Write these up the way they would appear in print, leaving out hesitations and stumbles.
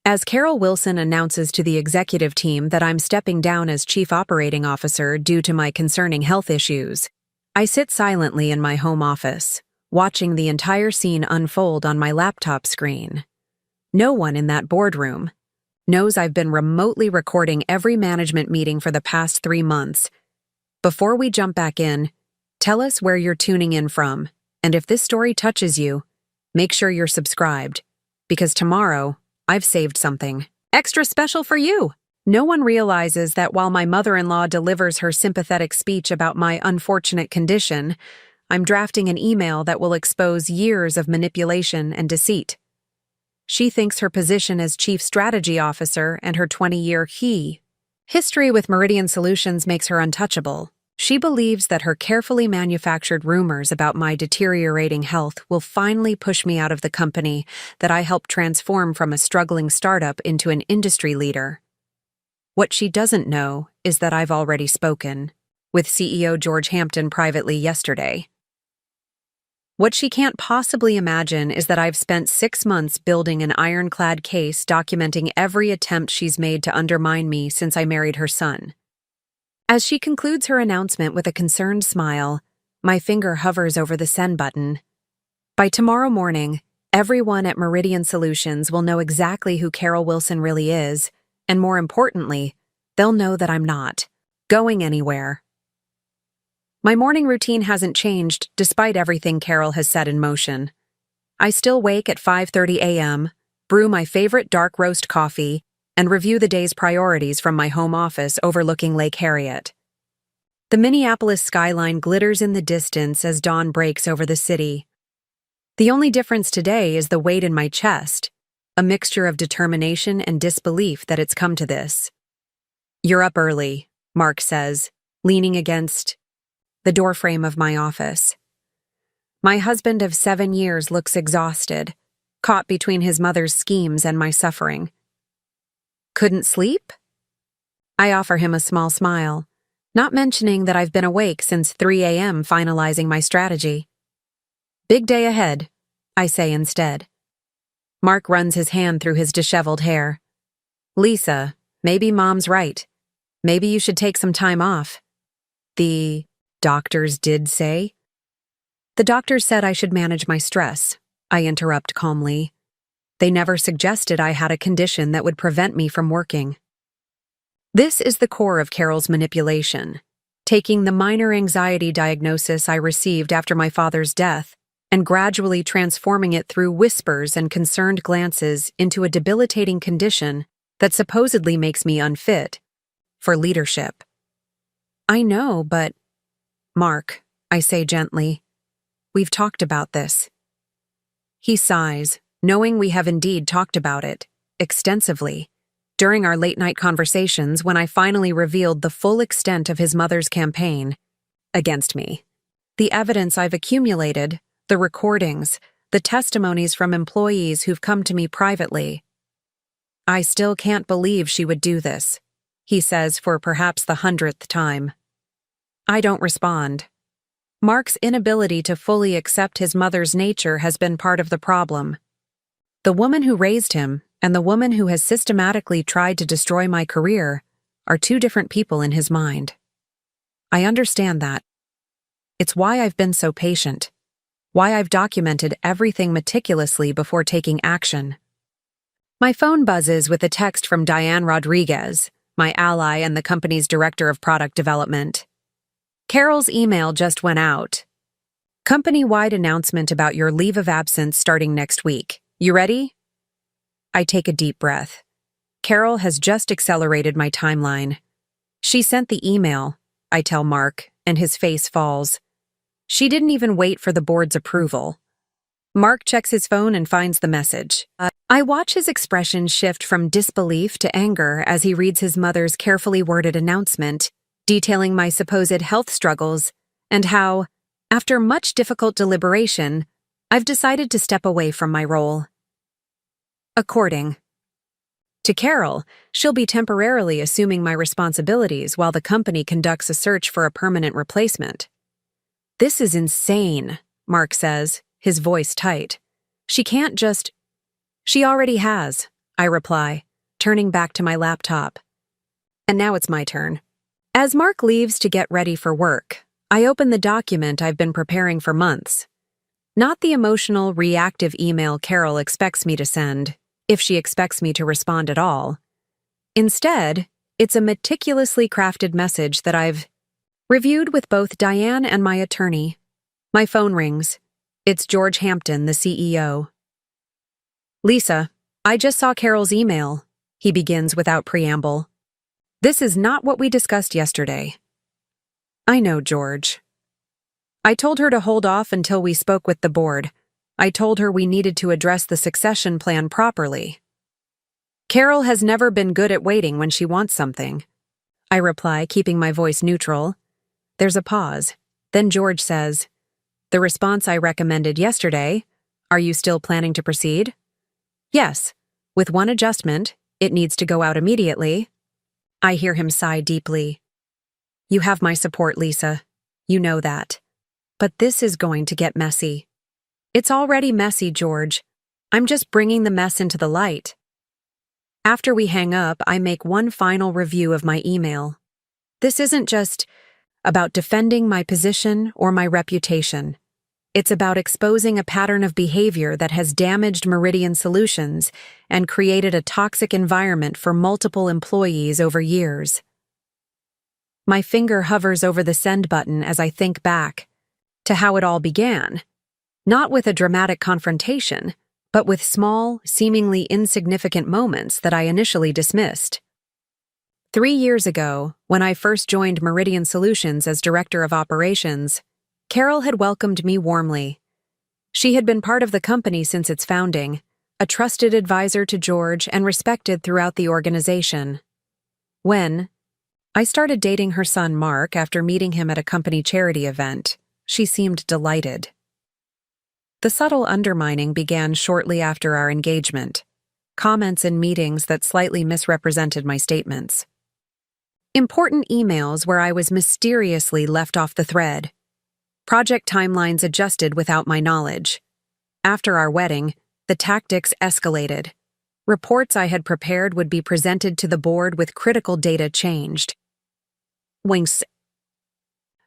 As Carol Wilson announces to the executive team that I'm stepping down as Chief Operating Officer due to my concerning health issues, I sit silently in my home office, watching the entire scene unfold on my laptop screen. No one in that boardroom knows I've been remotely recording every management meeting for the past 3 months. Before we jump back in, tell us where you're tuning in from, and if this story touches you, make sure you're subscribed, because tomorrow, I've saved something extra special for you. No one realizes that while my mother-in-law delivers her sympathetic speech about my unfortunate condition, I'm drafting an email that will expose years of manipulation and deceit. She thinks her position as Chief Strategy Officer and her 20-year history with Meridian Solutions makes her untouchable. She believes that her carefully manufactured rumors about my deteriorating health will finally push me out of the company that I helped transform from a struggling startup into an industry leader. What she doesn't know is that I've already spoken with CEO George Hampton privately yesterday. What she can't possibly imagine is that I've spent 6 months building an ironclad case documenting every attempt she's made to undermine me since I married her son. As she concludes her announcement with a concerned smile, my finger hovers over the send button. By tomorrow morning, everyone at Meridian Solutions will know exactly who Carol Wilson really is, and more importantly, they'll know that I'm not going anywhere. My morning routine hasn't changed despite everything Carol has set in motion. I still wake at 5:30 a.m., brew my favorite dark roast coffee, and review the day's priorities from my home office overlooking Lake Harriet. The Minneapolis skyline glitters in the distance as dawn breaks over the city. The only difference today is the weight in my chest, a mixture of determination and disbelief that it's come to this. "You're up early," Mark says, leaning against the doorframe of my office. My husband of 7 years looks exhausted, caught between his mother's schemes and my suffering. "Couldn't sleep?" I offer him a small smile, not mentioning that I've been awake since 3 a.m. finalizing my strategy. "Big day ahead," I say instead. Mark runs his hand through his disheveled hair. "Lisa, maybe Mom's right. Maybe you should take some time off." "The doctors did say?" "The doctors said I should manage my stress," I interrupt calmly. "They never suggested I had a condition that would prevent me from working." This is the core of Carol's manipulation, taking the minor anxiety diagnosis I received after my father's death and gradually transforming it through whispers and concerned glances into a debilitating condition that supposedly makes me unfit for leadership. "I know, but Mark," I say gently, "we've talked about this." He sighs, knowing we have indeed talked about it, extensively, during our late-night conversations when I finally revealed the full extent of his mother's campaign against me. The evidence I've accumulated, the recordings, the testimonies from employees who've come to me privately. "I still can't believe she would do this," he says for perhaps the 100th time. I don't respond. Mark's inability to fully accept his mother's nature has been part of the problem. The woman who raised him and the woman who has systematically tried to destroy my career are 2 different people in his mind. I understand that. It's why I've been so patient, why I've documented everything meticulously before taking action. My phone buzzes with a text from Diane Rodriguez, my ally and the company's director of product development. "Carol's email just went out. Company-wide announcement about your leave of absence starting next week. You ready?" I take a deep breath. Carol has just accelerated my timeline. "She sent the email," I tell Mark, and his face falls. "She didn't even wait for the board's approval." Mark checks his phone and finds the message. I watch his expression shift from disbelief to anger as he reads his mother's carefully worded announcement, detailing my supposed health struggles, and how, after much difficult deliberation, I've decided to step away from my role. According to Carol, she'll be temporarily assuming my responsibilities while the company conducts a search for a permanent replacement. "This is insane," Mark says, his voice tight. "She can't just—" "She already has," I reply, turning back to my laptop. And now it's my turn. As Mark leaves to get ready for work, I open the document I've been preparing for months. Not the emotional, reactive email Carol expects me to send, if she expects me to respond at all. Instead, it's a meticulously crafted message that I've reviewed with both Diane and my attorney. My phone rings. It's George Hampton, the CEO. "Lisa, I just saw Carol's email," he begins without preamble. "This is not what we discussed yesterday." "I know, George. I told her to hold off until we spoke with the board. I told her we needed to address the succession plan properly." "Carol has never been good at waiting when she wants something," I reply, keeping my voice neutral. There's a pause. Then George says, "The response I recommended yesterday, are you still planning to proceed?" "Yes. With one adjustment, it needs to go out immediately." I hear him sigh deeply. "You have my support, Lisa. You know that. But this is going to get messy." "It's already messy, George. I'm just bringing the mess into the light." After we hang up, I make one final review of my email. This isn't just about defending my position or my reputation. It's about exposing a pattern of behavior that has damaged Meridian Solutions and created a toxic environment for multiple employees over years. My finger hovers over the send button as I think back to how it all began, not with a dramatic confrontation, but with small, seemingly insignificant moments that I initially dismissed. 3 years ago, when I first joined Meridian Solutions as Director of Operations, Carol had welcomed me warmly. She had been part of the company since its founding, a trusted advisor to George and respected throughout the organization. When I started dating her son Mark after meeting him at a company charity event, she seemed delighted. The subtle undermining began shortly after our engagement, comments in meetings that slightly misrepresented my statements. Important emails where I was mysteriously left off the thread. Project timelines adjusted without my knowledge. After our wedding, the tactics escalated. Reports I had prepared would be presented to the board with critical data changed. Winks.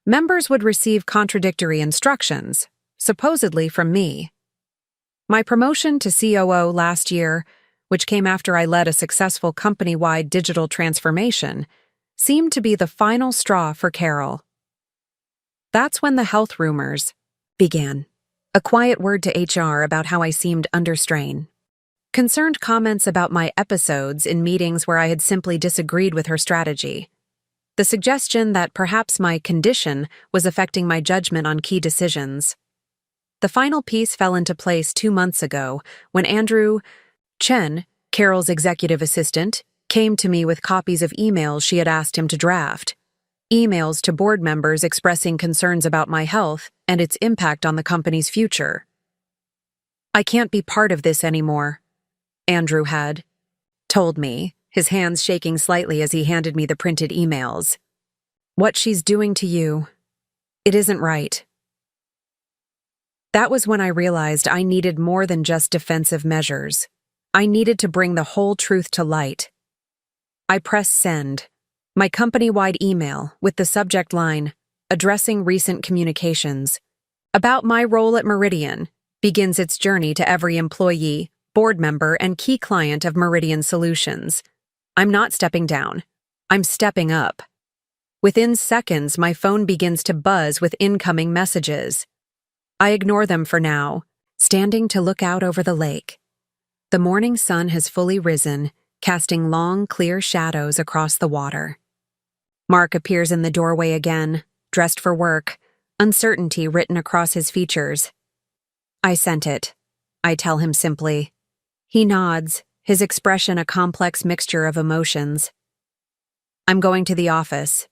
Members would receive contradictory instructions, supposedly from me. My promotion to COO last year, which came after I led a successful company-wide digital transformation, seemed to be the final straw for Carol. That's when the health rumors began. A quiet word to HR about how I seemed under strain. Concerned comments about my episodes in meetings where I had simply disagreed with her strategy. The suggestion that perhaps my condition was affecting my judgment on key decisions. The final piece fell into place 2 months ago when Andrew Chen, Carol's executive assistant, came to me with copies of emails she had asked him to draft. Emails to board members expressing concerns about my health and its impact on the company's future. "I can't be part of this anymore," Andrew had told me, his hands shaking slightly as he handed me the printed emails. "What she's doing to you, it isn't right." That was when I realized I needed more than just defensive measures. I needed to bring the whole truth to light. I pressed send. My company-wide email, with the subject line, "Addressing Recent Communications," about my role at Meridian, begins its journey to every employee, board member, and key client of Meridian Solutions. I'm not stepping down. I'm stepping up. Within seconds, my phone begins to buzz with incoming messages. I ignore them for now, standing to look out over the lake. The morning sun has fully risen, casting long, clear shadows across the water. Mark appears in the doorway again, dressed for work, uncertainty written across his features. "I sent it," I tell him simply. He nods, his expression a complex mixture of emotions. "I'm going to the office."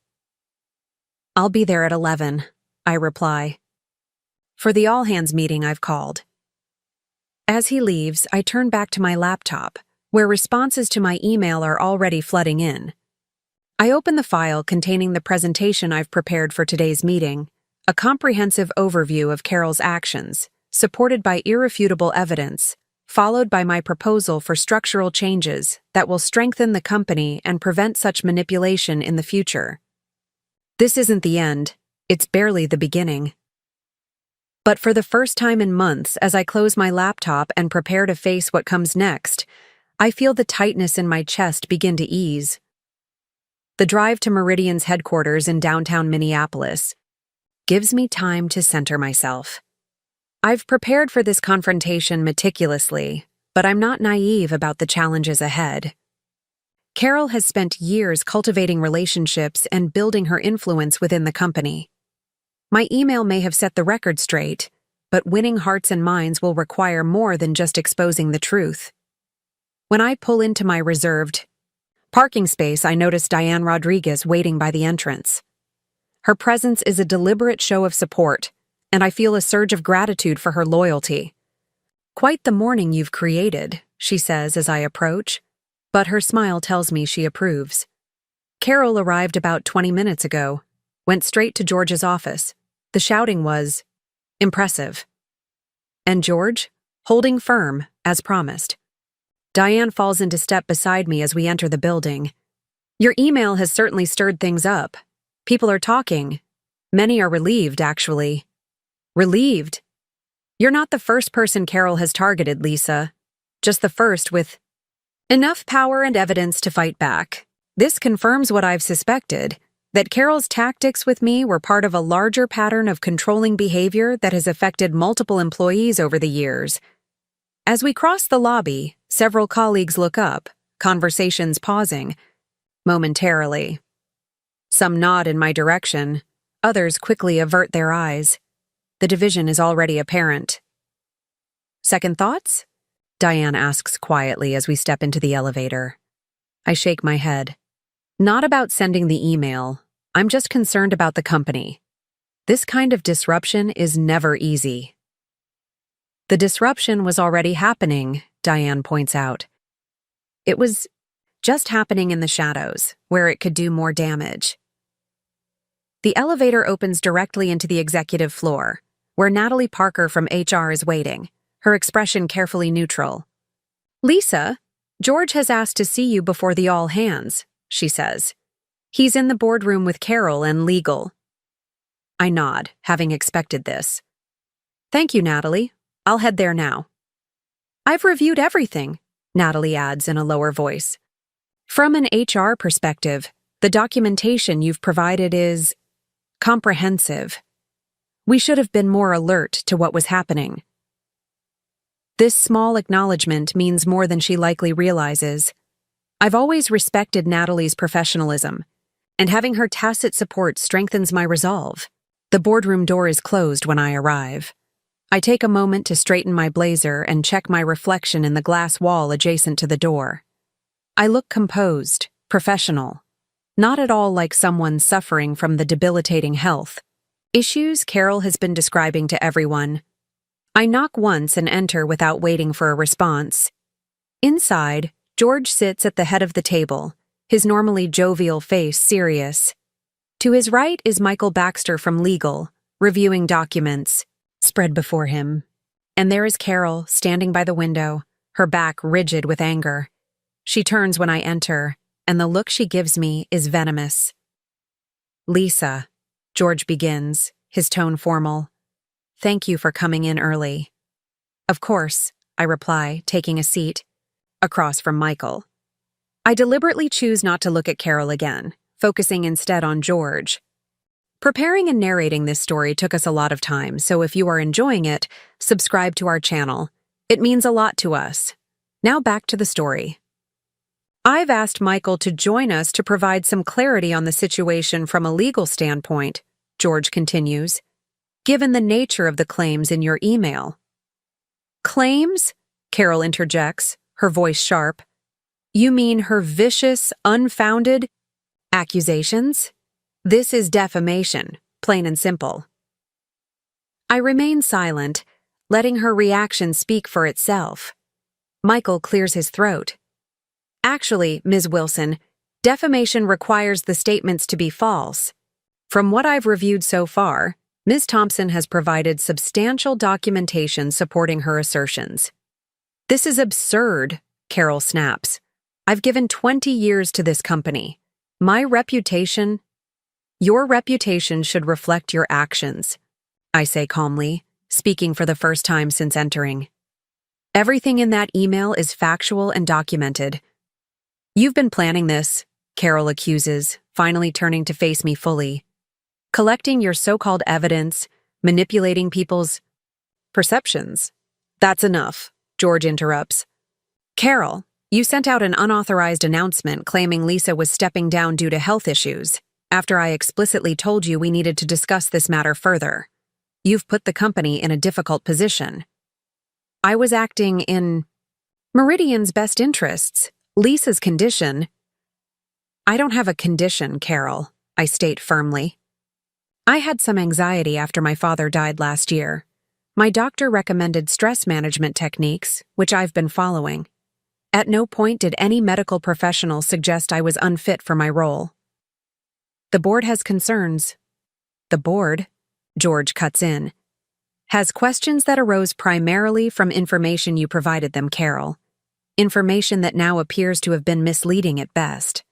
"I'll be there at 11, I reply. "For the all-hands meeting I've called." As he leaves, I turn back to my laptop, where responses to my email are already flooding in. I open the file containing the presentation I've prepared for today's meeting, a comprehensive overview of Carol's actions, supported by irrefutable evidence, followed by my proposal for structural changes that will strengthen the company and prevent such manipulation in the future. This isn't the end, it's barely the beginning. But for the first time in months, as I close my laptop and prepare to face what comes next, I feel the tightness in my chest begin to ease. The drive to Meridian's headquarters in downtown Minneapolis gives me time to center myself. I've prepared for this confrontation meticulously, but I'm not naive about the challenges ahead. Carol has spent years cultivating relationships and building her influence within the company. My email may have set the record straight, but winning hearts and minds will require more than just exposing the truth. When I pull into my reserved parking space, I notice Diane Rodriguez waiting by the entrance. Her presence is a deliberate show of support, and I feel a surge of gratitude for her loyalty. "Quite the morning you've created," she says as I approach, but her smile tells me she approves. Carol arrived about 20 minutes ago, went straight to George's office. The shouting was impressive. And George, holding firm, as promised. Diane falls into step beside me as we enter the building. "Your email has certainly stirred things up. People are talking. Many are relieved, actually." "Relieved? You're not the first person Carol has targeted, Lisa. Just the first with enough power and evidence to fight back. This confirms what I've suspected, that Carol's tactics with me were part of a larger pattern of controlling behavior that has affected multiple employees over the years." As we cross the lobby, several colleagues look up, conversations pausing momentarily. Some nod in my direction, others quickly avert their eyes. The division is already apparent. "Second thoughts?" Diane asks quietly as we step into the elevator. I shake my head. Not about sending the email, I'm just concerned about the company. This kind of disruption is never easy. "The disruption was already happening," Diane points out. "It was just happening in the shadows, where it could do more damage." The elevator opens directly into the executive floor, where Natalie Parker from HR is waiting, her expression carefully neutral. "Lisa, George has asked to see you before the all-hands," she says. "He's in the boardroom with Carol and legal." I nod, having expected this. "Thank you, Natalie. I'll head there now." "I've reviewed everything," Natalie adds in a lower voice. "From an HR perspective, the documentation you've provided is comprehensive. We should have been more alert to what was happening." This small acknowledgement means more than she likely realizes. I've always respected Natalie's professionalism, and having her tacit support strengthens my resolve. The boardroom door is closed when I arrive. I take a moment to straighten my blazer and check my reflection in the glass wall adjacent to the door. I look composed, professional, not at all like someone suffering from the debilitating health issues Carol has been describing to everyone. I knock once and enter without waiting for a response. Inside, George sits at the head of the table, his normally jovial face serious. To his right is Michael Baxter from legal, reviewing documents spread before him. And there is Carol, standing by the window, her back rigid with anger. She turns when I enter, and the look she gives me is venomous. "Lisa," George begins, his tone formal. "Thank you for coming in early." "Of course," I reply, taking a seat across from Michael. I deliberately choose not to look at Carol again, focusing instead on George. Preparing and narrating this story took us a lot of time, so if you are enjoying it, subscribe to our channel. It means a lot to us. Now back to the story. I've asked Michael to join us to provide some clarity on the situation from a legal standpoint, George continues, given the nature of the claims in your email. "Claims?" Carol interjects, her voice sharp. "You mean her vicious, unfounded accusations? This is defamation, plain and simple." I remain silent, letting her reaction speak for itself. Michael clears his throat. "Actually, Ms. Wilson, defamation requires the statements to be false. From what I've reviewed so far, Ms. Thompson has provided substantial documentation supporting her assertions." This is absurd, Carol snaps. I've given 20 years to this company. Your reputation should reflect your actions, I say calmly, speaking for the first time since entering. Everything in that email is factual and documented. You've been planning this, Carol accuses, finally turning to face me fully. Collecting your so-called evidence, manipulating people's perceptions. That's enough, George interrupts. Carol, you sent out an unauthorized announcement claiming Lisa was stepping down due to health issues, after I explicitly told you we needed to discuss this matter further. You've put the company in a difficult position. I was acting in Meridian's best interests. Lisa's condition. I don't have a condition, Carol, I state firmly. I had some anxiety after my father died last year. My doctor recommended stress management techniques, which I've been following. At no point did any medical professional suggest I was unfit for my role. The board has concerns. The board, George cuts in, has questions that arose primarily from information you provided them, Carol. Information that now appears to have been misleading at best.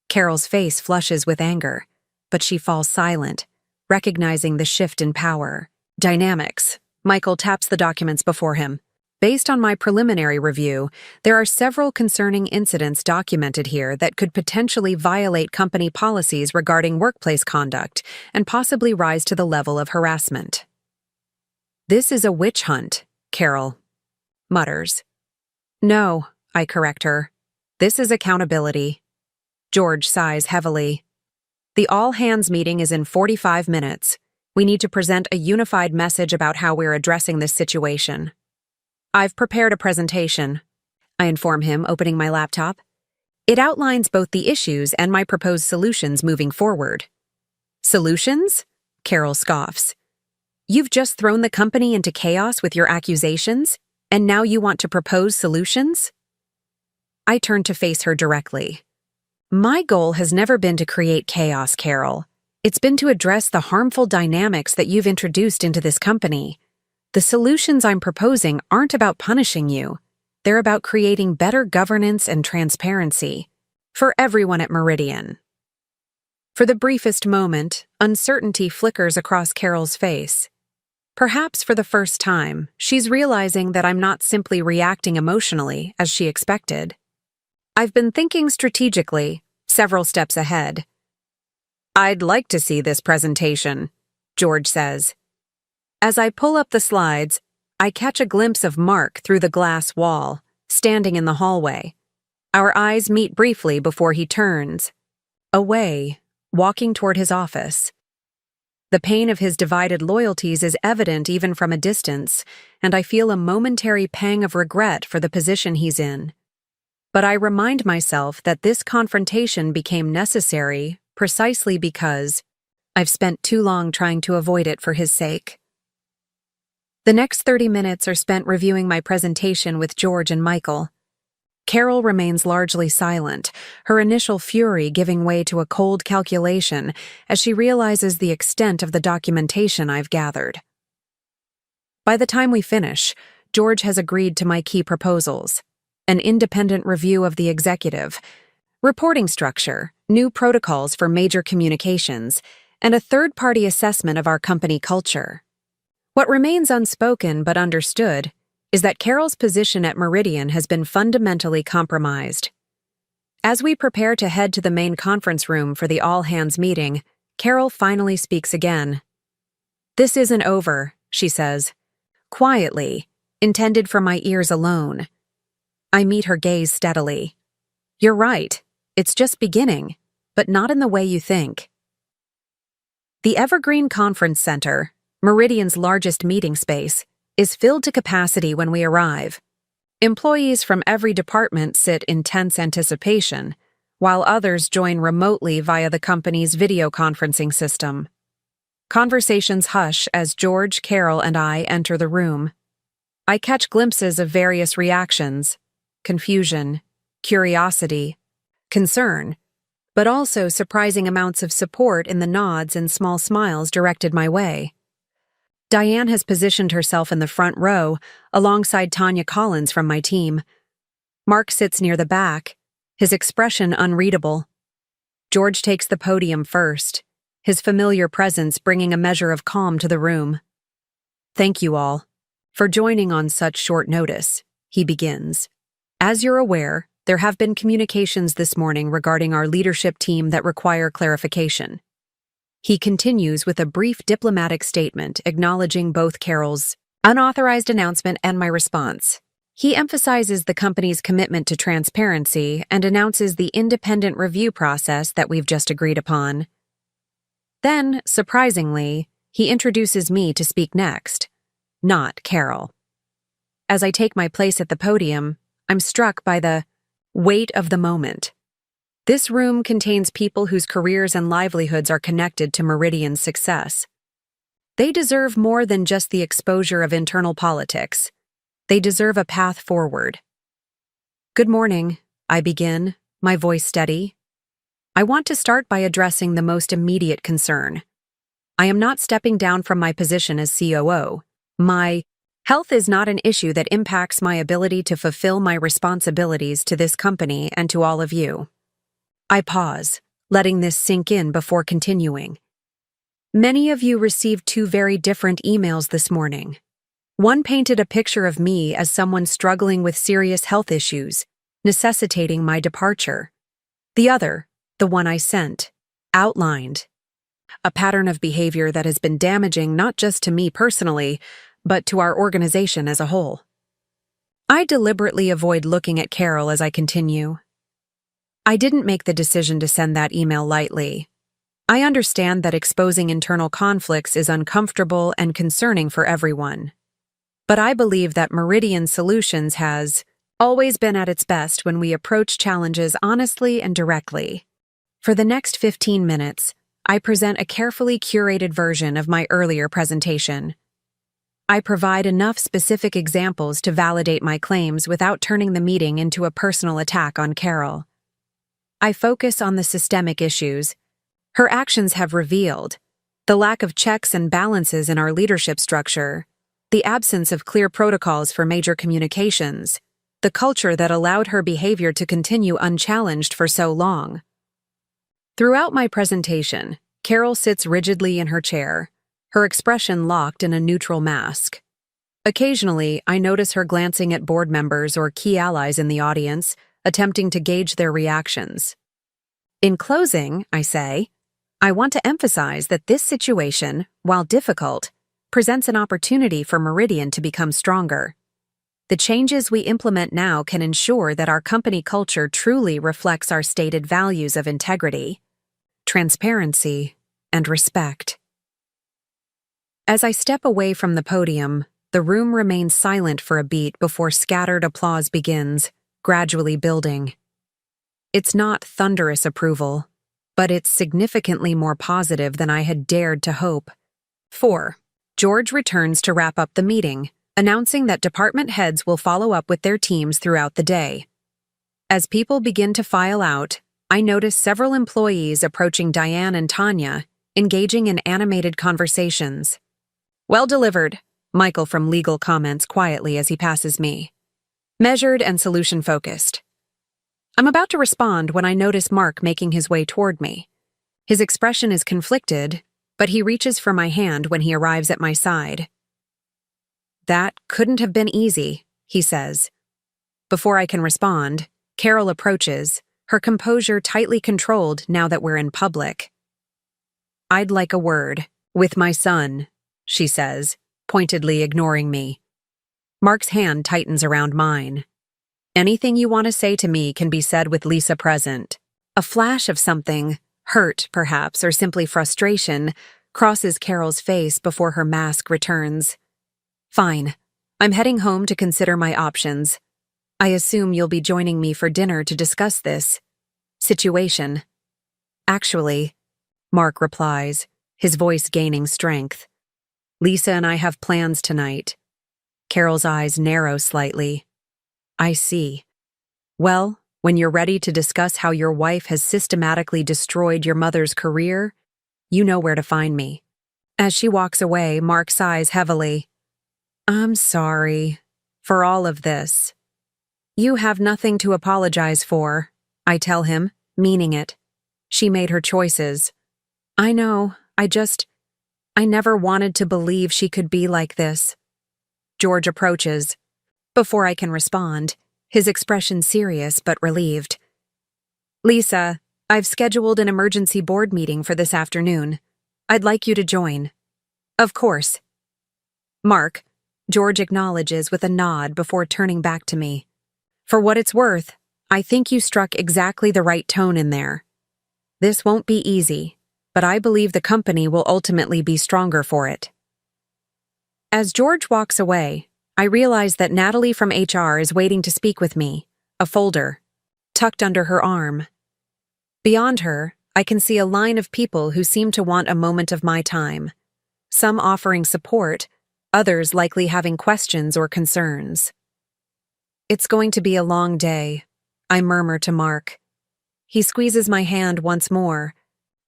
Carol's face flushes with anger, but she falls silent, recognizing the shift in power. Dynamics. Michael taps the documents before him. Based on my preliminary review, there are several concerning incidents documented here that could potentially violate company policies regarding workplace conduct and possibly rise to the level of harassment. This is a witch hunt, Carol mutters. No, I correct her. This is accountability. George sighs heavily. The all-hands meeting is in 45 minutes. We need to present a unified message about how we're addressing this situation. I've prepared a presentation, I inform him, opening my laptop. It outlines both the issues and my proposed solutions moving forward. Solutions? Carol scoffs. You've just thrown the company into chaos with your accusations, and now you want to propose solutions? I turn to face her directly. My goal has never been to create chaos, Carol. It's been to address the harmful dynamics that you've introduced into this company. The solutions I'm proposing aren't about punishing you. They're about creating better governance and transparency for everyone at Meridian. For the briefest moment, uncertainty flickers across Carol's face. Perhaps for the first time, she's realizing that I'm not simply reacting emotionally as she expected. I've been thinking strategically, several steps ahead. I'd like to see this presentation, George says. As I pull up the slides, I catch a glimpse of Mark through the glass wall, standing in the hallway. Our eyes meet briefly before he turns away, walking toward his office. The pain of his divided loyalties is evident even from a distance, and I feel a momentary pang of regret for the position he's in. But I remind myself that this confrontation became necessary precisely because I've spent too long trying to avoid it for his sake. The next 30 minutes are spent reviewing my presentation with George and Michael. Carol remains largely silent, her initial fury giving way to a cold calculation as she realizes the extent of the documentation I've gathered. By the time we finish, George has agreed to my key proposals: an independent review of the executive, reporting structure, new protocols for major communications, and a third-party assessment of our company culture. What remains unspoken but understood is that Carol's position at Meridian has been fundamentally compromised. As we prepare to head to the main conference room for the all-hands meeting, Carol finally speaks again. This isn't over, she says, quietly, intended for my ears alone. I meet her gaze steadily. You're right, it's just beginning, but not in the way you think. The Evergreen Conference Center, Meridian's largest meeting space, is filled to capacity when we arrive. Employees from every department sit in tense anticipation, while others join remotely via the company's video conferencing system. Conversations hush as George, Carol, and I enter the room. I catch glimpses of various reactions: confusion, curiosity, concern, but also surprising amounts of support in the nods and small smiles directed my way. Diane has positioned herself in the front row, alongside Tanya Collins from my team. Mark sits near the back, his expression unreadable. George takes the podium first, his familiar presence bringing a measure of calm to the room. "Thank you all for joining on such short notice," he begins. "As you're aware, there have been communications this morning regarding our leadership team that require clarification." He continues with a brief diplomatic statement acknowledging both Carol's unauthorized announcement and my response. He emphasizes the company's commitment to transparency and announces the independent review process that we've just agreed upon. Then, surprisingly, he introduces me to speak next, not Carol. As I take my place at the podium, I'm struck by the weight of the moment. This room contains people whose careers and livelihoods are connected to Meridian's success. They deserve more than just the exposure of internal politics. They deserve a path forward. "Good morning," I begin, my voice steady. I want to start by addressing the most immediate concern. I am not stepping down from my position as COO. My health is not an issue that impacts my ability to fulfill my responsibilities to this company and to all of you. I pause, letting this sink in before continuing. Many of you received two very different emails this morning. One painted a picture of me as someone struggling with serious health issues, necessitating my departure. The other, the one I sent, outlined a pattern of behavior that has been damaging not just to me personally, but to our organization as a whole. I deliberately avoid looking at Carol as I continue. I didn't make the decision to send that email lightly. I understand that exposing internal conflicts is uncomfortable and concerning for everyone. But I believe that Meridian Solutions has always been at its best when we approach challenges honestly and directly. For the next 15 minutes, I present a carefully curated version of my earlier presentation. I provide enough specific examples to validate my claims without turning the meeting into a personal attack on Carol. I focus on the systemic issues her actions have revealed, the lack of checks and balances in our leadership structure, the absence of clear protocols for major communications, the culture that allowed her behavior to continue unchallenged for so long. Throughout my presentation, Carol sits rigidly in her chair, her expression locked in a neutral mask. Occasionally, I notice her glancing at board members or key allies in the audience, attempting to gauge their reactions. In closing, I say, I want to emphasize that this situation, while difficult, presents an opportunity for Meridian to become stronger. The changes we implement now can ensure that our company culture truly reflects our stated values of integrity, transparency, and respect. As I step away from the podium, the room remains silent for a beat before scattered applause begins, gradually building. It's not thunderous approval, but it's significantly more positive than I had dared to hope. 4. George returns to wrap up the meeting, announcing that department heads will follow up with their teams throughout the day. As people begin to file out, I notice several employees approaching Diane and Tanya, engaging in animated conversations. "Well delivered," Michael from legal comments quietly as he passes me. "Measured and solution-focused." I'm about to respond when I notice Mark making his way toward me. His expression is conflicted, but he reaches for my hand when he arrives at my side. "That couldn't have been easy," he says. Before I can respond, Carol approaches, her composure tightly controlled now that we're in public. "I'd like a word with my son," she says, pointedly ignoring me. Mark's hand tightens around mine. "Anything you want to say to me can be said with Lisa present." A flash of something, hurt perhaps, or simply frustration, crosses Carol's face before her mask returns. "Fine. I'm heading home to consider my options. I assume you'll be joining me for dinner to discuss this situation." "Actually," Mark replies, his voice gaining strength, "Lisa and I have plans tonight." Carol's eyes narrow slightly. "I see. Well, when you're ready to discuss how your wife has systematically destroyed your mother's career, you know where to find me." As she walks away, Mark sighs heavily. I'm sorry for all of this. You have nothing to apologize for, I tell him, meaning it. She made her choices. I know, I never wanted to believe she could be like this. George approaches. Before I can respond, his expression serious but relieved. Lisa, I've scheduled an emergency board meeting for this afternoon. I'd like you to join. Of course. Mark, George acknowledges with a nod before turning back to me. For what it's worth, I think you struck exactly the right tone in there. This won't be easy, but I believe the company will ultimately be stronger for it. As George walks away, I realize that Natalie from HR is waiting to speak with me, a folder, tucked under her arm. Beyond her, I can see a line of people who seem to want a moment of my time, some offering support, others likely having questions or concerns. It's going to be a long day, I murmur to Mark. He squeezes my hand once more,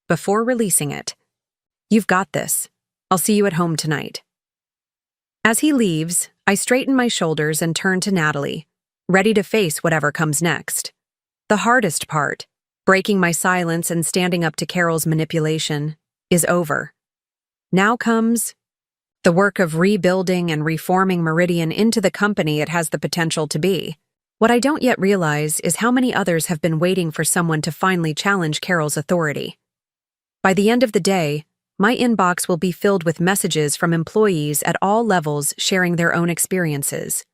before releasing it. You've got this. I'll see you at home tonight. As he leaves, I straighten my shoulders and turn to Natalie, ready to face whatever comes next. The hardest part, breaking my silence and standing up to Carol's manipulation, is over. Now comes the work of rebuilding and reforming Meridian into the company it has the potential to be. What I don't yet realize is how many others have been waiting for someone to finally challenge Carol's authority. By the end of the day, my inbox will be filled with messages from employees at all levels sharing their own experiences.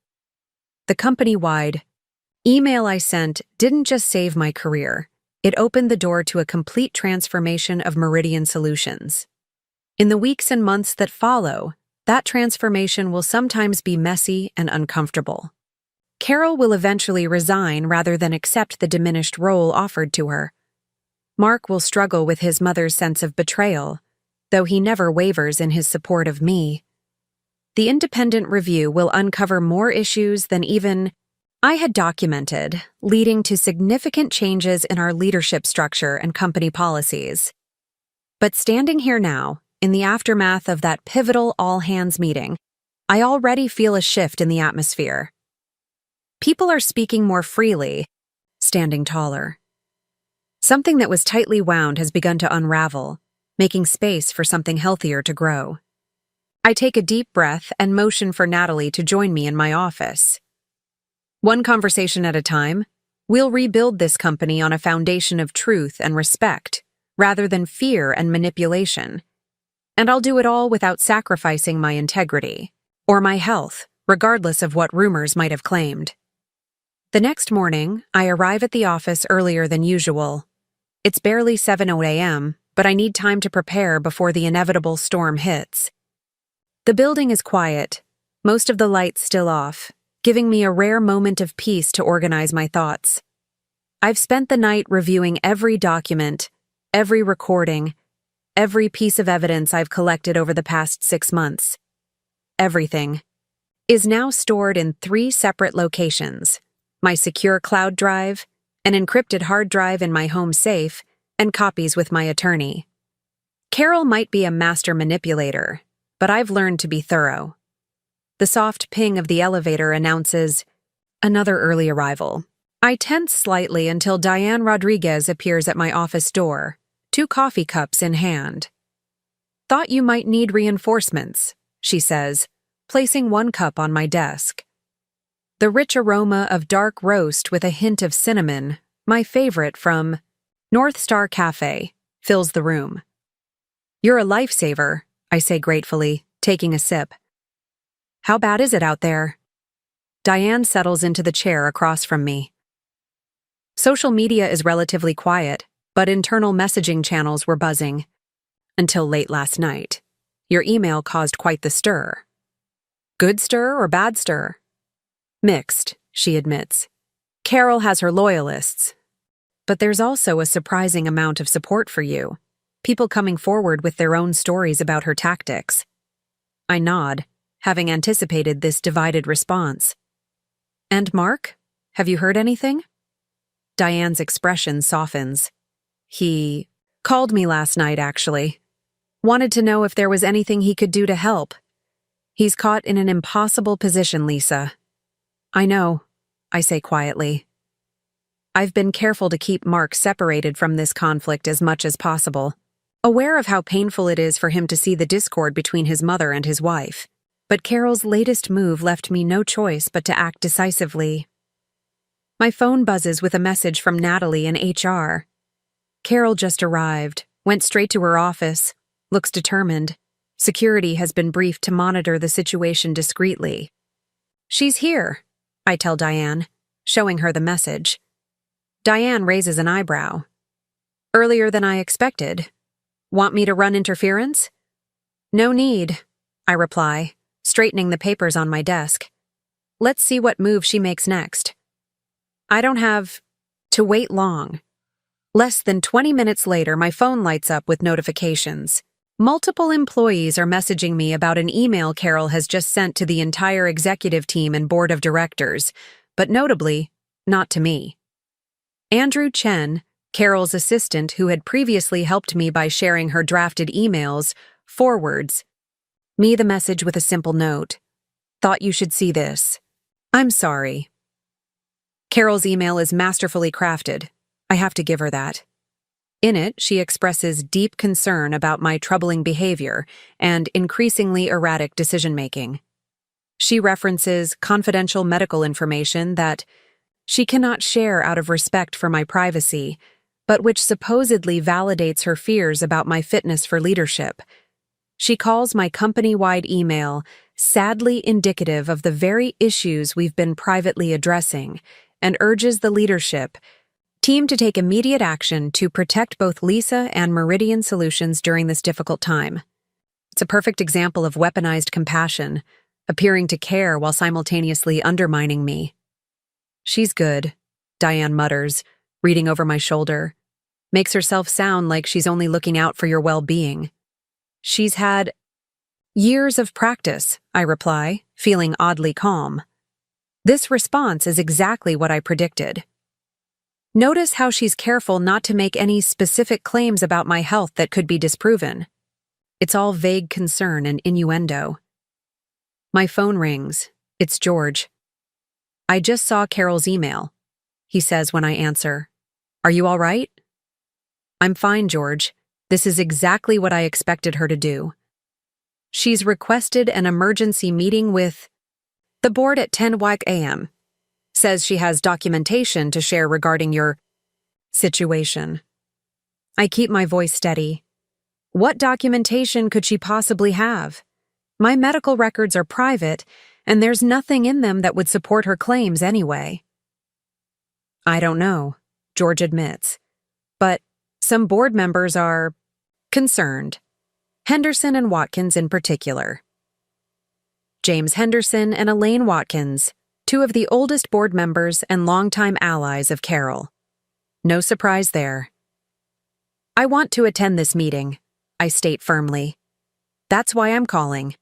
The company-wide email I sent didn't just save my career, it opened the door to a complete transformation of Meridian Solutions. In the weeks and months that follow, that transformation will sometimes be messy and uncomfortable. Carol will eventually resign rather than accept the diminished role offered to her. Mark will struggle with his mother's sense of betrayal, though he never wavers in his support of me. The independent review will uncover more issues than even I had documented, leading to significant changes in our leadership structure and company policies. But standing here now, in the aftermath of that pivotal all-hands meeting, I already feel a shift in the atmosphere. People are speaking more freely, standing taller. Something that was tightly wound has begun to unravel, making space for something healthier to grow. I take a deep breath and motion for Natalie to join me in my office. One conversation at a time, we'll rebuild this company on a foundation of truth and respect, rather than fear and manipulation. And I'll do it all without sacrificing my integrity, or my health, regardless of what rumors might have claimed. The next morning, I arrive at the office earlier than usual. It's barely 7:00 a.m., but I need time to prepare before the inevitable storm hits. The building is quiet, most of the lights still off, giving me a rare moment of peace to organize my thoughts. I've spent the night reviewing every document, every recording, every piece of evidence I've collected over the past 6 months. Everything is now stored in 3 separate locations: my secure cloud drive, an encrypted hard drive in my home safe, and copies with my attorney. Carol might be a master manipulator, but I've learned to be thorough. The soft ping of the elevator announces another early arrival. I tense slightly until Diane Rodriguez appears at my office door, 2 coffee cups in hand. "Thought you might need reinforcements," she says, placing 1 cup on my desk. The rich aroma of dark roast with a hint of cinnamon, my favorite from North Star Cafe, fills the room. "You're a lifesaver," I say gratefully, taking a sip. "How bad is it out there?" Diane settles into the chair across from me. Social media is relatively quiet, but internal messaging channels were buzzing. Until late last night. Your email caused quite the stir. Good stir or bad stir? Mixed, she admits. Carol has her loyalists. But there's also a surprising amount of support for you. People coming forward with their own stories about her tactics. I nod, having anticipated this divided response. And Mark? Have you heard anything? Diane's expression softens. He called me last night, actually. Wanted to know if there was anything he could do to help. He's caught in an impossible position, Lisa. I know, I say quietly. I've been careful to keep Mark separated from this conflict as much as possible, aware of how painful it is for him to see the discord between his mother and his wife. But Carol's latest move left me no choice but to act decisively. My phone buzzes with a message from Natalie in HR. Carol just arrived, went straight to her office, looks determined. Security has been briefed to monitor the situation discreetly. She's here, I tell Diane, showing her the message. Diane raises an eyebrow. Earlier than I expected. Want me to run interference? No need, I reply, straightening the papers on my desk. Let's see what move she makes next. I don't have to wait long. Less than 20 minutes later, my phone lights up with notifications. Multiple employees are messaging me about an email Carol has just sent to the entire executive team and board of directors, but notably, not to me. Andrew Chen, Carol's assistant who had previously helped me by sharing her drafted emails, forwards me the message with a simple note. Thought you should see this. I'm sorry. Carol's email is masterfully crafted. I have to give her that. In it, she expresses deep concern about my troubling behavior and increasingly erratic decision-making. She references confidential medical information that she cannot share out of respect for my privacy, but which supposedly validates her fears about my fitness for leadership. She calls my company-wide email sadly indicative of the very issues we've been privately addressing and urges the leadership team to take immediate action to protect both Lisa and Meridian Solutions during this difficult time. It's a perfect example of weaponized compassion, appearing to care while simultaneously undermining me. She's good, Diane mutters, reading over my shoulder. Makes herself sound like she's only looking out for your well-being. She's had years of practice, I reply, feeling oddly calm. This response is exactly what I predicted. Notice how she's careful not to make any specific claims about my health that could be disproven. It's all vague concern and innuendo. My phone rings. It's George. I just saw Carol's email, he says when I answer. Are you all right? I'm fine, George. This is exactly what I expected her to do. She's requested an emergency meeting with the board at 10 a.m. Says she has documentation to share regarding your situation. I keep my voice steady. What documentation could she possibly have? My medical records are private, and there's nothing in them that would support her claims anyway. I don't know, George admits, but some board members are concerned. Henderson and Watkins in particular. James Henderson and Elaine Watkins, two of the oldest board members and longtime allies of Carol. No surprise there. I want to attend this meeting, I state firmly. That's why I'm calling.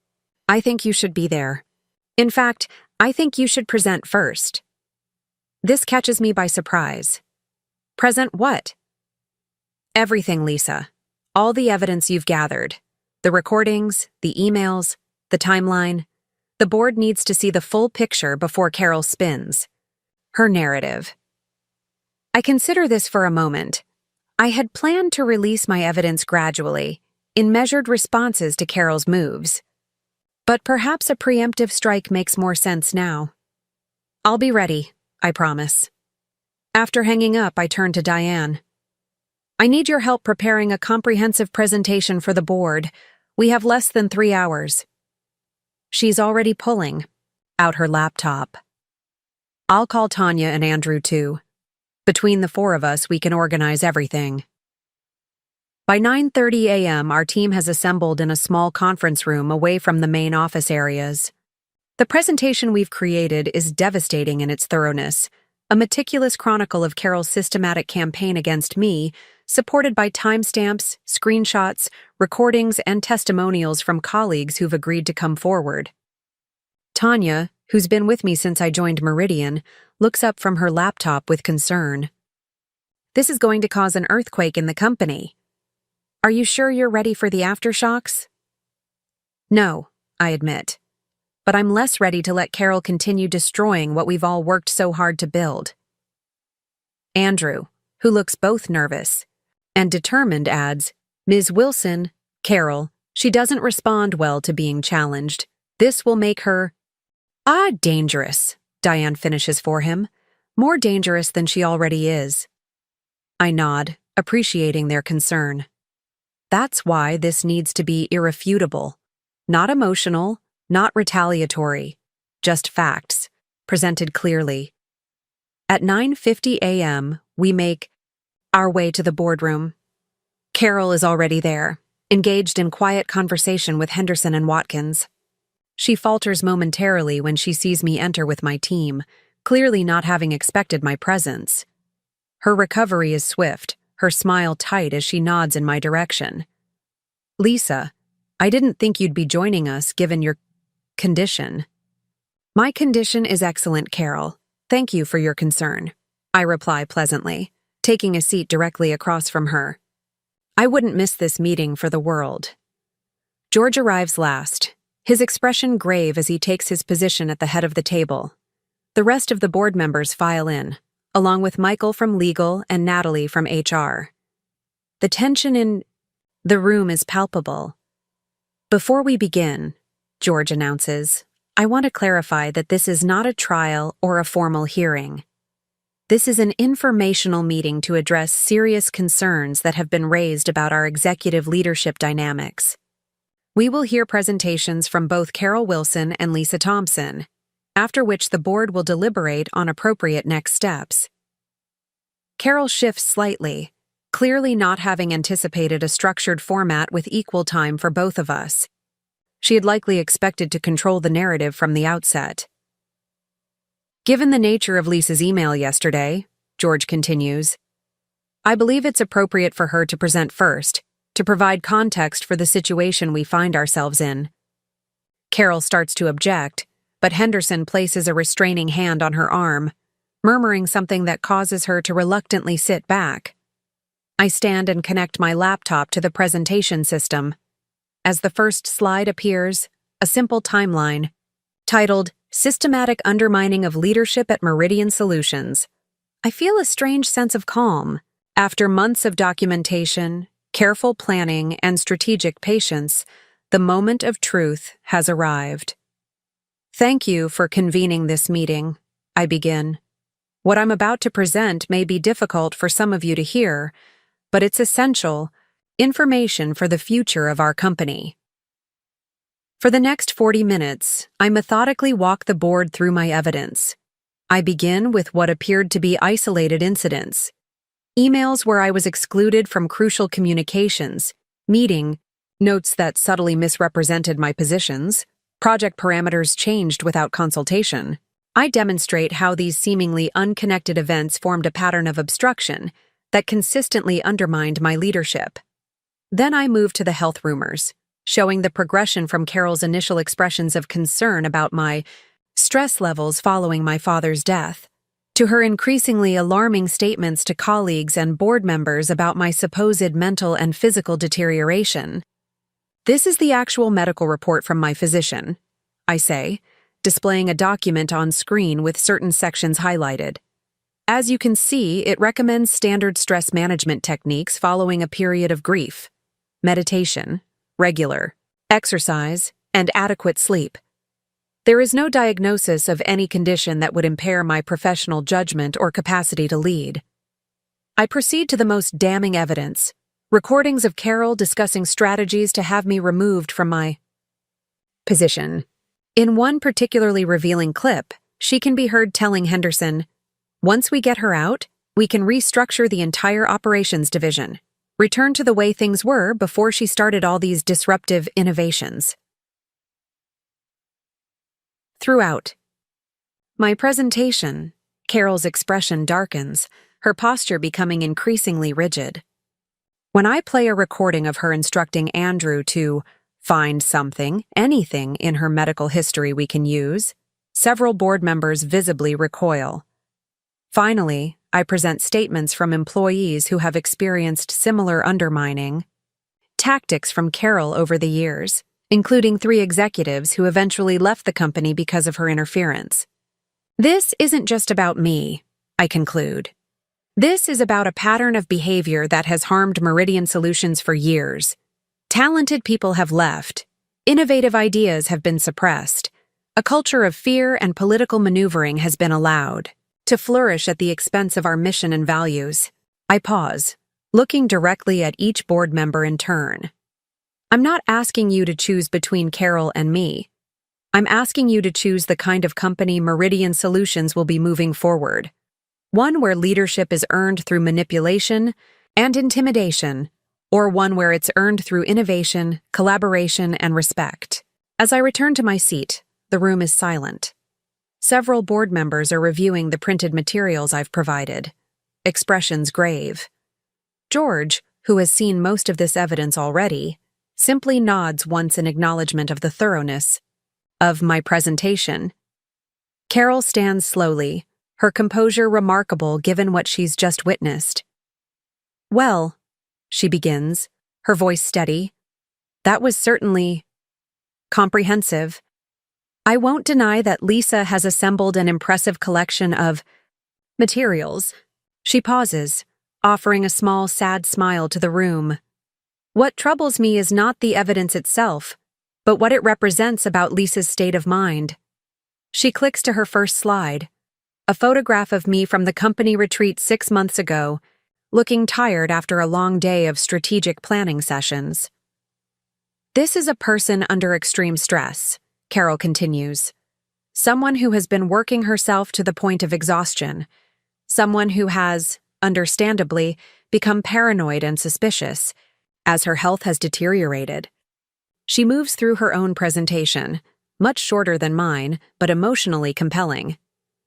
I think you should be there. In fact, I think you should present first. This catches me by surprise. Present what? Everything, Lisa. All the evidence you've gathered. The recordings, the emails, the timeline. The board needs to see the full picture before Carol spins. Her narrative. I consider this for a moment. I had planned to release my evidence gradually, in measured responses to Carol's moves. But perhaps a preemptive strike makes more sense now. I'll be ready, I promise. After hanging up, I turn to Diane. I need your help preparing a comprehensive presentation for the board. We have less than 3 hours. She's already pulling out her laptop. I'll call Tanya and Andrew too. Between the 4 of us, we can organize everything. By 9:30 a.m., our team has assembled in a small conference room away from the main office areas. The presentation we've created is devastating in its thoroughness, a meticulous chronicle of Carol's systematic campaign against me, supported by timestamps, screenshots, recordings, and testimonials from colleagues who've agreed to come forward. Tanya, who's been with me since I joined Meridian, looks up from her laptop with concern. This is going to cause an earthquake in the company. Are you sure you're ready for the aftershocks? No, I admit. But I'm less ready to let Carol continue destroying what we've all worked so hard to build. Andrew, who looks both nervous and determined, adds, Ms. Wilson, Carol, she doesn't respond well to being challenged. This will make her… dangerous, Diane finishes for him. More dangerous than she already is. I nod, appreciating their concern. That's why this needs to be irrefutable. Not emotional, not retaliatory. Just facts, presented clearly. At 9:50 a.m., we make our way to the boardroom. Carol is already there, engaged in quiet conversation with Henderson and Watkins. She falters momentarily when she sees me enter with my team, clearly not having expected my presence. Her recovery is swift, her smile tight as she nods in my direction. Lisa, I didn't think you'd be joining us given your condition. My condition is excellent, Carol. Thank you for your concern, I reply pleasantly, taking a seat directly across from her. I wouldn't miss this meeting for the world. George arrives last, his expression grave as he takes his position at the head of the table. The rest of the board members file in, along with Michael from legal and Natalie from HR. The tension in the room is palpable. Before we begin, George announces, I want to clarify that this is not a trial or a formal hearing. This is an informational meeting to address serious concerns that have been raised about our executive leadership dynamics. We will hear presentations from both Carol Wilson and Lisa Thompson, after which the board will deliberate on appropriate next steps. Carol shifts slightly, clearly not having anticipated a structured format with equal time for both of us. She had likely expected to control the narrative from the outset. Given the nature of Lisa's email yesterday, George continues, I believe it's appropriate for her to present first, to provide context for the situation we find ourselves in. Carol starts to object, but Henderson places a restraining hand on her arm, murmuring something that causes her to reluctantly sit back. I stand and connect my laptop to the presentation system. As the first slide appears, a simple timeline, titled Systematic Undermining of Leadership at Meridian Solutions. I feel a strange sense of calm. After months of documentation, careful planning, and strategic patience, the moment of truth has arrived. Thank you for convening this meeting, I begin. What I'm about to present may be difficult for some of you to hear, but it's essential information for the future of our company. For the next 40 minutes, I methodically walk the board through my evidence. I begin with what appeared to be isolated incidents. Emails where I was excluded from crucial communications, meeting notes that subtly misrepresented my positions, project parameters changed without consultation. I demonstrate how these seemingly unconnected events formed a pattern of obstruction that consistently undermined my leadership. Then I move to the health rumors, showing the progression from Carol's initial expressions of concern about my stress levels following my father's death, to her increasingly alarming statements to colleagues and board members about my supposed mental and physical deterioration. This is the actual medical report from my physician, I say, displaying a document on screen with certain sections highlighted. As you can see, it recommends standard stress management techniques following a period of grief, meditation, regular exercise, and adequate sleep. There is no diagnosis of any condition that would impair my professional judgment or capacity to lead. I proceed to the most damning evidence, recordings of Carol discussing strategies to have me removed from my position. In one particularly revealing clip, she can be heard telling Henderson, "Once we get her out, we can restructure the entire operations division, return to the way things were before she started all these disruptive innovations." Throughout my presentation, Carol's expression darkens, her posture becoming increasingly rigid. When I play a recording of her instructing Andrew to find something, anything in her medical history we can use, several board members visibly recoil. Finally, I present statements from employees who have experienced similar undermining, tactics from Carol over the years, including 3 executives who eventually left the company because of her interference. This isn't just about me, I conclude. This is about a pattern of behavior that has harmed Meridian Solutions for years. Talented people have left. Innovative ideas have been suppressed. A culture of fear and political maneuvering has been allowed to flourish at the expense of our mission and values. I pause, looking directly at each board member in turn. I'm not asking you to choose between Carol and me. I'm asking you to choose the kind of company Meridian Solutions will be moving forward. One where leadership is earned through manipulation and intimidation, or one where it's earned through innovation, collaboration, and respect. As I return to my seat, the room is silent. Several board members are reviewing the printed materials I've provided, expressions grave. George, who has seen most of this evidence already, simply nods once in acknowledgement of the thoroughness of my presentation. Carol stands slowly, her composure remarkable given what she's just witnessed. "Well," she begins, her voice steady, "that was certainly comprehensive. I won't deny that Lisa has assembled an impressive collection of materials." She pauses, offering a small, sad smile to the room. "What troubles me is not the evidence itself, but what it represents about Lisa's state of mind." She clicks to her first slide, a photograph of me from the company retreat 6 months ago, looking tired after a long day of strategic planning sessions. "This is a person under extreme stress," Carol continues. "Someone who has been working herself to the point of exhaustion. Someone who has, understandably, become paranoid and suspicious as her health has deteriorated." She moves through her own presentation, much shorter than mine, but emotionally compelling.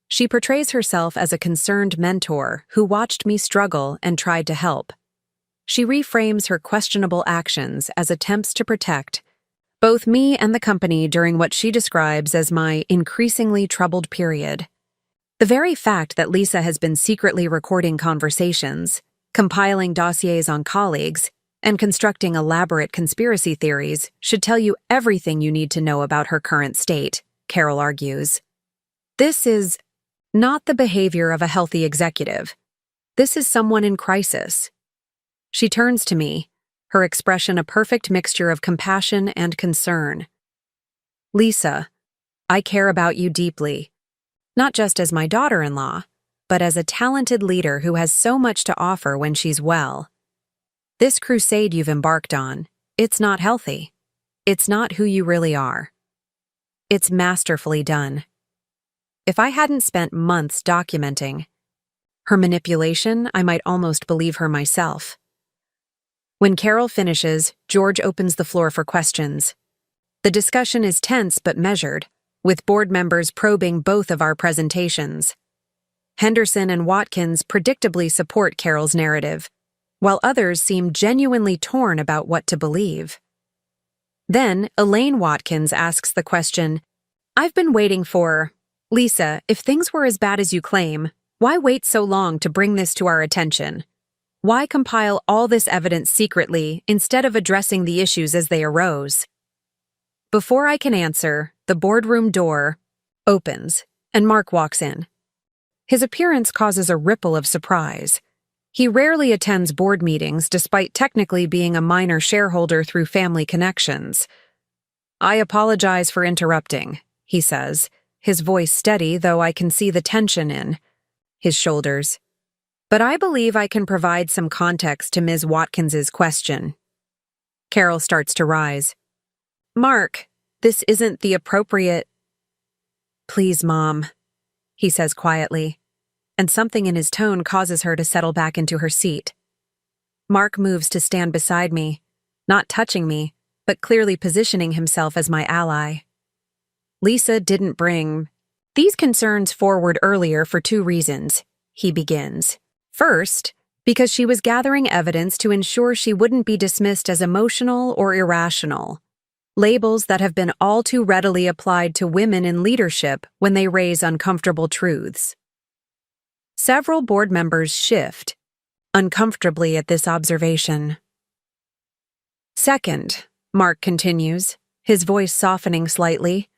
She portrays herself as a concerned mentor who watched me struggle and tried to help. She reframes her questionable actions as attempts to protect both me and the company during what she describes as my increasingly troubled period. The very fact that Lisa has been secretly recording conversations, compiling dossiers on colleagues, and constructing elaborate conspiracy theories should tell you everything you need to know about her current state, Carol argues. This is not the behavior of a healthy executive. This is someone in crisis. She turns to me, her expression a perfect mixture of compassion and concern. "Lisa, I care about you deeply, not just as my daughter-in-law, but as a talented leader who has so much to offer when she's well. This crusade you've embarked on, it's not healthy. It's not who you really are. It's masterfully done. If I hadn't spent months documenting her manipulation, I might almost believe her myself." When Carol finishes, George opens the floor for questions. The discussion is tense but measured, with board members probing both of our presentations. Henderson and Watkins predictably support Carol's narrative, while others seem genuinely torn about what to believe. Then, Elaine Watkins asks the question, "I've been waiting for, Lisa, if things were as bad as you claim, why wait so long to bring this to our attention? Why compile all this evidence secretly instead of addressing the issues as they arose?" Before I can answer, the boardroom door opens, and Mark walks in. His appearance causes a ripple of surprise. He rarely attends board meetings despite technically being a minor shareholder through family connections. "I apologize for interrupting," he says, his voice steady though I can see the tension in his shoulders. "But I believe I can provide some context to Ms. Watkins's question." Carol starts to rise. "Mark, this isn't the appropriate—" "Please, Mom," he says quietly, and something in his tone causes her to settle back into her seat. Mark moves to stand beside me, not touching me, but clearly positioning himself as my ally. "Lisa didn't bring these concerns forward earlier for 2 reasons, he begins. First, because she was gathering evidence to ensure she wouldn't be dismissed as emotional or irrational, labels that have been all too readily applied to women in leadership when they raise uncomfortable truths. Several board members shift uncomfortably at this observation. Second, Mark continues, his voice softening slightly,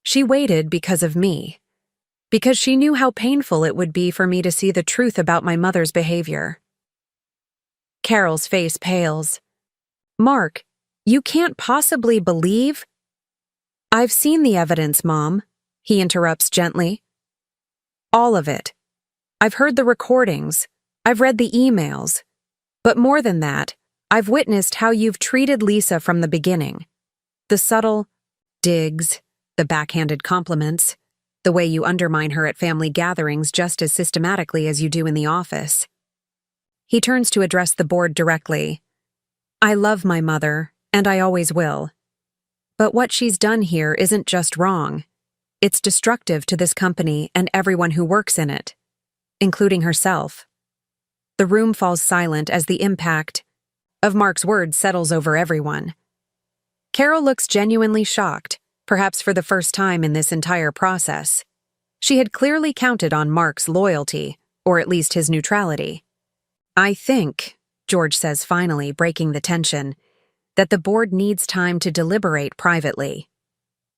she waited because of me. Because she knew how painful it would be for me to see the truth about my mother's behavior. Carol's face pales. Mark, you can't possibly believe? I've seen the evidence, Mom, he interrupts gently. All of it. I've heard the recordings. I've read the emails. But more than that, I've witnessed how you've treated Lisa from the beginning. The subtle digs, the backhanded compliments, the way you undermine her at family gatherings just as systematically as you do in the office. He turns to address the board directly. I love my mother, and I always will. But what she's done here isn't just wrong. It's destructive to this company and everyone who works in it, including herself. The room falls silent as the impact of Mark's words settles over everyone. Carol looks genuinely shocked, perhaps for the first time in this entire process. She had clearly counted on Mark's loyalty, or at least his neutrality. I think, George says finally, breaking the tension, that the board needs time to deliberate privately.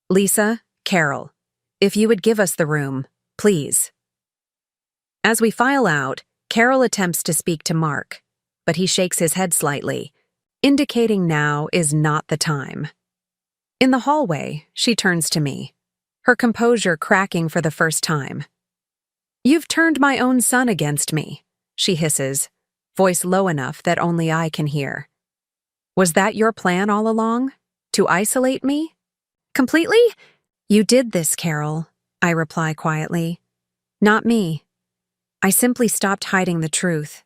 Lisa, Carol, if you would give us the room, please. As we file out, Carol attempts to speak to Mark, but he shakes his head slightly, indicating now is not the time. In the hallway, she turns to me, her composure cracking for the first time. You've turned my own son against me, she hisses, voice low enough that only I can hear. Was that your plan all along? To isolate me? Completely? You did this, Carol, I reply quietly. Not me. I simply stopped hiding the truth.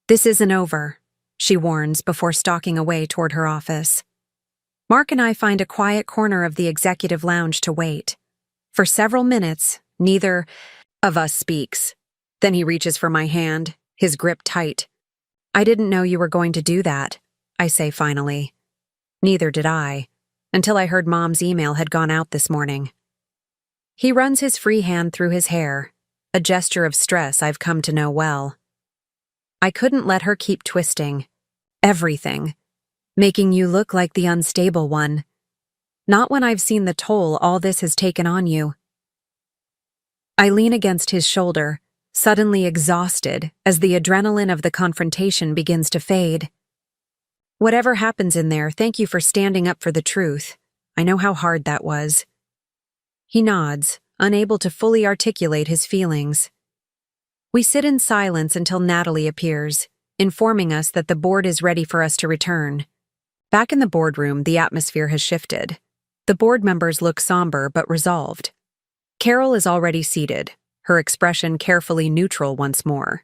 This isn't over, she warns before stalking away toward her office. Mark and I find a quiet corner of the executive lounge to wait. For several minutes, neither of us speaks. Then he reaches for my hand, his grip tight. I didn't know you were going to do that, I say finally. Neither did I, until I heard Mom's email had gone out this morning. He runs his free hand through his hair, a gesture of stress I've come to know well. I couldn't let her keep twisting. Everything. Making you look like the unstable one. Not when I've seen the toll all this has taken on you. I lean against his shoulder, suddenly exhausted as the adrenaline of the confrontation begins to fade. Whatever happens in there, thank you for standing up for the truth. I know how hard that was. He nods, unable to fully articulate his feelings. We sit in silence until Natalie appears, informing us that the board is ready for us to return. Back in the boardroom, the atmosphere has shifted. The board members look somber but resolved. Carol is already seated, her expression carefully neutral once more.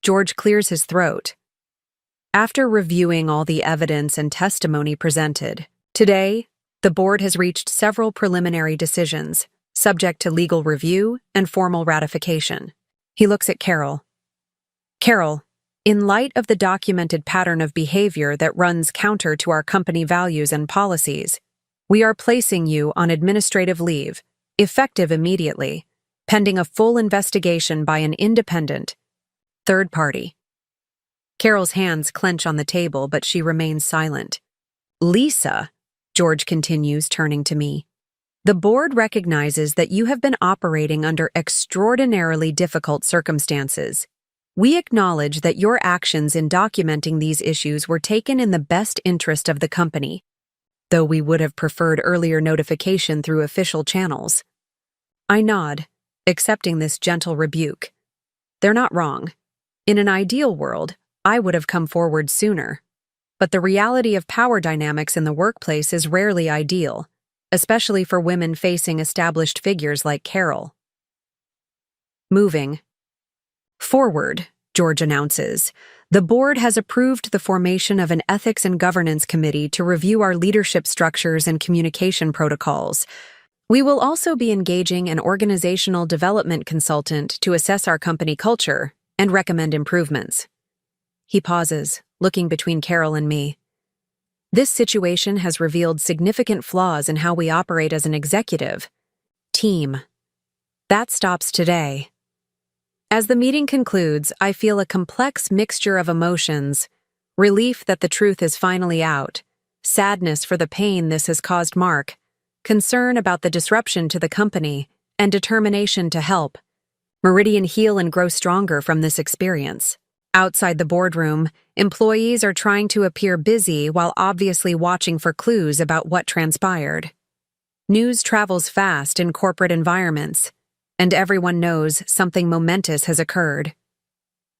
George clears his throat. After reviewing all the evidence and testimony presented, today, the board has reached several preliminary decisions, subject to legal review and formal ratification. He looks at Carol. Carol, in light of the documented pattern of behavior that runs counter to our company values and policies, we are placing you on administrative leave, effective immediately, pending a full investigation by an independent third party. Carol's hands clench on the table, but she remains silent. Lisa, George continues, turning to me, the board recognizes that you have been operating under extraordinarily difficult circumstances. We acknowledge that your actions in documenting these issues were taken in the best interest of the company, though we would have preferred earlier notification through official channels. I nod, accepting this gentle rebuke. They're not wrong. In an ideal world, I would have come forward sooner. But the reality of power dynamics in the workplace is rarely ideal, especially for women facing established figures like Carol. Moving forward, George announces, the board has approved the formation of an ethics and governance committee to review our leadership structures and communication protocols. We will also be engaging an organizational development consultant to assess our company culture and recommend improvements. He pauses, looking between Carol and me. This situation has revealed significant flaws in how we operate as an executive team. That stops today. As the meeting concludes, I feel a complex mixture of emotions. Relief that the truth is finally out, sadness for the pain this has caused Mark, concern about the disruption to the company, and determination to help. Meridian heal and grow stronger from this experience. Outside the boardroom, employees are trying to appear busy while obviously watching for clues about what transpired. News travels fast in corporate environments, and everyone knows something momentous has occurred.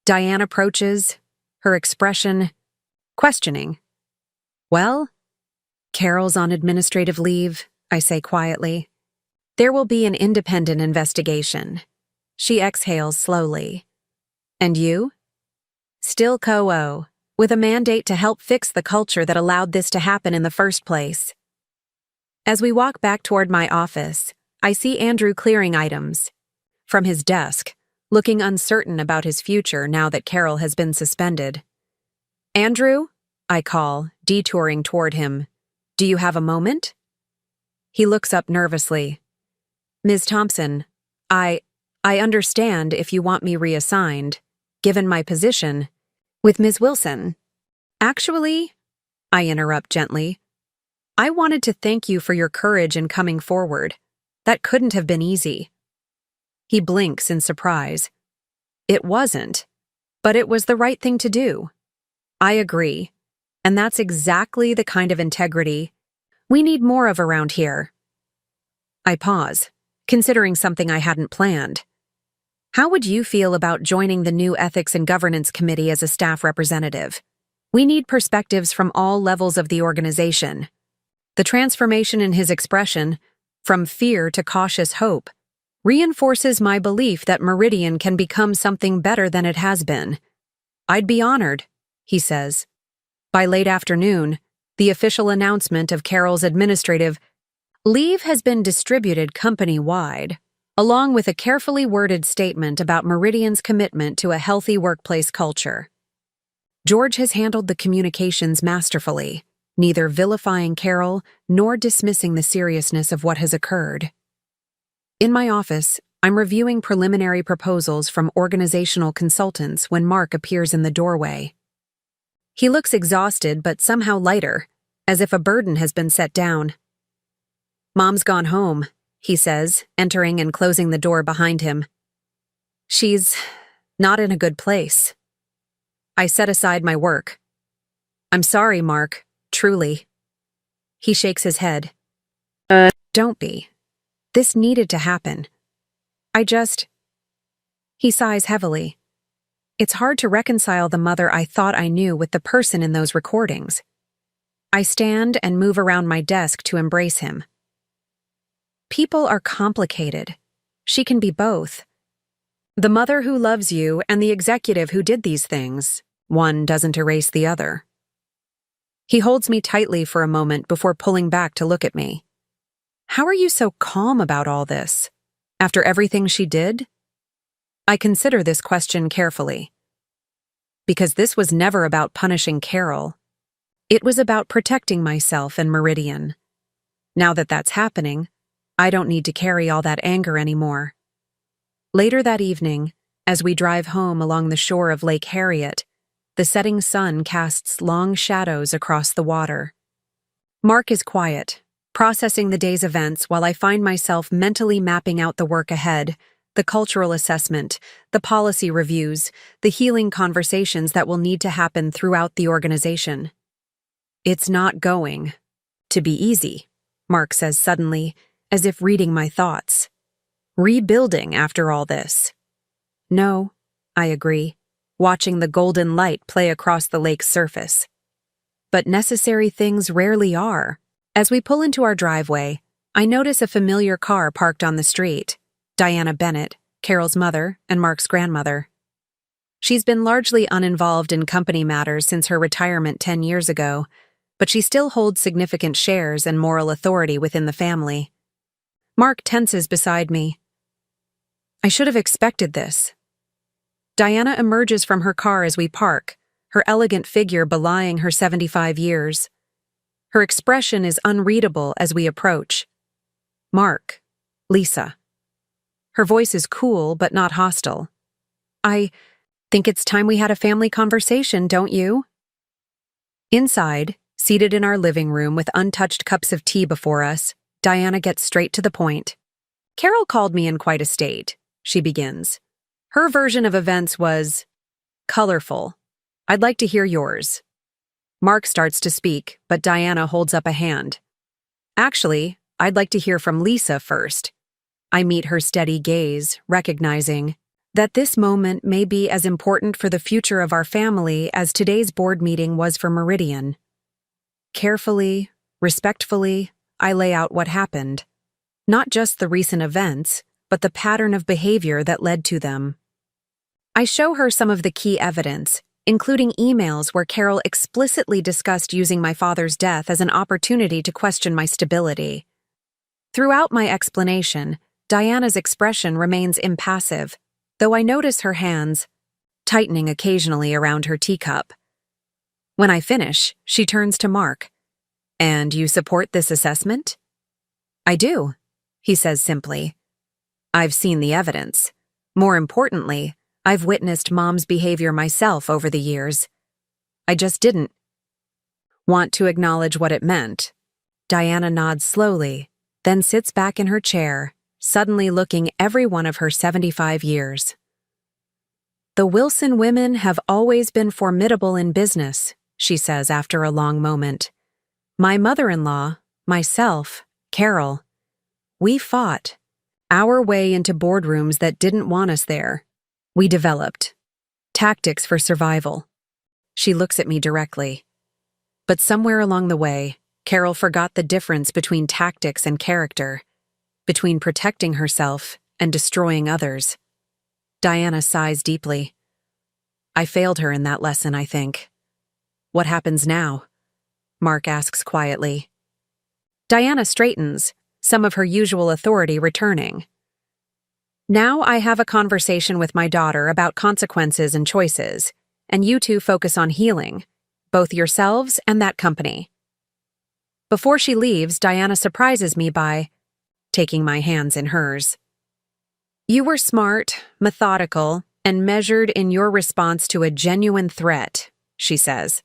Diane approaches, her expression questioning. Well, Carol's on administrative leave, I say quietly. There will be an independent investigation. She exhales slowly. And you? Still co-o, with a mandate to help fix the culture that allowed this to happen in the first place. As we walk back toward my office, I see Andrew clearing items from his desk, looking uncertain about his future now that Carol has been suspended. Andrew? I call, detouring toward him. Do you have a moment? He looks up nervously. Ms. Thompson, I understand if you want me reassigned, given my position, with Ms. Wilson. Actually, I interrupt gently, I wanted to thank you for your courage in coming forward. That couldn't have been easy. He blinks in surprise. It wasn't, but it was the right thing to do. I agree, and that's exactly the kind of integrity we need more of around here. I pause, considering something I hadn't planned. How would you feel about joining the new Ethics and Governance Committee as a staff representative? We need perspectives from all levels of the organization. The transformation in his expression, from fear to cautious hope, reinforces my belief that Meridian can become something better than it has been. I'd be honored, he says. By late afternoon, the official announcement of Carol's administrative leave has been distributed company-wide, along with a carefully worded statement about Meridian's commitment to a healthy workplace culture. George has handled the communications masterfully, neither vilifying Carol nor dismissing the seriousness of what has occurred. In my office, I'm reviewing preliminary proposals from organizational consultants when Mark appears in the doorway. He looks exhausted but somehow lighter, as if a burden has been set down. Mom's gone home, he says, entering and closing the door behind him. She's not in a good place. I set aside my work. I'm sorry, Mark, truly. He shakes his head. Don't be. This needed to happen. He sighs heavily. It's hard to reconcile the mother I thought I knew with the person in those recordings. I stand and move around my desk to embrace him. People are complicated. She can be both. The mother who loves you and the executive who did these things. One doesn't erase the other. He holds me tightly for a moment before pulling back to look at me. How are you so calm about all this? After everything she did? I consider this question carefully. Because this was never about punishing Carol. It was about protecting myself and Meridian. Now that that's happening, I don't need to carry all that anger anymore. Later that evening, as we drive home along the shore of Lake Harriet, the setting sun casts long shadows across the water. Mark is quiet, processing the day's events while I find myself mentally mapping out the work ahead, the cultural assessment, the policy reviews, the healing conversations that will need to happen throughout the organization. It's not going to be easy, Mark says suddenly, as if reading my thoughts. Rebuilding after all this. No, I agree, watching the golden light play across the lake's surface. But necessary things rarely are. As we pull into our driveway, I notice a familiar car parked on the street. Diana Bennett, Carol's mother and Mark's grandmother. She's been largely uninvolved in company matters since her retirement 10 years ago, but she still holds significant shares and moral authority within the family. Mark tenses beside me. I should have expected this. Diana emerges from her car as we park, her elegant figure belying her 75 years. Her expression is unreadable as we approach. Mark, Lisa. Her voice is cool but not hostile. I think it's time we had a family conversation, don't you? Inside, seated in our living room with untouched cups of tea before us, Diana gets straight to the point. Carol called me in quite a state, she begins. Her version of events was colorful. I'd like to hear yours. Mark starts to speak, but Diana holds up a hand. Actually, I'd like to hear from Lisa first. I meet her steady gaze, recognizing that this moment may be as important for the future of our family as today's board meeting was for Meridian. Carefully, respectfully, I lay out what happened. Not just the recent events, but the pattern of behavior that led to them. I show her some of the key evidence, including emails where Carol explicitly discussed using my father's death as an opportunity to question my stability. Throughout my explanation, Diana's expression remains impassive, though I notice her hands tightening occasionally around her teacup. When I finish, she turns to Mark. And you support this assessment? I do, he says simply. I've seen the evidence. More importantly, I've witnessed Mom's behavior myself over the years. I just didn't want to acknowledge what it meant. Diana nods slowly, then sits back in her chair, suddenly looking every one of her 75 years. The Wilson women have always been formidable in business, she says after a long moment. My mother-in-law, myself, Carol, we fought our way into boardrooms that didn't want us there. We developed tactics for survival. She looks at me directly. But somewhere along the way, Carol forgot the difference between tactics and character, between protecting herself and destroying others. Diana sighs deeply. I failed her in that lesson, I think. What happens now? Mark asks quietly. Diana straightens, some of her usual authority returning. Now I have a conversation with my daughter about consequences and choices, and you two focus on healing, both yourselves and that company. Before she leaves, Diana surprises me by taking my hands in hers. You were smart, methodical, and measured in your response to a genuine threat, she says.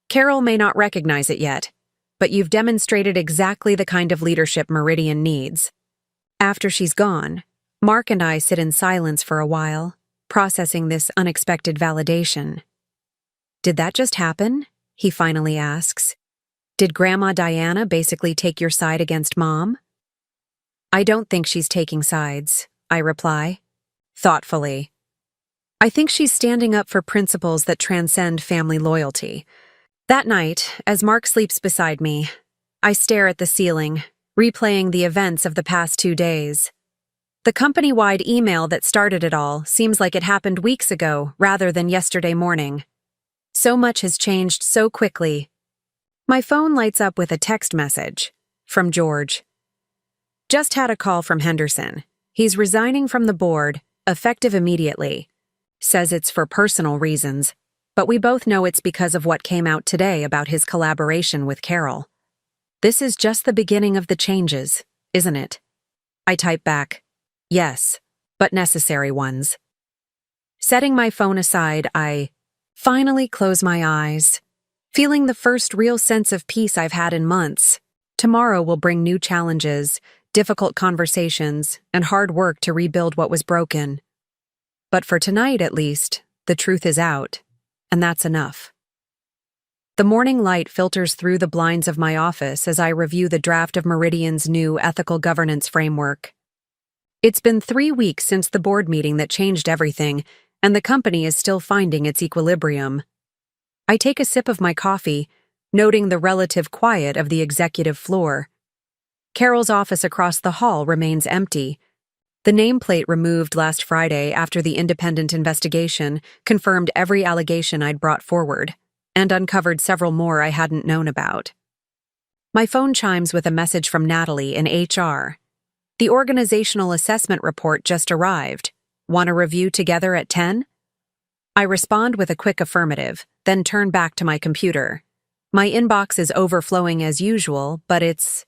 Carol may not recognize it yet, but you've demonstrated exactly the kind of leadership Meridian needs. After she's gone, Mark and I sit in silence for a while, processing this unexpected validation. Did that just happen? He finally asks. Did Grandma Diana basically take your side against Mom? I don't think she's taking sides, I reply, thoughtfully. I think she's standing up for principles that transcend family loyalty. That night, as Mark sleeps beside me, I stare at the ceiling, replaying the events of the past 2 days. The company-wide email that started it all seems like it happened weeks ago rather than yesterday morning. So much has changed so quickly. My phone lights up with a text message from George. Just had a call from Henderson. He's resigning from the board, effective immediately. Says it's for personal reasons, but we both know it's because of what came out today about his collaboration with Carol. This is just the beginning of the changes, isn't it? I type back, yes, but necessary ones. Setting my phone aside, I finally close my eyes, feeling the first real sense of peace I've had in months. Tomorrow will bring new challenges, difficult conversations, and hard work to rebuild what was broken. But for tonight, at least, the truth is out, and that's enough. The morning light filters through the blinds of my office as I review the draft of Meridian's new ethical governance framework. It's been 3 weeks since the board meeting that changed everything, and the company is still finding its equilibrium. I take a sip of my coffee, noting the relative quiet of the executive floor. Carol's office across the hall remains empty. The nameplate removed last Friday after the independent investigation confirmed every allegation I'd brought forward, and uncovered several more I hadn't known about. My phone chimes with a message from Natalie in HR. The organizational assessment report just arrived. Want to review together at 10? I respond with a quick affirmative, then turn back to my computer. My inbox is overflowing as usual, but it's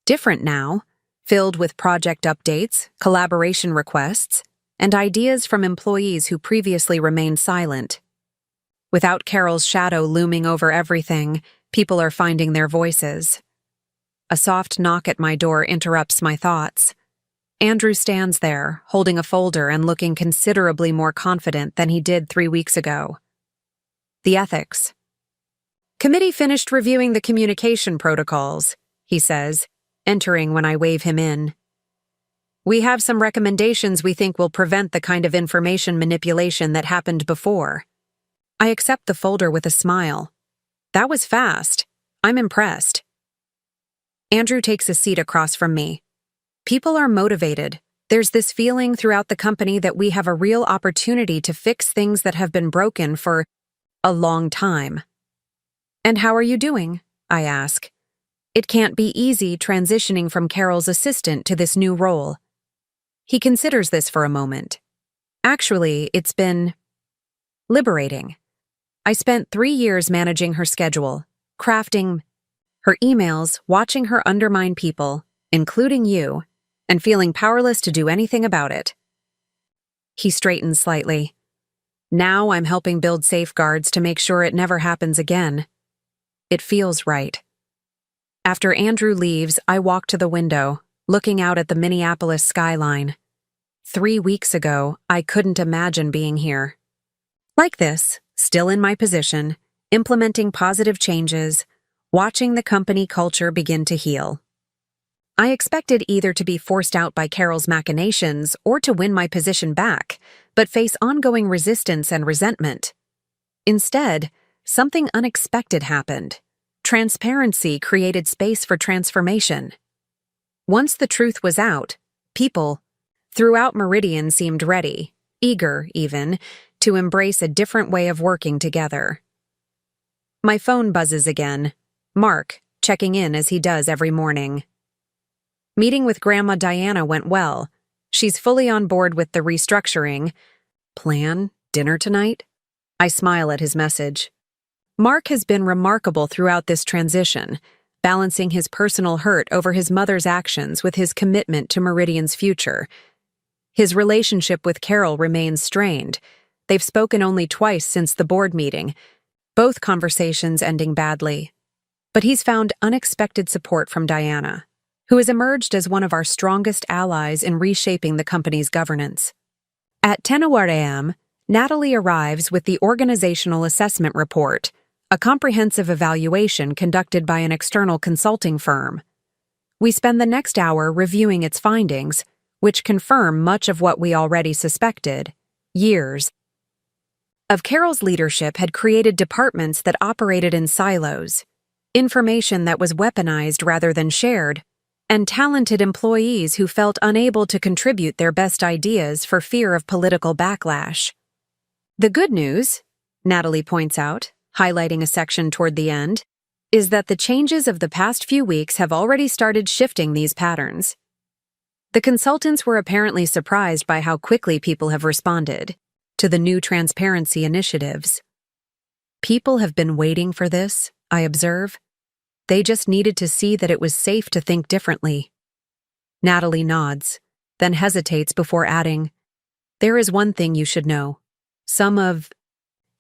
different now, filled with project updates, collaboration requests, and ideas from employees who previously remained silent. Without Carol's shadow looming over everything, people are finding their voices. A soft knock at my door interrupts my thoughts. Andrew stands there, holding a folder and looking considerably more confident than he did 3 weeks ago. The ethics. Committee finished reviewing the communication protocols, he says, entering when I wave him in. We have some recommendations we think will prevent the kind of information manipulation that happened before. I accept the folder with a smile. That was fast. I'm impressed. Andrew takes a seat across from me. People are motivated. There's this feeling throughout the company that we have a real opportunity to fix things that have been broken for a long time. And how are you doing? I ask. It can't be easy transitioning from Carol's assistant to this new role. He considers this for a moment. Actually, it's been liberating. I spent 3 years managing her schedule, crafting her emails, watching her undermine people, including you, and feeling powerless to do anything about it. He straightens slightly. Now I'm helping build safeguards to make sure it never happens again. It feels right. After Andrew leaves, I walk to the window, looking out at the Minneapolis skyline. 3 weeks ago, I couldn't imagine being here. Like this, still in my position, implementing positive changes, watching the company culture begin to heal. I expected either to be forced out by Carol's machinations or to win my position back, but face ongoing resistance and resentment. Instead, something unexpected happened. Transparency created space for transformation. Once the truth was out, people throughout Meridian seemed ready, eager even, to embrace a different way of working together. My phone buzzes again. Mark, checking in as he does every morning. Meeting with Grandma Diana went well. She's fully on board with the restructuring. Plan dinner tonight? I smile at his message. Mark has been remarkable throughout this transition, balancing his personal hurt over his mother's actions with his commitment to Meridian's future. His relationship with Carol remains strained. They've spoken only twice since the board meeting, both conversations ending badly. But he's found unexpected support from Diana, who has emerged as one of our strongest allies in reshaping the company's governance. At 10:00 a.m., Natalie arrives with the Organizational Assessment Report, a comprehensive evaluation conducted by an external consulting firm. We spend the next hour reviewing its findings, which confirm much of what we already suspected. Years of Carol's leadership had created departments that operated in silos, information that was weaponized rather than shared, and talented employees who felt unable to contribute their best ideas for fear of political backlash. The good news, Natalie points out, highlighting a section toward the end, is that the changes of the past few weeks have already started shifting these patterns. The consultants were apparently surprised by how quickly people have responded to the new transparency initiatives. People have been waiting for this, I observe. They just needed to see that it was safe to think differently. Natalie nods, then hesitates before adding, "There is one thing you should know. Some of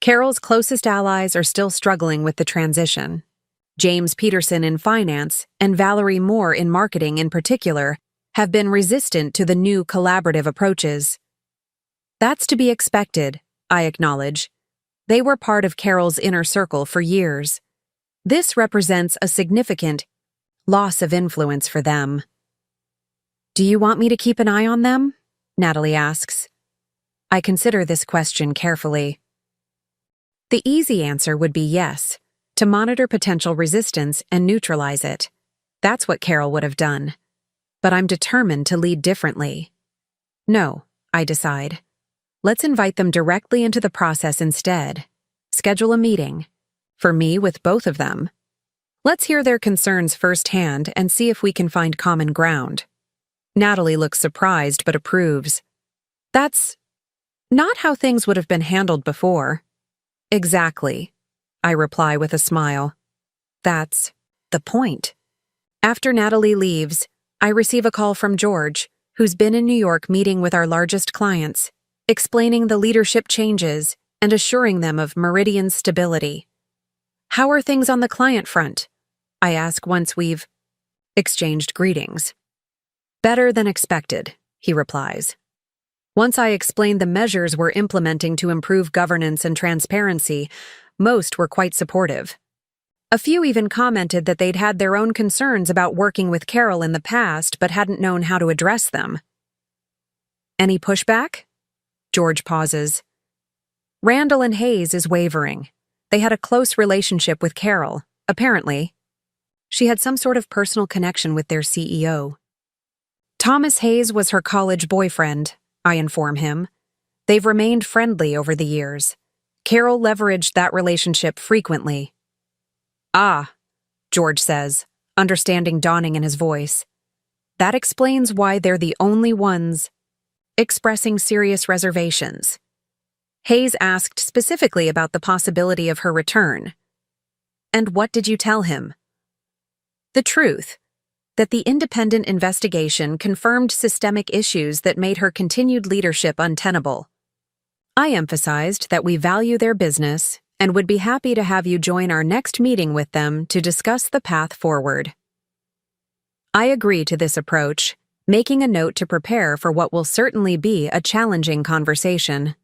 Carol's closest allies are still struggling with the transition. James Peterson in finance and Valerie Moore in marketing in particular have been resistant to the new collaborative approaches." That's to be expected, I acknowledge. They were part of Carol's inner circle for years. This represents a significant loss of influence for them. "Do you want me to keep an eye on them?" Natalie asks. I consider this question carefully. The easy answer would be yes, to monitor potential resistance and neutralize it. That's what Carol would have done. But I'm determined to lead differently. No, I decide. Let's invite them directly into the process instead. Schedule a meeting. For me, with both of them. Let's hear their concerns firsthand and see if we can find common ground. Natalie looks surprised but approves. That's not how things would have been handled before. Exactly, I reply with a smile. That's the point. After Natalie leaves, I receive a call from George, who's been in New York meeting with our largest clients, explaining the leadership changes and assuring them of Meridian's stability. "How are things on the client front?" I ask once we've exchanged greetings. "Better than expected," he replies. Once I explained the measures we're implementing to improve governance and transparency, most were quite supportive. A few even commented that they'd had their own concerns about working with Carol in the past but hadn't known how to address them. "Any pushback?" George pauses. "Randall and Hayes is wavering. They had a close relationship with Carol, apparently. She had some sort of personal connection with their CEO. Thomas Hayes was her college boyfriend," I inform him. "They've remained friendly over the years. Carol leveraged that relationship frequently." "Ah," George says, understanding dawning in his voice. "That explains why they're the only ones expressing serious reservations." Hayes asked specifically about the possibility of her return. "And what did you tell him?" "The truth, that the independent investigation confirmed systemic issues that made her continued leadership untenable. I emphasized that we value their business and would be happy to have you join our next meeting with them to discuss the path forward." I agree to this approach, making a note to prepare for what will certainly be a challenging conversation.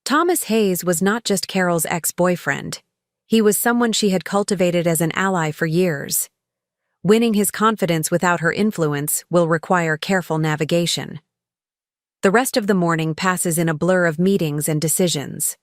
Thomas Hayes was not just Carol's ex-boyfriend. He was someone she had cultivated as an ally for years. Winning his confidence without her influence will require careful navigation. The rest of the morning passes in a blur of meetings and decisions.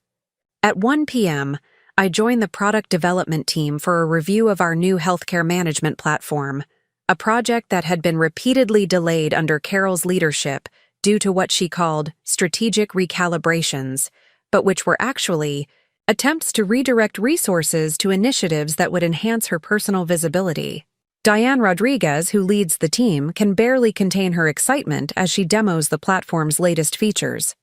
At 1 p.m., I join the product development team for a review of our new healthcare management platform, a project that had been repeatedly delayed under Carol's leadership due to what she called strategic recalibrations, but which were actually attempts to redirect resources to initiatives that would enhance her personal visibility. Diane Rodriguez, who leads the team, can barely contain her excitement as she demos the platform's latest features.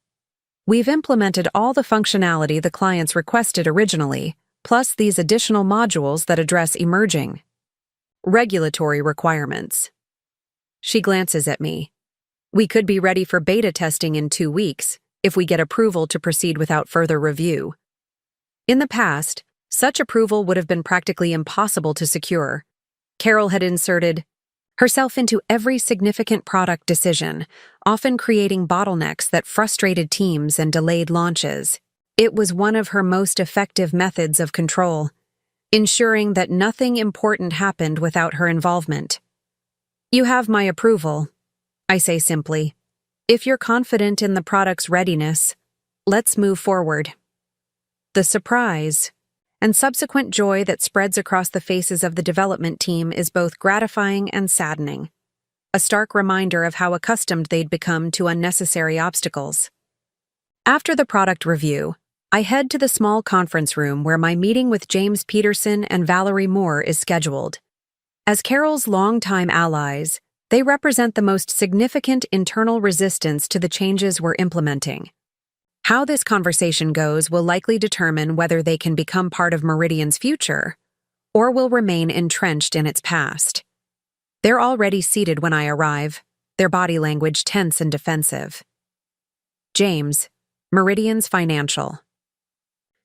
We've implemented all the functionality the clients requested originally, plus these additional modules that address emerging regulatory requirements. She glances at me. "We could be ready for beta testing in 2 weeks if we get approval to proceed without further review." In the past, such approval would have been practically impossible to secure. Carol had inserted herself into every significant product decision, often creating bottlenecks that frustrated teams and delayed launches. It was one of her most effective methods of control, ensuring that nothing important happened without her involvement. "You have my approval," I say simply. "If you're confident in the product's readiness, let's move forward." The surprise and subsequent joy that spreads across the faces of the development team is both gratifying and saddening, a stark reminder of how accustomed they'd become to unnecessary obstacles. After the product review, I head to the small conference room where my meeting with James Peterson and Valerie Moore is scheduled. As Carol's longtime allies, they represent the most significant internal resistance to the changes we're implementing. How this conversation goes will likely determine whether they can become part of Meridian's future or will remain entrenched in its past. They're already seated when I arrive, their body language tense and defensive. James, Meridian's financial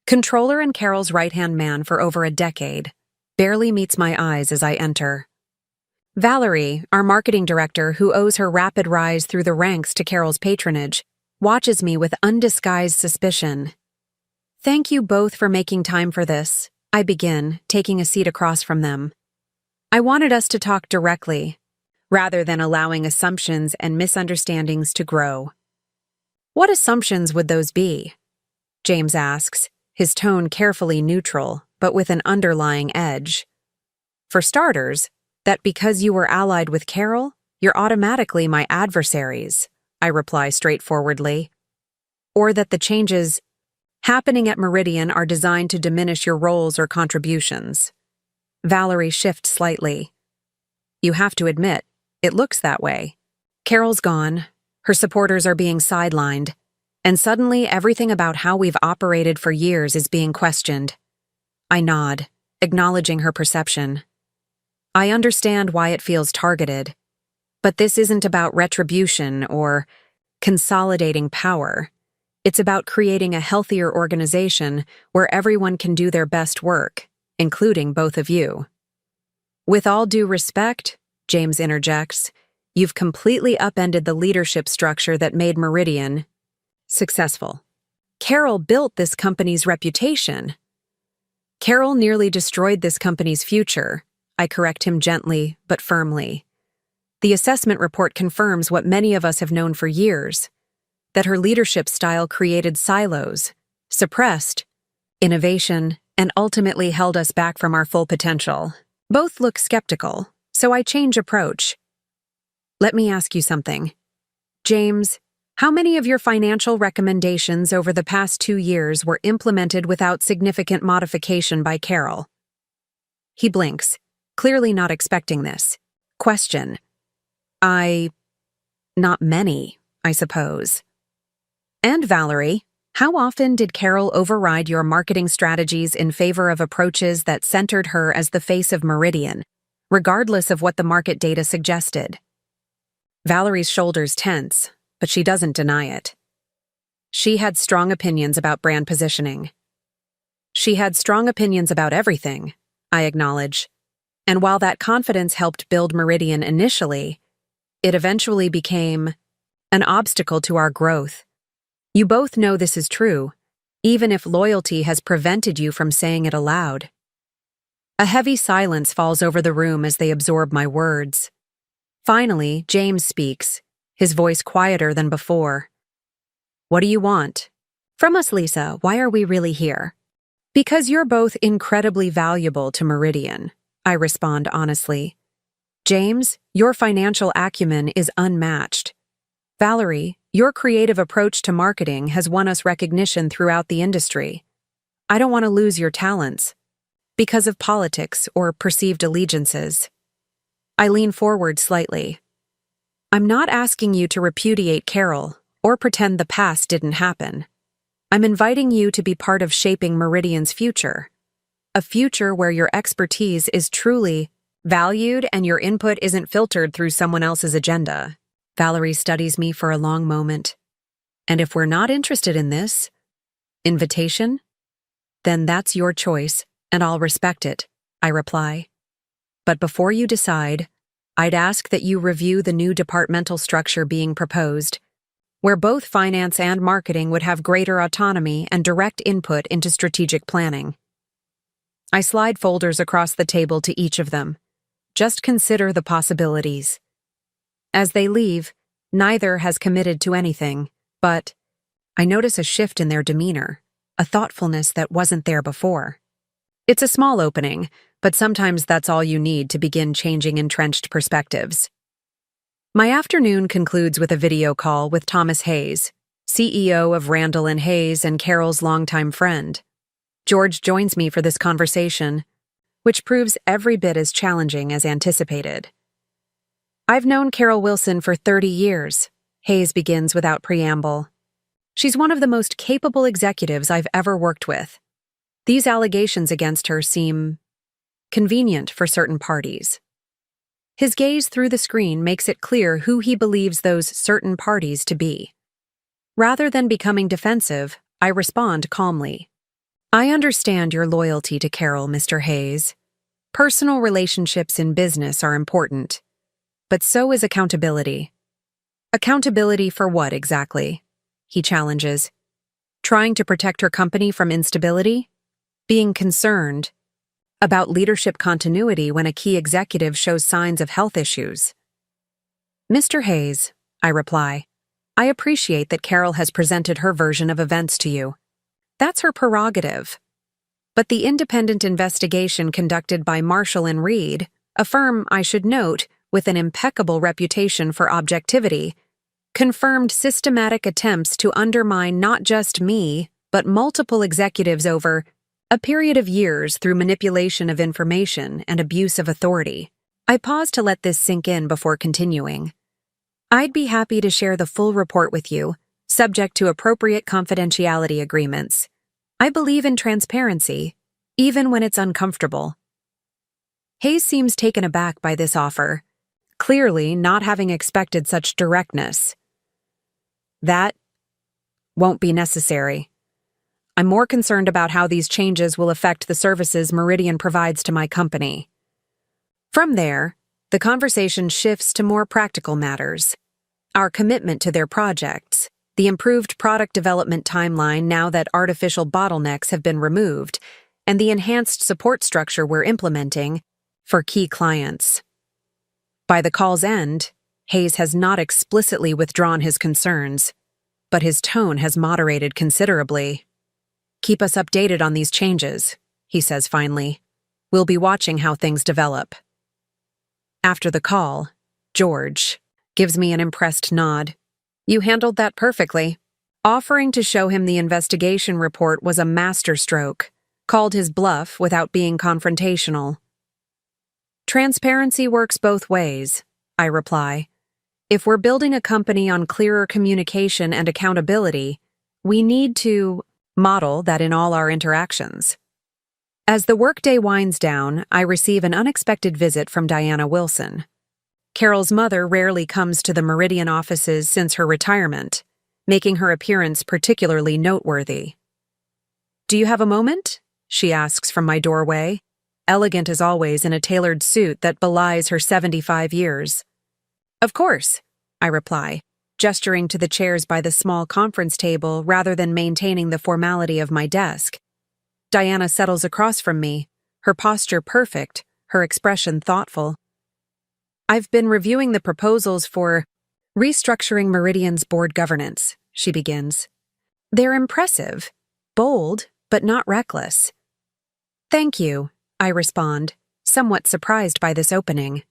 controller and Carol's right-hand man for over a decade, barely meets my eyes as I enter. Valerie, our marketing director who owes her rapid rise through the ranks to Carol's patronage, watches me with undisguised suspicion. "Thank you both for making time for this," I begin, taking a seat across from them. "I wanted us to talk directly, rather than allowing assumptions and misunderstandings to grow." "What assumptions would those be?" James asks, his tone carefully neutral, but with an underlying edge. "For starters, that because you were allied with Carol, you're automatically my adversaries," I reply straightforwardly. "Or that the changes happening at Meridian are designed to diminish your roles or contributions." Valerie shifts slightly. "You have to admit, it looks that way. Carol's gone, her supporters are being sidelined, and suddenly everything about how we've operated for years is being questioned." I nod, acknowledging her perception. "I understand why it feels targeted. But this isn't about retribution or consolidating power. It's about creating a healthier organization where everyone can do their best work, including both of you. With all due respect, James interjects, you've completely upended the leadership structure that made Meridian successful. Carol built this company's reputation. Carol nearly destroyed this company's future. I correct him gently but firmly. The assessment report confirms what many of us have known for years, that her leadership style created silos, suppressed innovation, and ultimately held us back from our full potential. Both look skeptical, so I change approach. Let me ask you something. James, how many of your financial recommendations over the past 2 years were implemented without significant modification by Carol? He blinks, clearly not expecting this. Question. Not many, I suppose. And Valerie, how often did Carol override your marketing strategies in favor of approaches that centered her as the face of Meridian, regardless of what the market data suggested? Valerie's shoulders tense, but she doesn't deny it. She had strong opinions about brand positioning. She had strong opinions about everything, I acknowledge. And while that confidence helped build Meridian initially, it eventually became an obstacle to our growth. You both know this is true, even if loyalty has prevented you from saying it aloud. A heavy silence falls over the room as they absorb my words. Finally, James speaks, his voice quieter than before. What do you want? From us, Lisa, why are we really here? Because you're both incredibly valuable to Meridian, I respond honestly. James, your financial acumen is unmatched. Valerie, your creative approach to marketing has won us recognition throughout the industry. I don't want to lose your talents because of politics or perceived allegiances. I lean forward slightly. I'm not asking you to repudiate Carol or pretend the past didn't happen. I'm inviting you to be part of shaping Meridian's future, a future where your expertise is truly valued and your input isn't filtered through someone else's agenda. Valerie studies me for a long moment. And if we're not interested in this invitation, then that's your choice, and I'll respect it, I reply. But before you decide, I'd ask that you review the new departmental structure being proposed, where both finance and marketing would have greater autonomy and direct input into strategic planning. I slide folders across the table to each of them. Just consider the possibilities. As they leave, neither has committed to anything, but I notice a shift in their demeanor, a thoughtfulness that wasn't there before. It's a small opening, but sometimes that's all you need to begin changing entrenched perspectives. My afternoon concludes with a video call with Thomas Hayes, CEO of Randall & Hayes and Carol's longtime friend. George joins me for this conversation, which proves every bit as challenging as anticipated. I've known Carol Wilson for 30 years, Hayes begins without preamble. She's one of the most capable executives I've ever worked with. These allegations against her seem convenient for certain parties. His gaze through the screen makes it clear who he believes those certain parties to be. Rather than becoming defensive, I respond calmly. I understand your loyalty to Carol, Mr. Hayes. Personal relationships in business are important. But so is accountability. Accountability for what exactly? He challenges. Trying to protect her company from instability? Being concerned about leadership continuity when a key executive shows signs of health issues. Mr. Hayes, I reply, I appreciate that Carol has presented her version of events to you. That's her prerogative. But the independent investigation conducted by Marshall and Reed, a firm, I should note, with an impeccable reputation for objectivity, confirmed systematic attempts to undermine not just me, but multiple executives over a period of years through manipulation of information and abuse of authority. I pause to let this sink in before continuing. I'd be happy to share the full report with you, subject to appropriate confidentiality agreements. I believe in transparency, even when it's uncomfortable. Hayes seems taken aback by this offer, clearly not having expected such directness. That won't be necessary. I'm more concerned about how these changes will affect the services Meridian provides to my company. From there, the conversation shifts to more practical matters. Our commitment to their projects, the improved product development timeline now that artificial bottlenecks have been removed, and the enhanced support structure we're implementing for key clients. By the call's end, Hayes has not explicitly withdrawn his concerns, but his tone has moderated considerably. "Keep us updated on these changes," he says finally. "We'll be watching how things develop." After the call, George gives me an impressed nod. "You handled that perfectly." Offering to show him the investigation report was a masterstroke, called his bluff without being confrontational. "Transparency works both ways," I reply. "If we're building a company on clearer communication and accountability, we need to model that in all our interactions." As the workday winds down, I receive an unexpected visit from Diana Wilson. Carol's mother rarely comes to the Meridian offices since her retirement, making her appearance particularly noteworthy. "Do you have a moment?" she asks from my doorway, elegant as always in a tailored suit that belies her 75 years. "Of course," I reply, gesturing to the chairs by the small conference table rather than maintaining the formality of my desk. Diana settles across from me, her posture perfect, her expression thoughtful. "I've been reviewing the proposals for restructuring Meridian's board governance," she begins. "They're impressive, bold, but not reckless." "Thank you," I respond, somewhat surprised by this opening.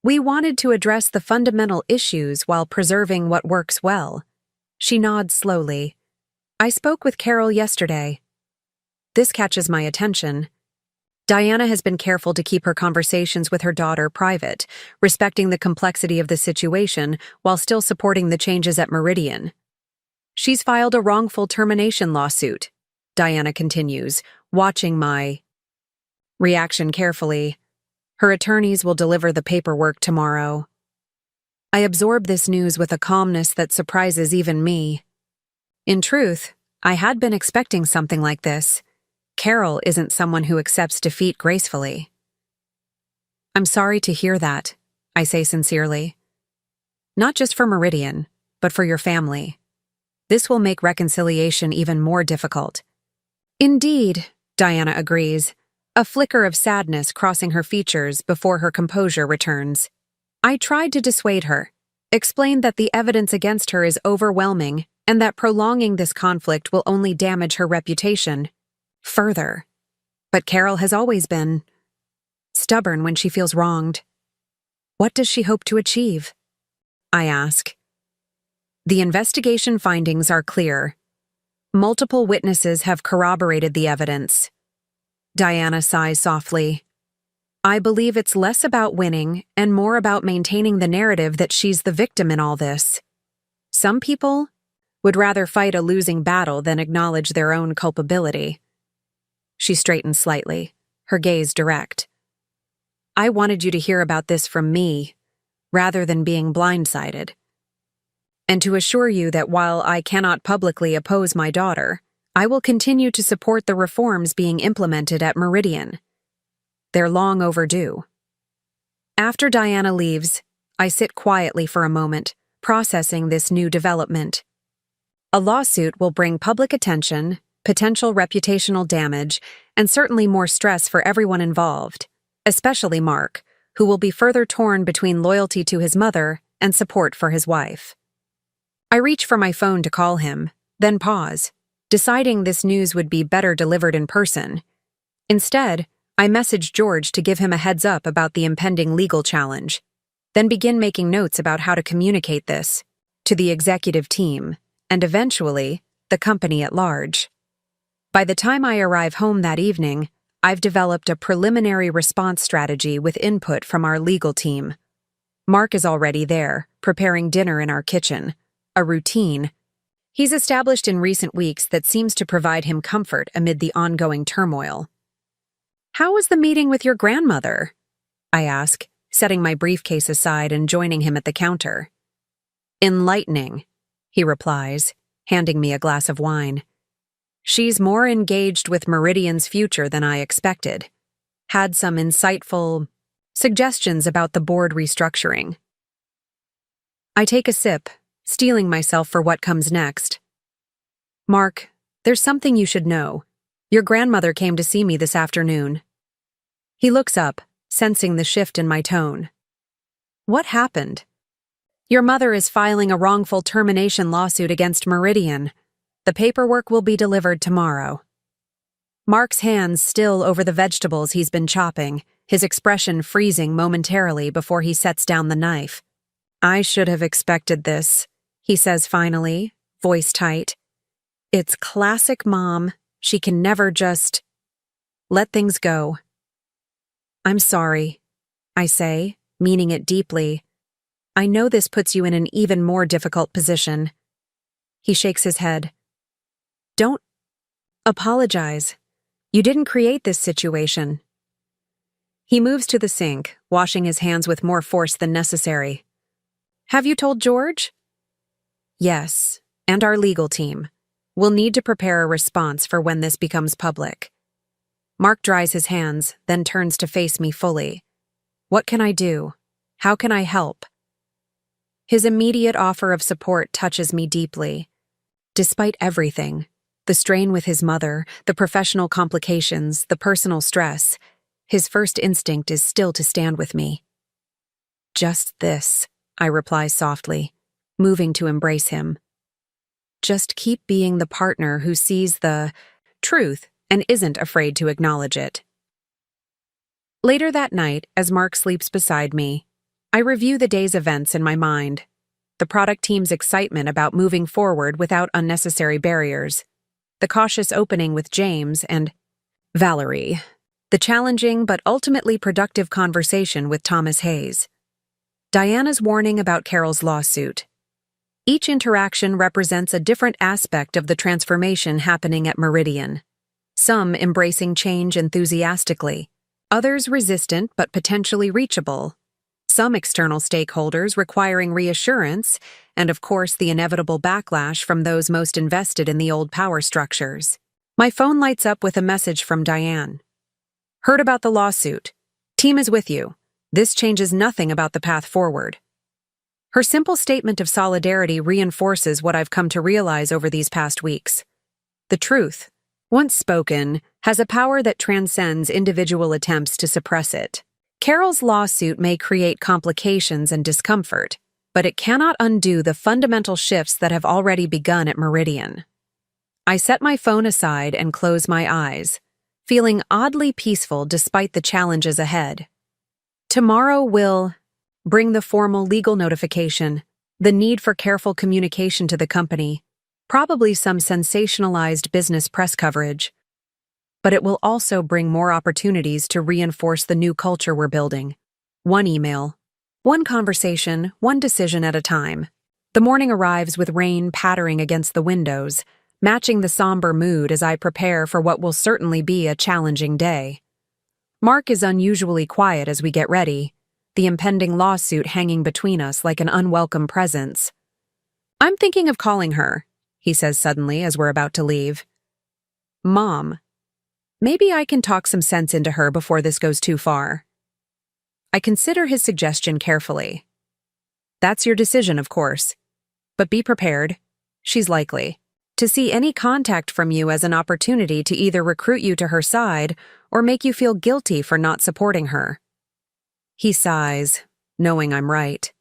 "We wanted to address the fundamental issues while preserving what works well." She nods slowly. "I spoke with Carol yesterday." This catches my attention. Diana has been careful to keep her conversations with her daughter private, respecting the complexity of the situation while still supporting the changes at Meridian. "She's filed a wrongful termination lawsuit," Diana continues, watching my reaction carefully. "Her attorneys will deliver the paperwork tomorrow." I absorb this news with a calmness that surprises even me. In truth, I had been expecting something like this. Carol isn't someone who accepts defeat gracefully. "I'm sorry to hear that," I say sincerely. "Not just for Meridian, but for your family. This will make reconciliation even more difficult." "Indeed," Diana agrees, a flicker of sadness crossing her features before her composure returns. "I tried to dissuade her, explained that the evidence against her is overwhelming and that prolonging this conflict will only damage her reputation further. But Carol has always been stubborn when she feels wronged." "What does she hope to achieve?" I ask. "The investigation findings are clear. Multiple witnesses have corroborated the evidence." Diana sighs softly. "I believe it's less about winning and more about maintaining the narrative that she's the victim in all this. Some people would rather fight a losing battle than acknowledge their own culpability." She straightens slightly, her gaze direct. "I wanted you to hear about this from me, rather than being blindsided. And to assure you that while I cannot publicly oppose my daughter, I will continue to support the reforms being implemented at Meridian. They're long overdue." After Diana leaves, I sit quietly for a moment, processing this new development. A lawsuit will bring public attention, potential reputational damage, and certainly more stress for everyone involved, especially Mark, who will be further torn between loyalty to his mother and support for his wife. I reach for my phone to call him, then pause, deciding this news would be better delivered in person. Instead, I message George to give him a heads up about the impending legal challenge, then begin making notes about how to communicate this to the executive team and eventually the company at large. By the time I arrive home that evening, I've developed a preliminary response strategy with input from our legal team. Mark is already there, preparing dinner in our kitchen, a routine he's established in recent weeks that seems to provide him comfort amid the ongoing turmoil. "How was the meeting with your grandmother?" I ask, setting my briefcase aside and joining him at the counter. "Enlightening," he replies, handing me a glass of wine. She's more engaged with Meridian's future than I expected. Had some insightful suggestions about the board restructuring. I take a sip, steeling myself for what comes next. Mark, there's something you should know. Your grandmother came to see me this afternoon. He looks up, sensing the shift in my tone. What happened? Your mother is filing a wrongful termination lawsuit against Meridian. The paperwork will be delivered tomorrow. Mark's hands still over the vegetables he's been chopping, his expression freezing momentarily before he sets down the knife. I should have expected this, he says finally, voice tight. It's classic Mom. She can never just let things go. I'm sorry, I say, meaning it deeply. I know this puts you in an even more difficult position. He shakes his head. Don't apologize. You didn't create this situation. He moves to the sink, washing his hands with more force than necessary. Have you told George? Yes, and our legal team. We'll need to prepare a response for when this becomes public. Mark dries his hands, then turns to face me fully. What can I do? How can I help? His immediate offer of support touches me deeply. Despite everything, the strain with his mother, the professional complications, the personal stress, his first instinct is still to stand with me. Just this, I reply softly, moving to embrace him. Just keep being the partner who sees the truth and isn't afraid to acknowledge it. Later that night, as Mark sleeps beside me, I review the day's events in my mind. The product team's excitement about moving forward without unnecessary barriers. The cautious opening with James and Valerie. The challenging but ultimately productive conversation with Thomas Hayes. Diana's warning about Carol's lawsuit. Each interaction represents a different aspect of the transformation happening at Meridian. Some embracing change enthusiastically, others resistant but potentially reachable. Some external stakeholders requiring reassurance, and of course the inevitable backlash from those most invested in the old power structures. My phone lights up with a message from Diane. Heard about the lawsuit. Team is with you. This changes nothing about the path forward. Her simple statement of solidarity reinforces what I've come to realize over these past weeks. The truth, once spoken, has a power that transcends individual attempts to suppress it. Carol's lawsuit may create complications and discomfort, but it cannot undo the fundamental shifts that have already begun at Meridian. I set my phone aside and close my eyes, feeling oddly peaceful despite the challenges ahead. Tomorrow will bring the formal legal notification, the need for careful communication to the company, probably some sensationalized business press coverage. But it will also bring more opportunities to reinforce the new culture we're building. One email, one conversation, one decision at a time. The morning arrives with rain pattering against the windows, matching the somber mood as I prepare for what will certainly be a challenging day. Mark is unusually quiet as we get ready, the impending lawsuit hanging between us like an unwelcome presence. I'm thinking of calling her, he says suddenly as we're about to leave. Mom. Maybe I can talk some sense into her before this goes too far. I consider his suggestion carefully. That's your decision, of course. But be prepared. She's likely to see any contact from you as an opportunity to either recruit you to her side or make you feel guilty for not supporting her. He sighs, knowing I'm right.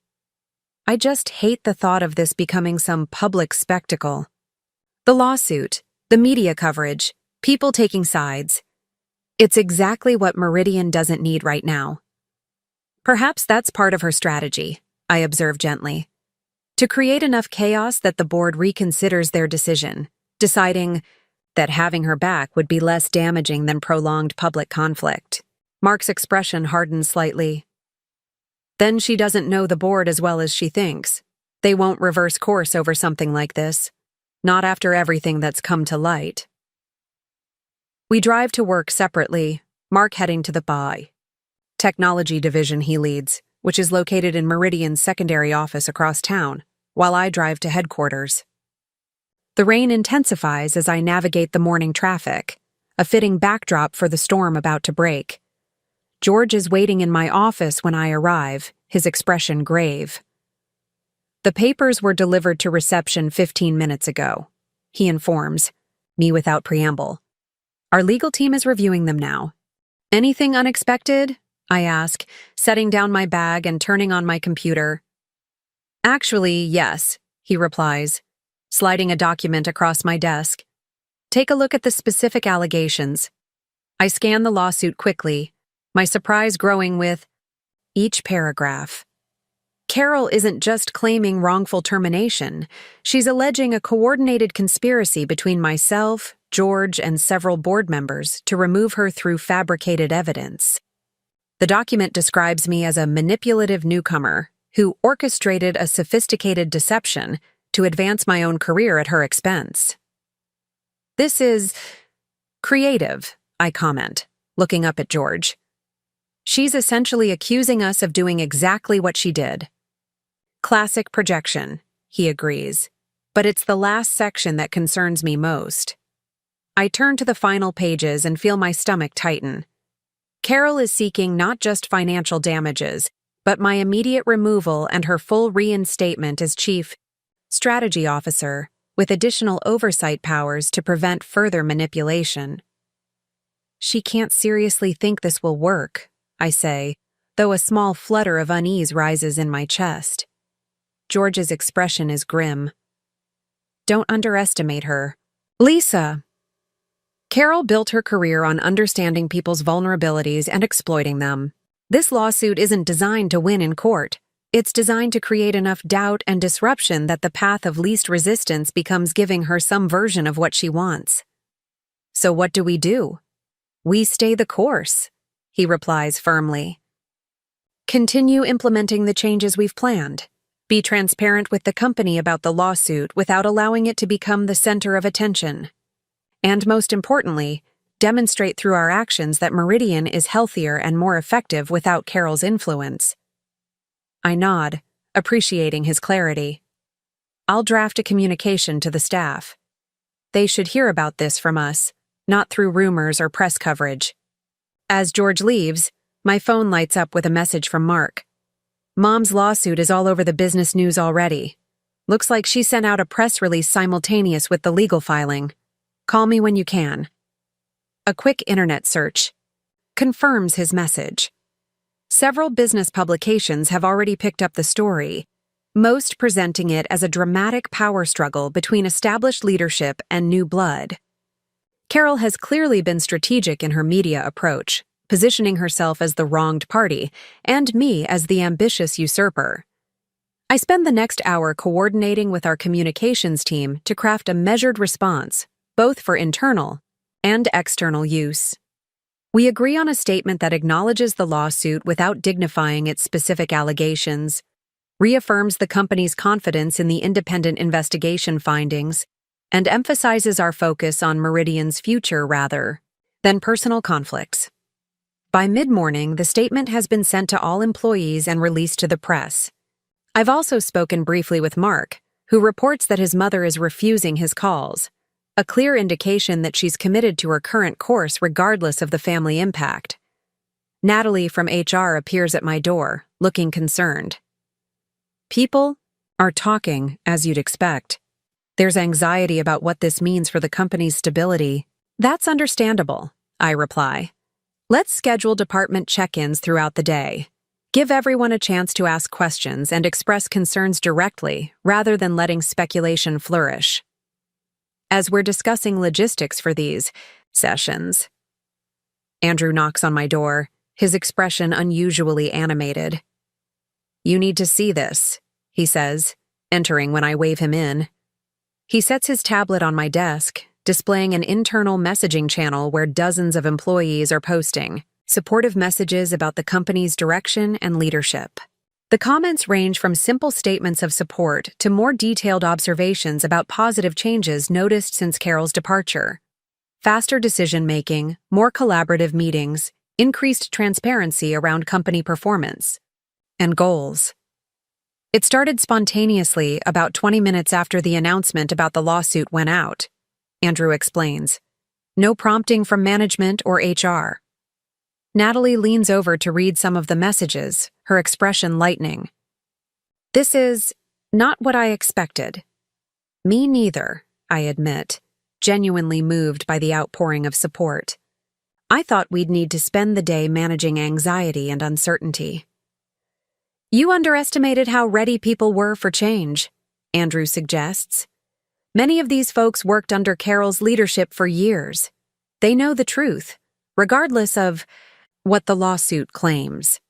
I just hate the thought of this becoming some public spectacle. The lawsuit, the media coverage, people taking sides. It's exactly what Meridian doesn't need right now. Perhaps that's part of her strategy, I observe gently. To create enough chaos that the board reconsiders their decision, deciding that having her back would be less damaging than prolonged public conflict. Mark's expression hardens slightly. Then she doesn't know the board as well as she thinks. They won't reverse course over something like this. Not after everything that's come to light. We drive to work separately, Mark heading to the BI technology division he leads, which is located in Meridian's secondary office across town, while I drive to headquarters. The rain intensifies as I navigate the morning traffic, a fitting backdrop for the storm about to break. George is waiting in my office when I arrive, his expression grave. "The papers were delivered to reception 15 minutes ago," he informs, me without preamble. "Our legal team is reviewing them now." "Anything unexpected?" I ask, setting down my bag and turning on my computer. "Actually, yes," he replies, sliding a document across my desk. "Take a look at the specific allegations." I scan the lawsuit quickly, my surprise growing with each paragraph. Carol isn't just claiming wrongful termination, she's alleging a coordinated conspiracy between myself, George, and several board members to remove her through fabricated evidence. The document describes me as a manipulative newcomer who orchestrated a sophisticated deception to advance my own career at her expense. "This is creative," I comment, looking up at George. "She's essentially accusing us of doing exactly what she did." "Classic projection," he agrees, "but it's the last section that concerns me most." I turn to the final pages and feel my stomach tighten. Carol is seeking not just financial damages, but my immediate removal and her full reinstatement as Chief Strategy Officer, with additional oversight powers to prevent further manipulation. "She can't seriously think this will work," I say, though a small flutter of unease rises in my chest. George's expression is grim. "Don't underestimate her. Lisa." Carol built her career on understanding people's vulnerabilities and exploiting them. This lawsuit isn't designed to win in court. It's designed to create enough doubt and disruption that the path of least resistance becomes giving her some version of what she wants. "So what do? We stay the course," he replies firmly. "Continue implementing the changes we've planned. Be transparent with the company about the lawsuit without allowing it to become the center of attention. And most importantly, demonstrate through our actions that Meridian is healthier and more effective without Carol's influence." I nod, appreciating his clarity. "I'll draft a communication to the staff. They should hear about this from us, not through rumors or press coverage." As George leaves, my phone lights up with a message from Mark. "Mom's lawsuit is all over the business news already. Looks like she sent out a press release simultaneous with the legal filing. Call me when you can." A quick internet search confirms his message. Several business publications have already picked up the story, most presenting it as a dramatic power struggle between established leadership and new blood. Carol has clearly been strategic in her media approach, positioning herself as the wronged party, and me as the ambitious usurper. I spend the next hour coordinating with our communications team to craft a measured response, both for internal and external use. We agree on a statement that acknowledges the lawsuit without dignifying its specific allegations, reaffirms the company's confidence in the independent investigation findings, and emphasizes our focus on Meridian's future rather than personal conflicts. By mid-morning, the statement has been sent to all employees and released to the press. I've also spoken briefly with Mark, who reports that his mother is refusing his calls, a clear indication that she's committed to her current course regardless of the family impact. Natalie from HR appears at my door, looking concerned. "People are talking, as you'd expect. There's anxiety about what this means for the company's stability." "That's understandable," I reply. "Let's schedule department check-ins throughout the day. Give everyone a chance to ask questions and express concerns directly rather than letting speculation flourish." As we're discussing logistics for these sessions, Andrew knocks on my door, his expression unusually animated. "You need to see this," he says, entering when I wave him in. He sets his tablet on my desk, displaying an internal messaging channel where dozens of employees are posting supportive messages about the company's direction and leadership. The comments range from simple statements of support to more detailed observations about positive changes noticed since Carol's departure. Faster decision-making, more collaborative meetings, increased transparency around company performance and goals. It started spontaneously about 20 minutes after the announcement about the lawsuit went out, Andrew explains. No prompting from management or HR. Natalie leans over to read some of the messages, her expression lightening. This is not what I expected. Me neither, I admit, genuinely moved by the outpouring of support. I thought we'd need to spend the day managing anxiety and uncertainty. You underestimated how ready people were for change, Andrew suggests. Many of these folks worked under Carol's leadership for years. They know the truth, regardless of what the lawsuit claims.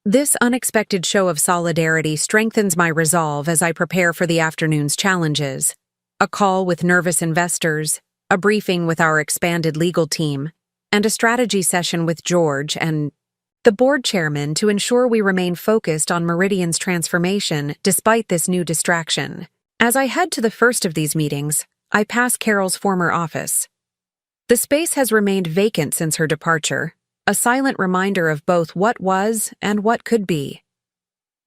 This unexpected show of solidarity strengthens my resolve as I prepare for the afternoon's challenges. A call with nervous investors, a briefing with our expanded legal team, and a strategy session with George and the board chairman to ensure we remain focused on Meridian's transformation despite this new distraction. As I head to the first of these meetings, I pass Carol's former office. The space has remained vacant since her departure, a silent reminder of both what was and what could be.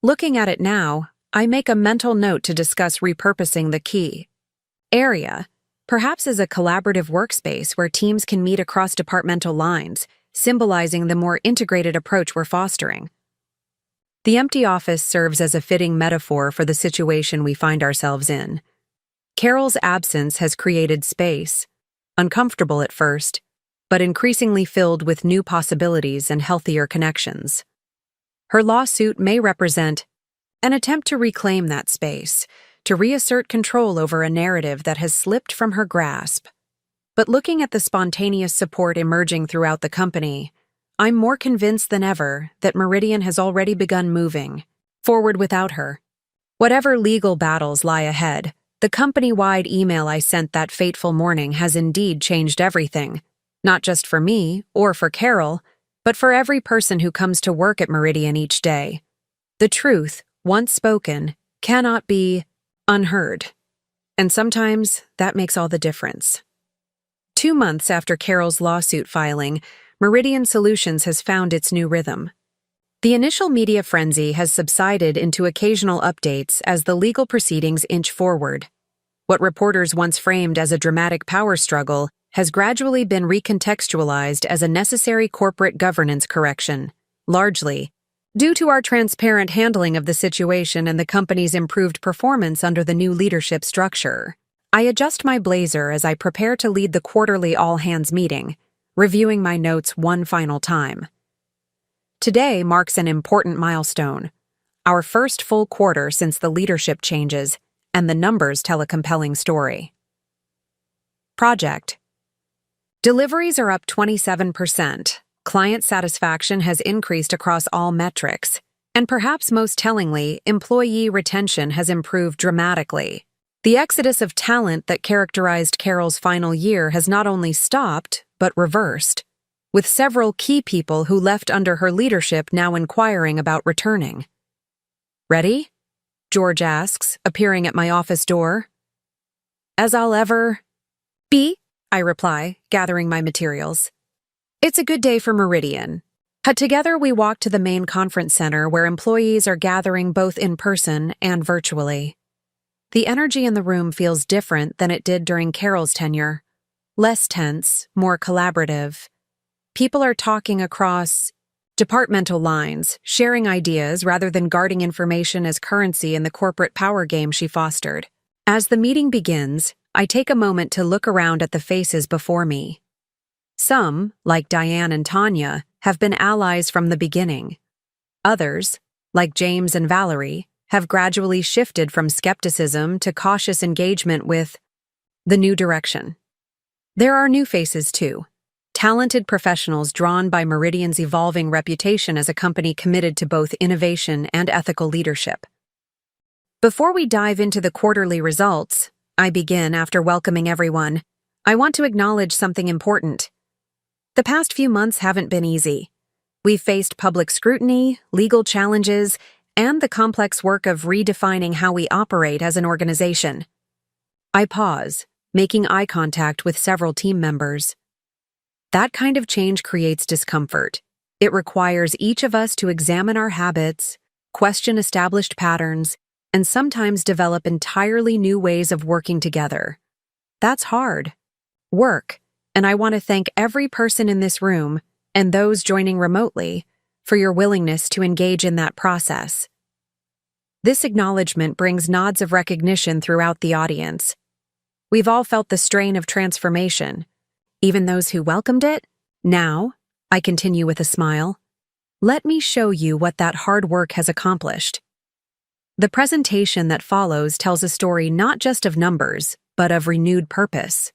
Looking at it now, I make a mental note to discuss repurposing the key area, perhaps as a collaborative workspace where teams can meet across departmental lines, symbolizing the more integrated approach we're fostering. The empty office serves as a fitting metaphor for the situation we find ourselves in. Carol's absence has created space, uncomfortable at first, but increasingly filled with new possibilities and healthier connections. Her lawsuit may represent an attempt to reclaim that space, to reassert control over a narrative that has slipped from her grasp. But looking at the spontaneous support emerging throughout the company, I'm more convinced than ever that Meridian has already begun moving forward without her. Whatever legal battles lie ahead, the company-wide email I sent that fateful morning has indeed changed everything, not just for me or for Carol, but for every person who comes to work at Meridian each day. The truth, once spoken, cannot be unheard. And sometimes that makes all the difference. 2 months after Carol's lawsuit filing, Meridian Solutions has found its new rhythm. The initial media frenzy has subsided into occasional updates as the legal proceedings inch forward. What reporters once framed as a dramatic power struggle has gradually been recontextualized as a necessary corporate governance correction, largely due to our transparent handling of the situation and the company's improved performance under the new leadership structure. I adjust my blazer as I prepare to lead the quarterly all-hands meeting, reviewing my notes one final time. Today marks an important milestone, our first full quarter since the leadership changes, and the numbers tell a compelling story. Project. Deliveries are up 27%, client satisfaction has increased across all metrics, and perhaps most tellingly, employee retention has improved dramatically. The exodus of talent that characterized Carol's final year has not only stopped, but reversed, with several key people who left under her leadership now inquiring about returning. Ready? George asks, appearing at my office door. As I'll ever be, I reply, gathering my materials. It's a good day for Meridian. Together we walk to the main conference center where employees are gathering both in person and virtually. The energy in the room feels different than it did during Carol's tenure. Less tense, more collaborative. People are talking across departmental lines, sharing ideas rather than guarding information as currency in the corporate power game she fostered. As the meeting begins, I take a moment to look around at the faces before me. Some, like Diane and Tanya, have been allies from the beginning. Others, like James and Valerie, have gradually shifted from skepticism to cautious engagement with the new direction. There are new faces, too. Talented professionals drawn by Meridian's evolving reputation as a company committed to both innovation and ethical leadership. Before we dive into the quarterly results, I begin after welcoming everyone. I want to acknowledge something important. The past few months haven't been easy. We've faced public scrutiny, legal challenges, and the complex work of redefining how we operate as an organization. I pause, making eye contact with several team members. That kind of change creates discomfort. It requires each of us to examine our habits, question established patterns, and sometimes develop entirely new ways of working together. That's hard work, and I want to thank every person in this room and those joining remotely for your willingness to engage in that process. This acknowledgement brings nods of recognition throughout the audience. We've all felt the strain of transformation, even those who welcomed it. Now, I continue with a smile, let me show you what that hard work has accomplished. The presentation that follows tells a story not just of numbers, but of renewed purpose.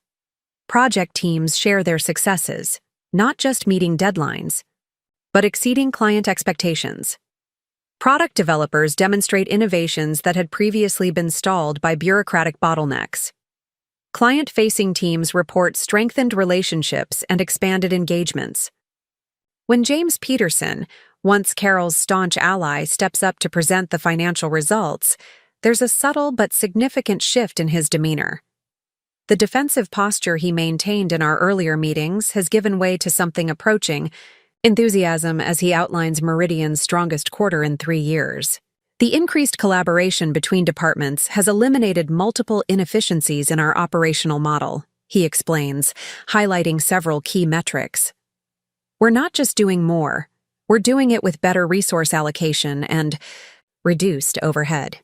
Project teams share their successes, not just meeting deadlines, but exceeding client expectations. Product developers demonstrate innovations that had previously been stalled by bureaucratic bottlenecks. Client-facing teams report strengthened relationships and expanded engagements. When James Peterson, once Carol's staunch ally, steps up to present the financial results, there's a subtle but significant shift in his demeanor. The defensive posture he maintained in our earlier meetings has given way to something approaching enthusiasm as he outlines Meridian's strongest quarter in 3 years. The increased collaboration between departments has eliminated multiple inefficiencies in our operational model, he explains, highlighting several key metrics. We're not just doing more, we're doing it with better resource allocation and reduced overhead.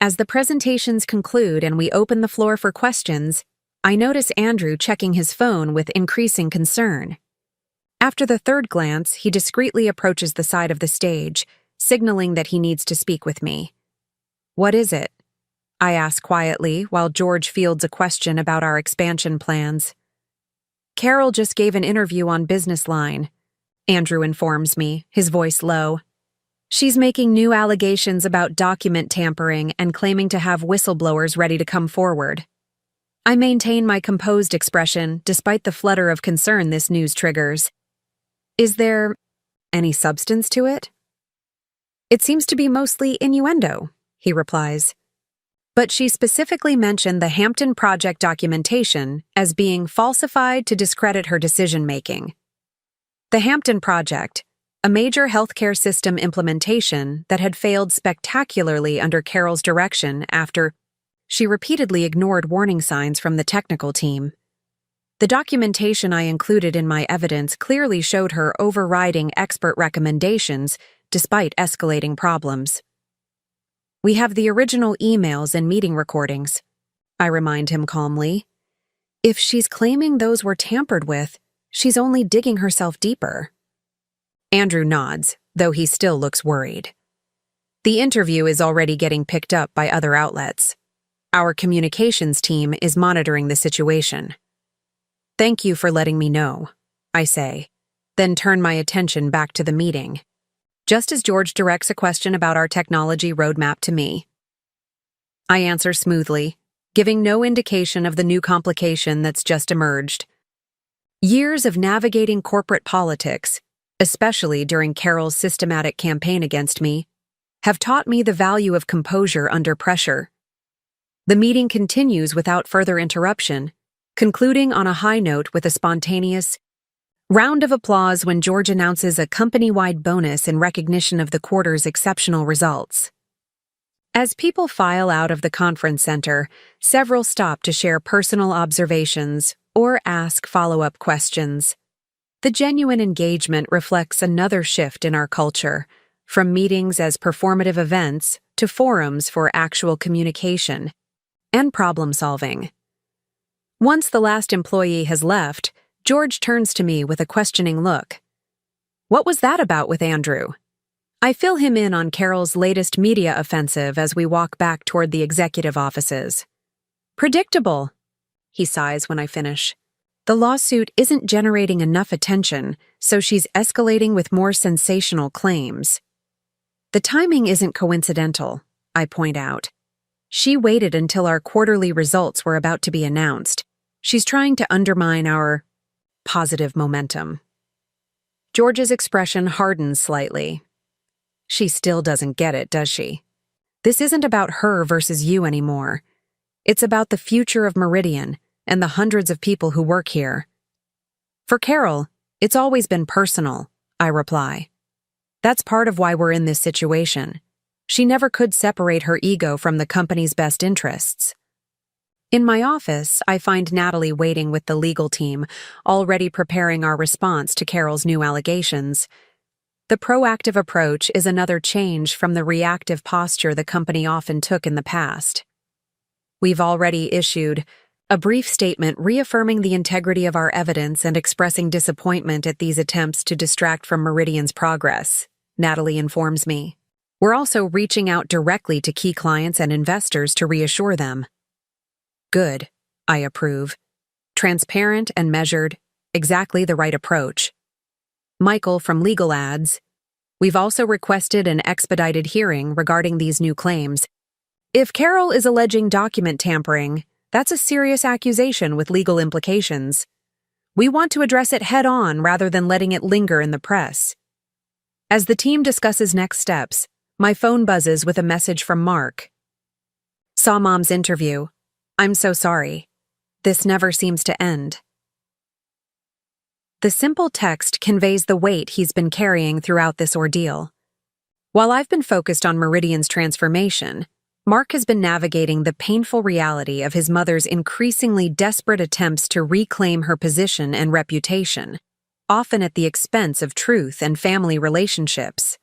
As the presentations conclude and we open the floor for questions, I notice Andrew checking his phone with increasing concern. After the third glance, he discreetly approaches the side of the stage, signaling that he needs to speak with me. What is it? I ask quietly while George fields a question about our expansion plans. Carol just gave an interview on Business Line, Andrew informs me, his voice low. She's making new allegations about document tampering and claiming to have whistleblowers ready to come forward. I maintain my composed expression despite the flutter of concern this news triggers. Is there any substance to it? It seems to be mostly innuendo, he replies. But she specifically mentioned the Hampton Project documentation as being falsified to discredit her decision-making. The Hampton Project, a major healthcare system implementation that had failed spectacularly under Carol's direction after she repeatedly ignored warning signs from the technical team. The documentation I included in my evidence clearly showed her overriding expert recommendations despite escalating problems. We have the original emails and meeting recordings, I remind him calmly. If she's claiming those were tampered with, she's only digging herself deeper. Andrew nods, though he still looks worried. The interview is already getting picked up by other outlets. Our communications team is monitoring the situation. Thank you for letting me know, I say, then turn my attention back to the meeting. Just as George directs a question about our technology roadmap to me. I answer smoothly, giving no indication of the new complication that's just emerged. Years of navigating corporate politics, especially during Carol's systematic campaign against me, have taught me the value of composure under pressure. The meeting continues without further interruption, concluding on a high note with a spontaneous round of applause when George announces a company-wide bonus in recognition of the quarter's exceptional results. As people file out of the conference center, several stop to share personal observations or ask follow-up questions. The genuine engagement reflects another shift in our culture, from meetings as performative events to forums for actual communication and problem-solving. Once the last employee has left, George turns to me with a questioning look. What was that about with Andrew? I fill him in on Carol's latest media offensive as we walk back toward the executive offices. Predictable, he sighs when I finish. The lawsuit isn't generating enough attention, so she's escalating with more sensational claims. The timing isn't coincidental, I point out. She waited until our quarterly results were about to be announced. She's trying to undermine our positive momentum. George's expression hardens slightly. She still doesn't get it, does she? This isn't about her versus you anymore. It's about the future of Meridian and the hundreds of people who work here. For Carol, it's always been personal, I reply. That's part of why we're in this situation. She never could separate her ego from the company's best interests. In my office, I find Natalie waiting with the legal team, already preparing our response to Carol's new allegations. The proactive approach is another change from the reactive posture the company often took in the past. We've already issued a brief statement reaffirming the integrity of our evidence and expressing disappointment at these attempts to distract from Meridian's progress, Natalie informs me. We're also reaching out directly to key clients and investors to reassure them. Good, I approve. Transparent and measured, exactly the right approach. Michael from Legal adds, we've also requested an expedited hearing regarding these new claims. If Carol is alleging document tampering, that's a serious accusation with legal implications. We want to address it head-on rather than letting it linger in the press. As the team discusses next steps, my phone buzzes with a message from Mark. Saw Mom's interview. I'm so sorry. This never seems to end. The simple text conveys the weight he's been carrying throughout this ordeal. While I've been focused on Meridian's transformation, Mark has been navigating the painful reality of his mother's increasingly desperate attempts to reclaim her position and reputation, often at the expense of truth and family relationships.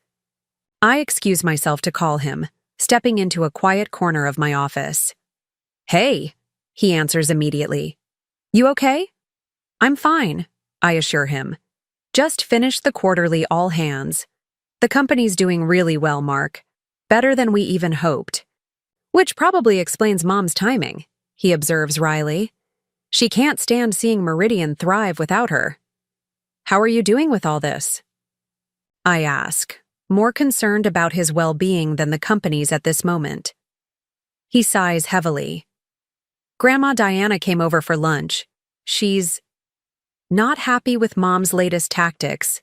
I excuse myself to call him, stepping into a quiet corner of my office. Hey, he answers immediately. You okay? I'm fine, I assure him. Just finished the quarterly all hands. The company's doing really well, Mark. Better than we even hoped. Which probably explains Mom's timing, he observes wryly. She can't stand seeing Meridian thrive without her. How are you doing with all this? I ask, more concerned about his well-being than the company's at this moment. He sighs heavily. Grandma Diana came over for lunch. She's not happy with Mom's latest tactics.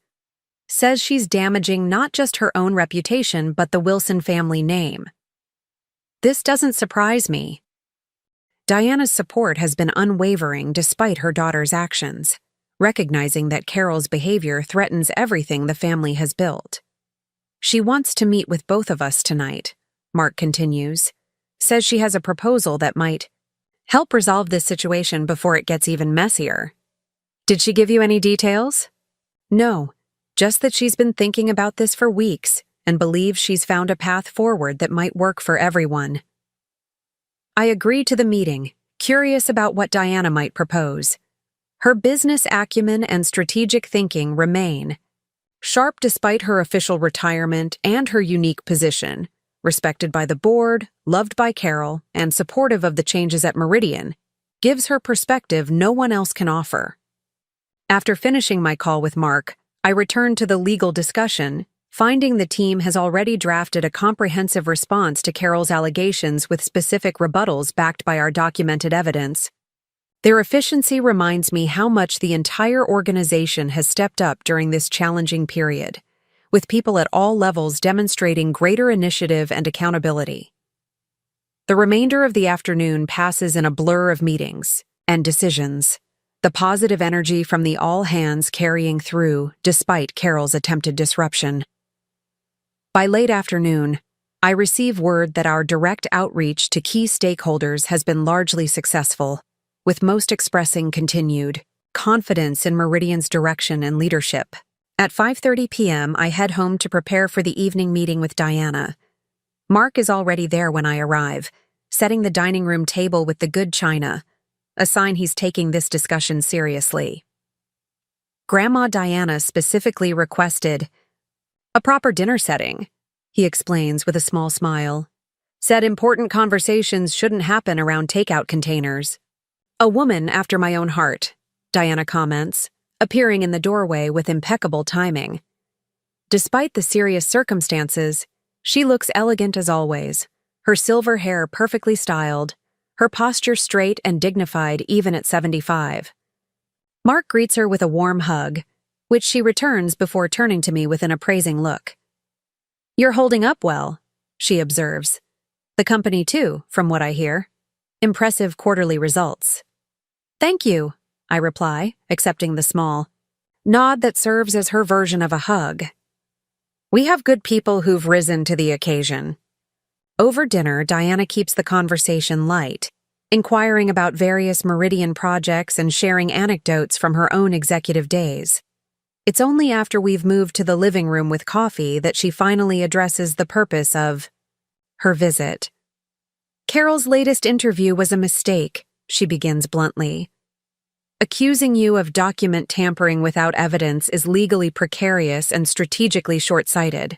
Says she's damaging not just her own reputation but the Wilson family name. This doesn't surprise me. Diana's support has been unwavering despite her daughter's actions, recognizing that Carol's behavior threatens everything the family has built. She wants to meet with both of us tonight, Mark continues. Says she has a proposal that might help resolve this situation before it gets even messier. Did she give you any details? No, just that she's been thinking about this for weeks and believes she's found a path forward that might work for everyone. I agree to the meeting, curious about what Diana might propose. Her business acumen and strategic thinking remain. Sharp despite her official retirement and her unique position, respected by the board, loved by Carol, and supportive of the changes at Meridian, gives her perspective no one else can offer. After finishing my call with Mark, I returned to the legal discussion, finding the team has already drafted a comprehensive response to Carol's allegations with specific rebuttals backed by our documented evidence. Their efficiency reminds me how much the entire organization has stepped up during this challenging period, with people at all levels demonstrating greater initiative and accountability. The remainder of the afternoon passes in a blur of meetings and decisions, the positive energy from the all hands carrying through despite Carol's attempted disruption. By late afternoon, I receive word that our direct outreach to key stakeholders has been largely successful, with most expressing continued confidence in Meridian's direction and leadership. At 5:30 p.m., I head home to prepare for the evening meeting with Diana. Mark is already there when I arrive, setting the dining room table with the good china, a sign he's taking this discussion seriously. Grandma Diana specifically requested a proper dinner setting, he explains with a small smile. Said important conversations shouldn't happen around takeout containers. A woman after my own heart, Diana comments, appearing in the doorway with impeccable timing. Despite the serious circumstances, she looks elegant as always, her silver hair perfectly styled, her posture straight and dignified even at 75. Mark greets her with a warm hug, which she returns before turning to me with an appraising look. You're holding up well, she observes. The company too, from what I hear. Impressive quarterly results. Thank you, I reply, accepting the small nod that serves as her version of a hug. We have good people who've risen to the occasion. Over dinner, Diana keeps the conversation light, inquiring about various Meridian projects and sharing anecdotes from her own executive days. It's only after we've moved to the living room with coffee that she finally addresses the purpose of her visit. Carol's latest interview was a mistake, she begins bluntly. Accusing you of document tampering without evidence is legally precarious and strategically short-sighted.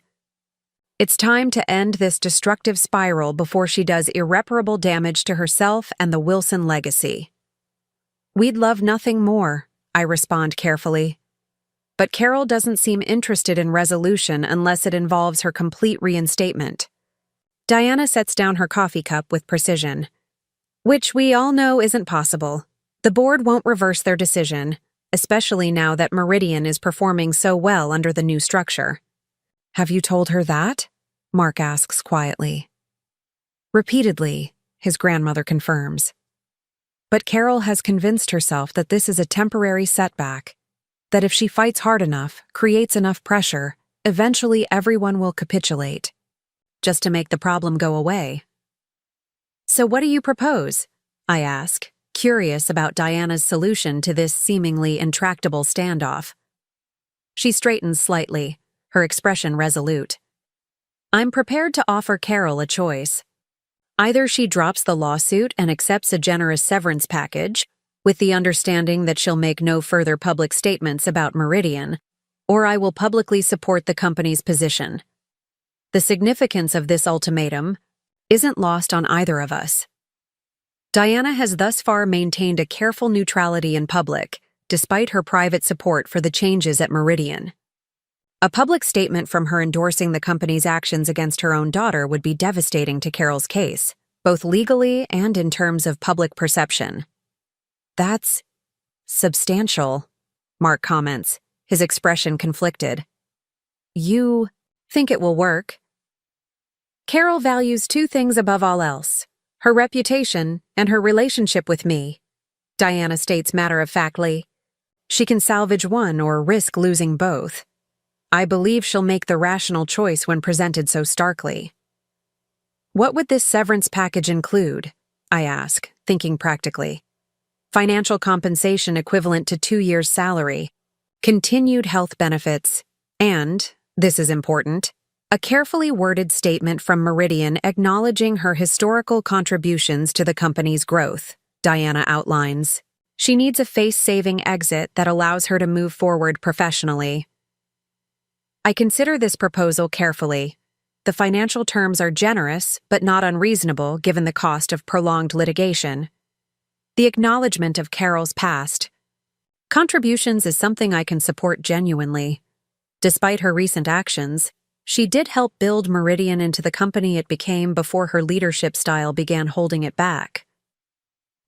It's time to end this destructive spiral before she does irreparable damage to herself and the Wilson legacy. We'd love nothing more, I respond carefully. But Carol doesn't seem interested in resolution unless it involves her complete reinstatement. Diana sets down her coffee cup with precision. Which we all know isn't possible. The board won't reverse their decision, especially now that Meridian is performing so well under the new structure. Have you told her that? Mark asks quietly. Repeatedly, his grandmother confirms. But Carol has convinced herself that this is a temporary setback, that if she fights hard enough, creates enough pressure, eventually everyone will capitulate, just to make the problem go away. So what do you propose? I ask, curious about Diana's solution to this seemingly intractable standoff. She straightens slightly, her expression resolute. I'm prepared to offer Carol a choice. Either she drops the lawsuit and accepts a generous severance package, with the understanding that she'll make no further public statements about Meridian, or I will publicly support the company's position. The significance of this ultimatum isn't lost on either of us. Diana has thus far maintained a careful neutrality in public, despite her private support for the changes at Meridian. A public statement from her endorsing the company's actions against her own daughter would be devastating to Carol's case, both legally and in terms of public perception. That's substantial, Mark comments, his expression conflicted. You think it will work? Carol values two things above all else: her reputation and her relationship with me, Diana states matter-of-factly. She can salvage one or risk losing both. I believe she'll make the rational choice when presented so starkly. What would this severance package include? I ask, thinking practically. Financial compensation equivalent to 2 years' salary, continued health benefits, and, this is important, a carefully worded statement from Meridian acknowledging her historical contributions to the company's growth, Diana outlines. She needs a face-saving exit that allows her to move forward professionally. I consider this proposal carefully. The financial terms are generous, but not unreasonable given the cost of prolonged litigation. The acknowledgement of Carol's past contributions is something I can support genuinely. Despite her recent actions, she did help build Meridian into the company it became before her leadership style began holding it back.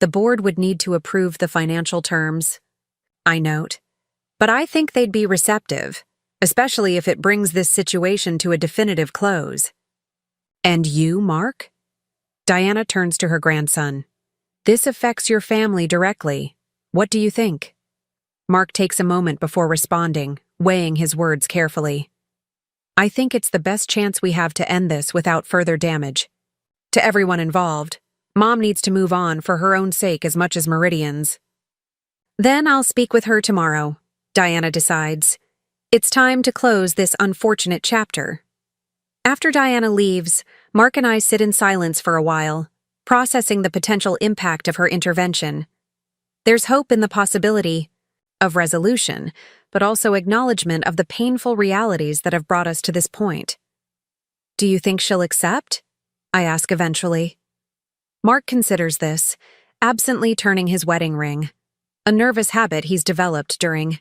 The board would need to approve the financial terms, I note, but I think they'd be receptive, especially if it brings this situation to a definitive close. And you, Mark? Diana turns to her grandson. This affects your family directly. What do you think? Mark takes a moment before responding, weighing his words carefully. I think it's the best chance we have to end this without further damage. To everyone involved, Mom needs to move on for her own sake as much as Meridian's. Then I'll speak with her tomorrow, Diana decides. It's time to close this unfortunate chapter. After Diana leaves, Mark and I sit in silence for a while, processing the potential impact of her intervention. There's hope in the possibility of resolution, but also acknowledgement of the painful realities that have brought us to this point. Do you think she'll accept? I ask eventually. Mark considers this, absently turning his wedding ring, a nervous habit he's developed during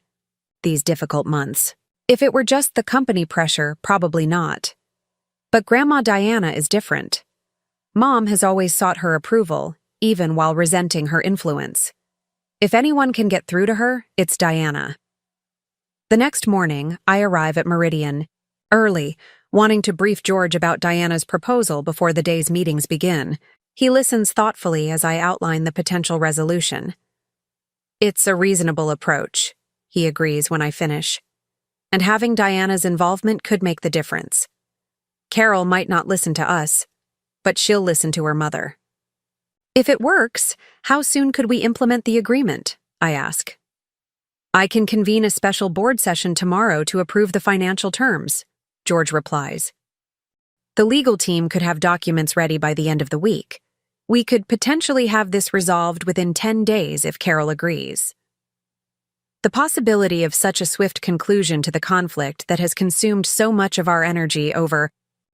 these difficult months. If it were just the company pressure, probably not. But Grandma Diana is different. Mom has always sought her approval, even while resenting her influence. If anyone can get through to her, it's Diana. The next morning, I arrive at Meridian, early, wanting to brief George about Diana's proposal before the day's meetings begin. He listens thoughtfully as I outline the potential resolution. It's a reasonable approach, he agrees when I finish. and having Diana's involvement could make the difference. Carol might not listen to us, but she'll listen to her mother. If it works, how soon could we implement the agreement? I ask. I can convene a special board session tomorrow to approve the financial terms, George replies. The legal team could have documents ready by the end of the week. We could potentially have this resolved within 10 days if Carol agrees. The possibility of such a swift conclusion to the conflict that has consumed so much of our energy over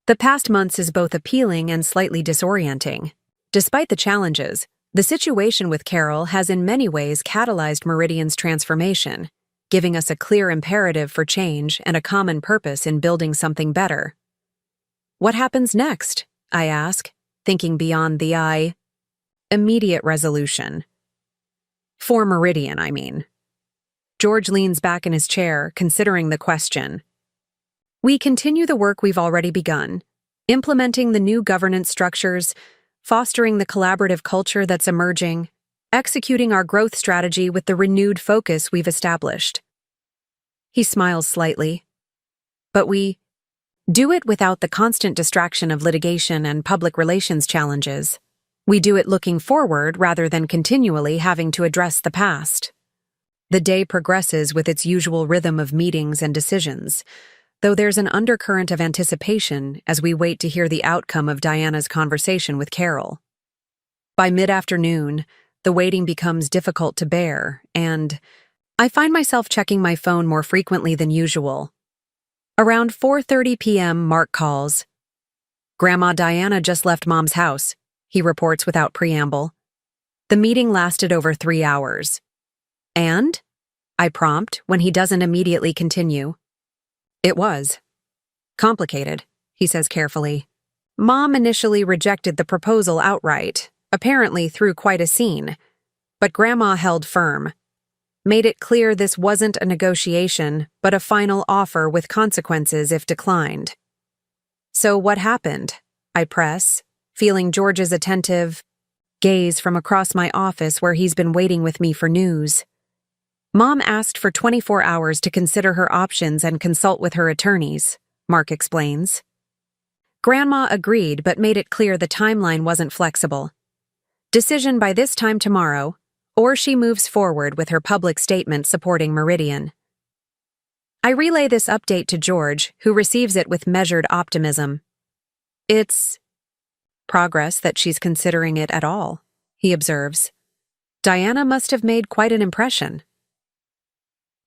the past months is both appealing and slightly disorienting. Despite the challenges, the situation with Carol has in many ways catalyzed Meridian's transformation, giving us a clear imperative for change and a common purpose in building something better. What happens next? I ask, thinking beyond the immediate resolution. For Meridian, I mean. George leans back in his chair, considering the question. We continue the work we've already begun, implementing the new governance structures, fostering the collaborative culture that's emerging, executing our growth strategy with the renewed focus we've established. He smiles slightly. But we do it without the constant distraction of litigation and public relations challenges. We do it looking forward rather than continually having to address the past. The day progresses with its usual rhythm of meetings and decisions, though there's an undercurrent of anticipation as we wait to hear the outcome of Diana's conversation with Carol. By mid-afternoon, the waiting becomes difficult to bear, and I find myself checking my phone more frequently than usual. Around 4:30 p.m., Mark calls. Grandma Diana just left Mom's house, he reports without preamble. The meeting lasted over 3 hours. And? I prompt when he doesn't immediately continue. It was complicated, he says carefully. Mom initially rejected the proposal outright, apparently through quite a scene. But Grandma held firm. Made it clear this wasn't a negotiation, but a final offer with consequences if declined. So what happened? I press, feeling George's attentive gaze from across my office where he's been waiting with me for news. Mom asked for 24 hours to consider her options and consult with her attorneys, Mark explains. Grandma agreed but made it clear the timeline wasn't flexible. Decision by this time tomorrow, or she moves forward with her public statement supporting Meridian. I relay this update to George, who receives it with measured optimism. It's progress that she's considering it at all, he observes. Diana must have made quite an impression.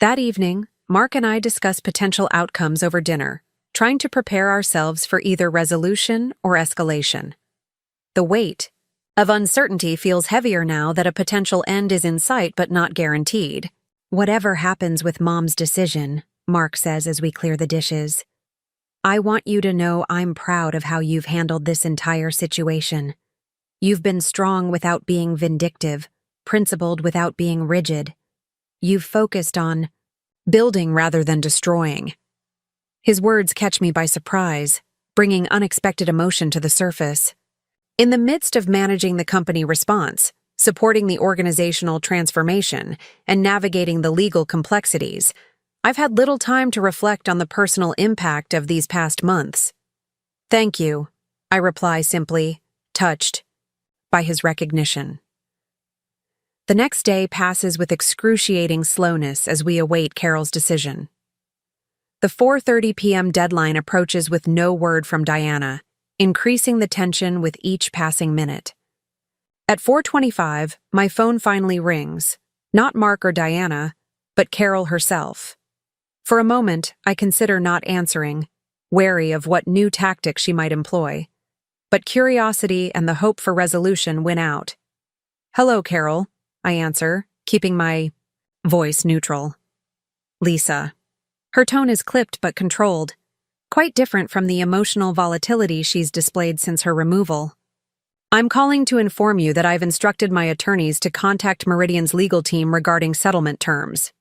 That evening, Mark and I discuss potential outcomes over dinner, trying to prepare ourselves for either resolution or escalation. The weight of uncertainty feels heavier now that a potential end is in sight but not guaranteed. Whatever happens with Mom's decision, Mark says as we clear the dishes, I want you to know I'm proud of how you've handled this entire situation. You've been strong without being vindictive, principled without being rigid. You've focused on building rather than destroying. His words catch me by surprise, bringing unexpected emotion to the surface. In the midst of managing the company response, supporting the organizational transformation, and navigating the legal complexities, I've had little time to reflect on the personal impact of these past months. Thank you, I reply simply, touched by his recognition. The next day passes with excruciating slowness as we await Carol's decision. The 4:30 p.m. deadline approaches with no word from Diana, increasing the tension with each passing minute. At 4:25, my phone finally rings, not Mark or Diana, but Carol herself. For a moment, I consider not answering, wary of what new tactic she might employ. But curiosity and the hope for resolution win out. Hello, Carol, I answer, keeping my voice neutral. Lisa. Her tone is clipped but controlled, quite different from the emotional volatility she's displayed since her removal. I'm calling to inform you that I've instructed my attorneys to contact Meridian's legal team regarding settlement terms.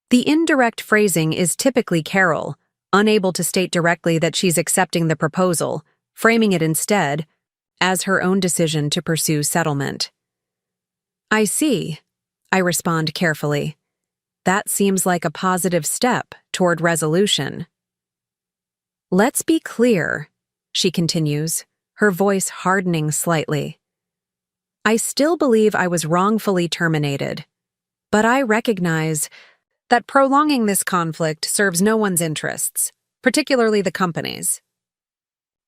The indirect phrasing is typically Carol, unable to state directly that she's accepting the proposal, framing it instead as her own decision to pursue settlement. I see, I respond carefully. That seems like a positive step, toward resolution. Let's be clear, she continues, her voice hardening slightly. I still believe I was wrongfully terminated, but I recognize that prolonging this conflict serves no one's interests, particularly the company's.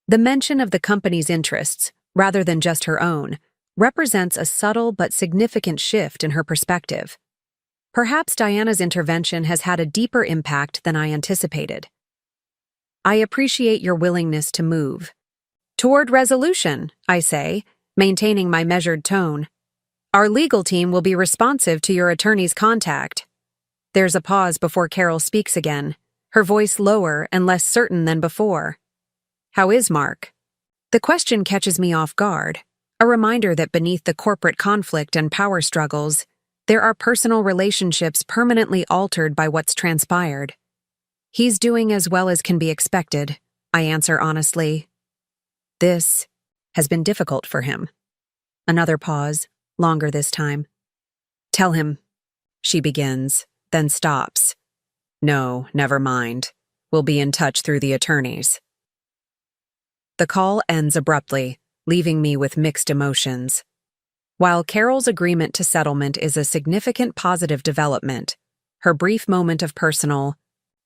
The mention of the company's interests, rather than just her own, represents a subtle but significant shift in her perspective. Perhaps Diana's intervention has had a deeper impact than I anticipated. I appreciate your willingness to move. Toward resolution, I say, maintaining my measured tone. Our legal team will be responsive to your attorney's contact. There's a pause before Carol speaks again, her voice lower and less certain than before. How is Mark? The question catches me off guard, a reminder that beneath the corporate conflict and power struggles, there are personal relationships permanently altered by what's transpired. He's doing as well as can be expected, I answer honestly. This has been difficult for him. Another pause, longer this time. Tell him, she begins, then stops. No, never mind. We'll be in touch through the attorneys. The call ends abruptly, leaving me with mixed emotions. While Carol's agreement to settlement is a significant positive development, her brief moment of personal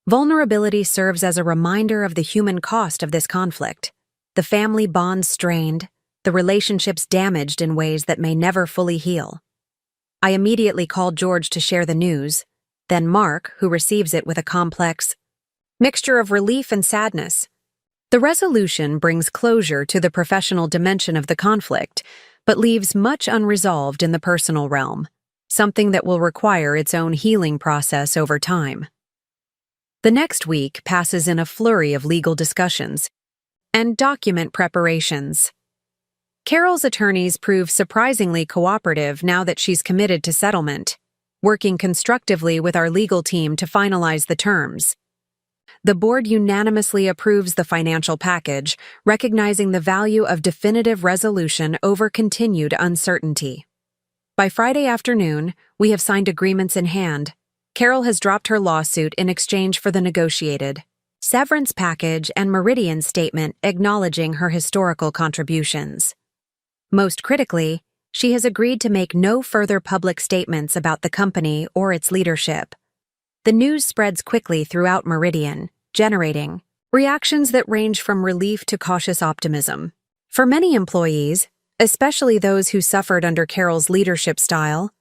vulnerability serves as a reminder of the human cost of this conflict. The family bonds strained, the relationships damaged in ways that may never fully heal. I immediately called George to share the news, then Mark, who receives it with a complex mixture of relief and sadness. The resolution brings closure to the professional dimension of the conflict, but leaves much unresolved in the personal realm, something that will require its own healing process over time. The next week passes in a flurry of legal discussions and document preparations. Carol's attorneys prove surprisingly cooperative now that she's committed to settlement, working constructively with our legal team to finalize the terms. The board unanimously approves the financial package, recognizing the value of definitive resolution over continued uncertainty. By Friday afternoon, we have signed agreements in hand. Carol has dropped her lawsuit in exchange for the negotiated severance package and Meridian statement acknowledging her historical contributions. Most critically, she has agreed to make no further public statements about the company or its leadership. The news spreads quickly throughout Meridian, generating reactions that range from relief to cautious optimism. For many employees, especially those who suffered under Carol's leadership style,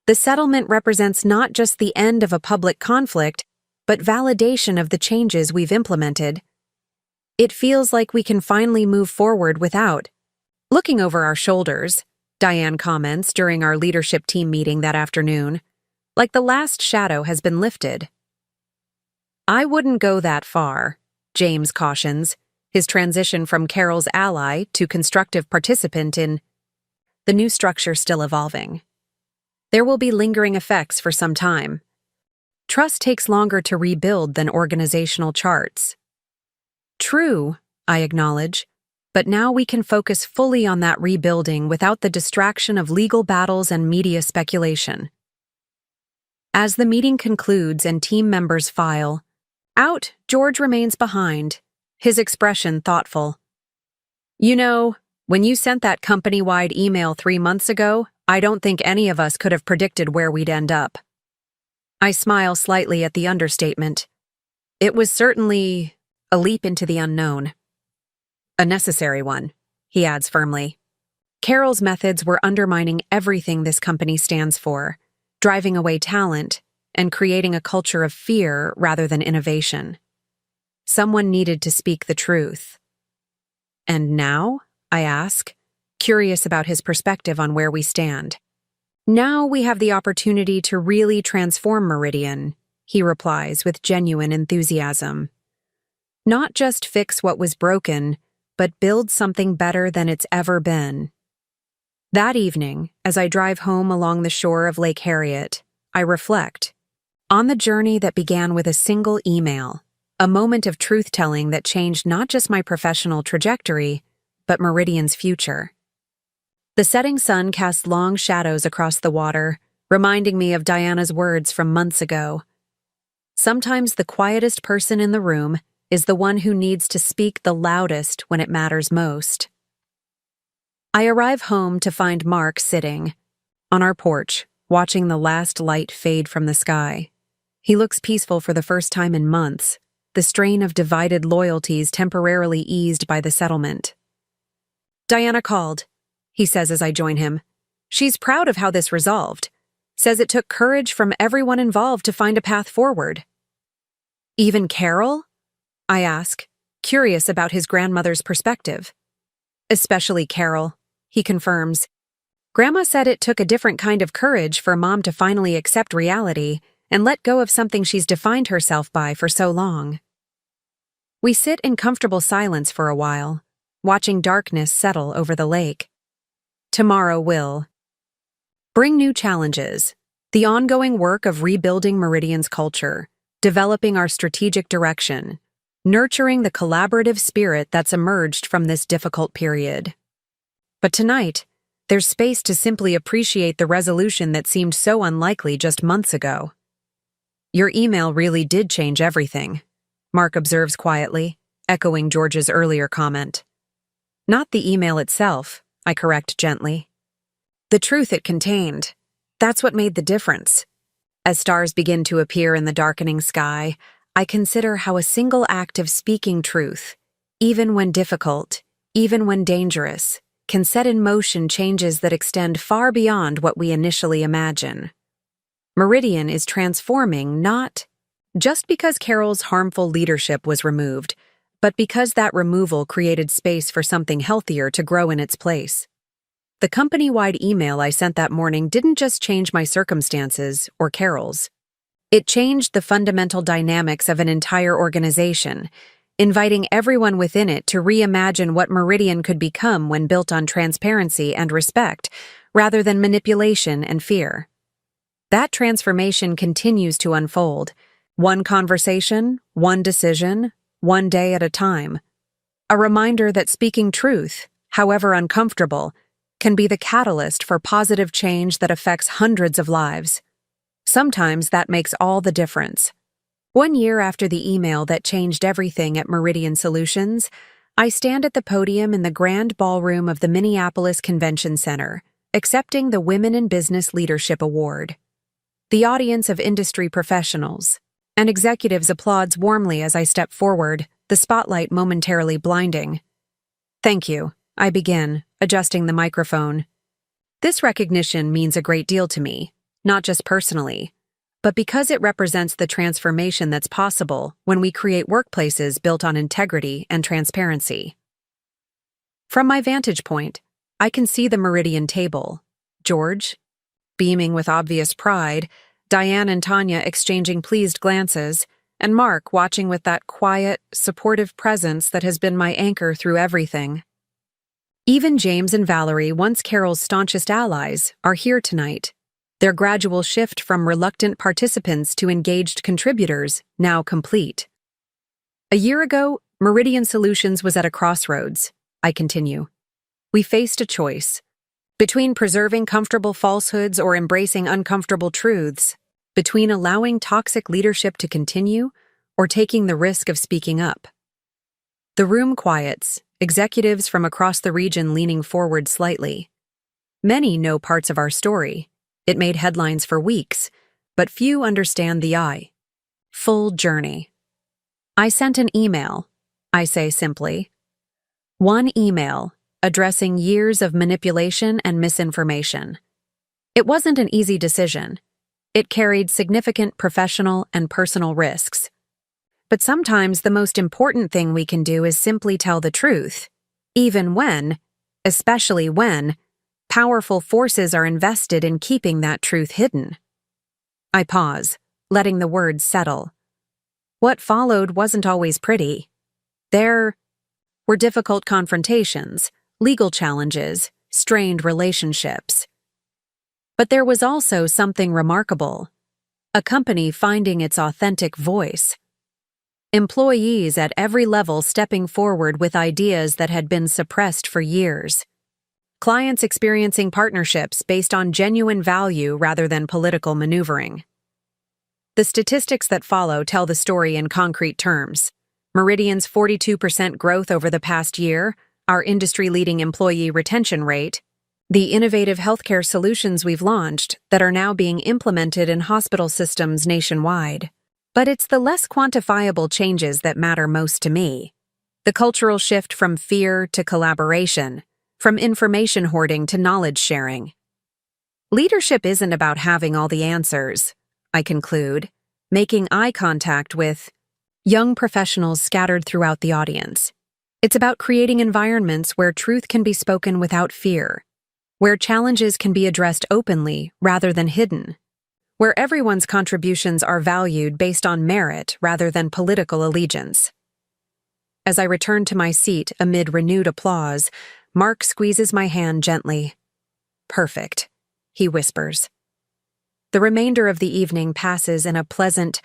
the settlement represents not just the end of a public conflict, but validation of the changes we've implemented. It feels like we can finally move forward without looking over our shoulders, Diane comments during our leadership team meeting that afternoon, like the last shadow has been lifted. I wouldn't go that far, James cautions, his transition from Carol's ally to constructive participant in the new structure still evolving. There will be lingering effects for some time. Trust takes longer to rebuild than organizational charts. True, I acknowledge, but now we can focus fully on that rebuilding without the distraction of legal battles and media speculation. As the meeting concludes and team members file out, George remains behind, his expression thoughtful. You know, when you sent that company-wide email 3 months ago, I don't think any of us could have predicted where we'd end up. I smile slightly at the understatement. It was certainly a leap into the unknown. A necessary one, he adds firmly. Carol's methods were undermining everything this company stands for, driving away talent and creating a culture of fear rather than innovation. Someone needed to speak the truth. And now, I ask, curious about his perspective on where we stand. Now we have the opportunity to really transform Meridian, he replies with genuine enthusiasm. Not just fix what was broken, but build something better than it's ever been. That evening, as I drive home along the shore of Lake Harriet, I reflect on the journey that began with a single email, a moment of truth-telling that changed not just my professional trajectory, but Meridian's future. The setting sun cast long shadows across the water, reminding me of Diana's words from months ago. Sometimes the quietest person in the room is the one who needs to speak the loudest when it matters most. I arrive home to find Mark sitting on our porch, watching the last light fade from the sky. He looks peaceful for the first time in months, the strain of divided loyalties temporarily eased by the settlement. "Diana called," he says as I join him. "She's proud of how this resolved. Says it took courage from everyone involved to find a path forward." "Even Carol?" I ask, curious about his grandmother's perspective. "Especially Carol," he confirms. "Grandma said it took a different kind of courage for Mom to finally accept reality and let go of something she's defined herself by for so long." We sit in comfortable silence for a while, watching darkness settle over the lake. Tomorrow will bring new challenges, the ongoing work of rebuilding Meridian's culture, developing our strategic direction, nurturing the collaborative spirit that's emerged from this difficult period. But tonight, there's space to simply appreciate the resolution that seemed so unlikely just months ago. "Your email really did change everything," Mark observes quietly, echoing George's earlier comment. "Not the email itself," I correct gently. "The truth it contained. That's what made the difference." As stars begin to appear in the darkening sky, I consider how a single act of speaking truth, even when difficult, even when dangerous, can set in motion changes that extend far beyond what we initially imagine. Meridian is transforming not just because Carol's harmful leadership was removed, but because that removal created space for something healthier to grow in its place. The company-wide email I sent that morning didn't just change my circumstances or Carol's. It changed the fundamental dynamics of an entire organization, inviting everyone within it to reimagine what Meridian could become when built on transparency and respect, rather than manipulation and fear. That transformation continues to unfold, one conversation, one decision, one day at a time. A reminder that speaking truth, however uncomfortable, can be the catalyst for positive change that affects hundreds of lives. Sometimes that makes all the difference. 1 year after the email that changed everything at Meridian Solutions, I stand at the podium in the grand ballroom of the Minneapolis Convention Center, accepting the Women in Business Leadership Award. The audience of industry professionals and executives applauds warmly as I step forward, the spotlight momentarily blinding. "Thank you," I begin, adjusting the microphone. This recognition means a great deal to me, not just personally, but because it represents the transformation that's possible when we create workplaces built on integrity and transparency. From my vantage point, I can see the Meridian table, George beaming with obvious pride, Diane and Tanya exchanging pleased glances, and Mark watching with that quiet, supportive presence that has been my anchor through everything. Even James and Valerie, once Carol's staunchest allies, are here tonight, their gradual shift from reluctant participants to engaged contributors now complete. A year ago, Meridian Solutions was at a crossroads, I continue. We faced a choice between preserving comfortable falsehoods or embracing uncomfortable truths, between allowing toxic leadership to continue or taking the risk of speaking up. The room quiets, executives from across the region leaning forward slightly. Many know parts of our story. It made headlines for weeks, but few understand the full journey. "I sent an email," I say simply. One email, addressing years of manipulation and misinformation. It wasn't an easy decision. It carried significant professional and personal risks. But sometimes the most important thing we can do is simply tell the truth, even when, especially when, powerful forces are invested in keeping that truth hidden. I pause, letting the words settle. What followed wasn't always pretty. There were difficult confrontations, legal challenges, strained relationships. But there was also something remarkable: a company finding its authentic voice. Employees at every level stepping forward with ideas that had been suppressed for years. Clients experiencing partnerships based on genuine value rather than political maneuvering. The statistics that follow tell the story in concrete terms. Meridian's 42% growth over the past year, our industry-leading employee retention rate, the innovative healthcare solutions we've launched that are now being implemented in hospital systems nationwide. But it's the less quantifiable changes that matter most to me. The cultural shift from fear to collaboration, from information hoarding to knowledge sharing. Leadership isn't about having all the answers, I conclude, making eye contact with young professionals scattered throughout the audience. It's about creating environments where truth can be spoken without fear, where challenges can be addressed openly rather than hidden, where everyone's contributions are valued based on merit rather than political allegiance. As I return to my seat amid renewed applause, Mark squeezes my hand gently. "Perfect," he whispers. The remainder of the evening passes in a pleasant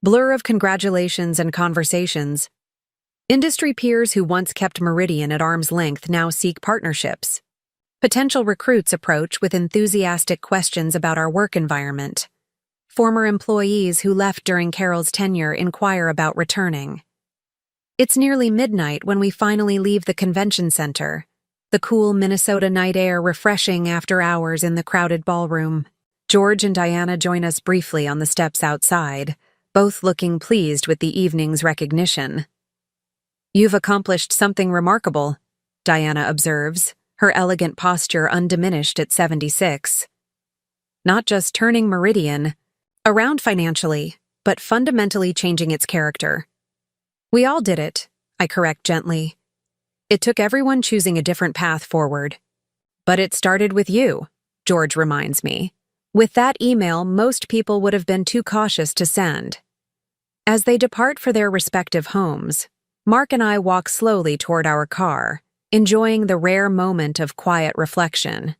blur of congratulations and conversations. Industry peers who once kept Meridian at arm's length now seek partnerships. Potential recruits approach with enthusiastic questions about our work environment. Former employees who left during Carol's tenure inquire about returning. It's nearly midnight when we finally leave the convention center, the cool Minnesota night air refreshing after hours in the crowded ballroom. George and Diana join us briefly on the steps outside, both looking pleased with the evening's recognition. "You've accomplished something remarkable," Diana observes, her elegant posture undiminished at 76. "Not just turning Meridian around financially, but fundamentally changing its character." "We all did it," I correct gently. "It took everyone choosing a different path forward." "But it started with you," George reminds me. "With that email, most people would have been too cautious to send." As they depart for their respective homes, Mark and I walk slowly toward our car, enjoying the rare moment of quiet reflection.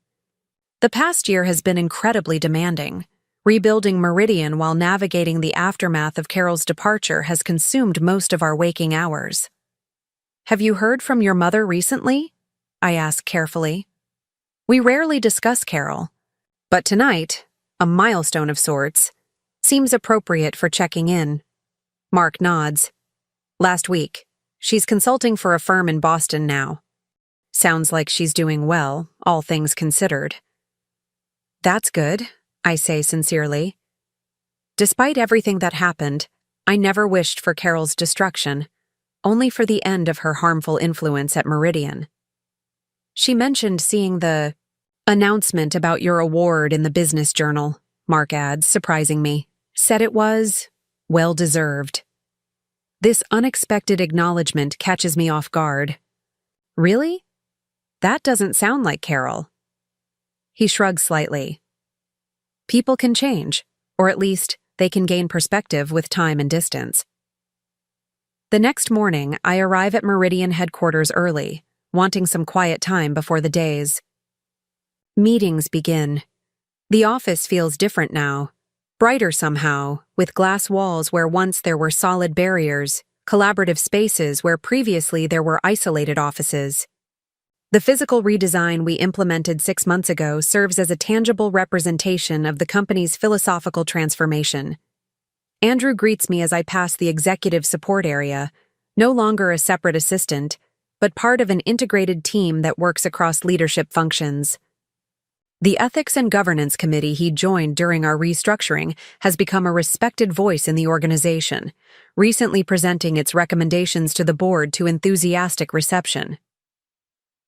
The past year has been incredibly demanding. Rebuilding Meridian while navigating the aftermath of Carol's departure has consumed most of our waking hours. "Have you heard from your mother recently?" I ask carefully. We rarely discuss Carol, but tonight, a milestone of sorts, seems appropriate for checking in. Mark nods. "Last week. She's consulting for a firm in Boston now. Sounds like she's doing well, all things considered." "That's good," I say sincerely. Despite everything that happened, I never wished for Carol's destruction, only for the end of her harmful influence at Meridian. "She mentioned seeing the announcement about your award in the business journal," Mark adds, surprising me. "Said it was well-deserved." This unexpected acknowledgement catches me off guard. "Really? That doesn't sound like Carol." He shrugs slightly. "People can change, or at least they can gain perspective with time and distance." The next morning, I arrive at Meridian headquarters early, wanting some quiet time before the day's meetings begin. The office feels different now, brighter somehow, with glass walls where once there were solid barriers, collaborative spaces where previously there were isolated offices. The physical redesign we implemented 6 months ago serves as a tangible representation of the company's philosophical transformation. Andrew greets me as I pass the executive support area, no longer a separate assistant, but part of an integrated team that works across leadership functions. The Ethics and Governance Committee he joined during our restructuring has become a respected voice in the organization, recently presenting its recommendations to the board to enthusiastic reception.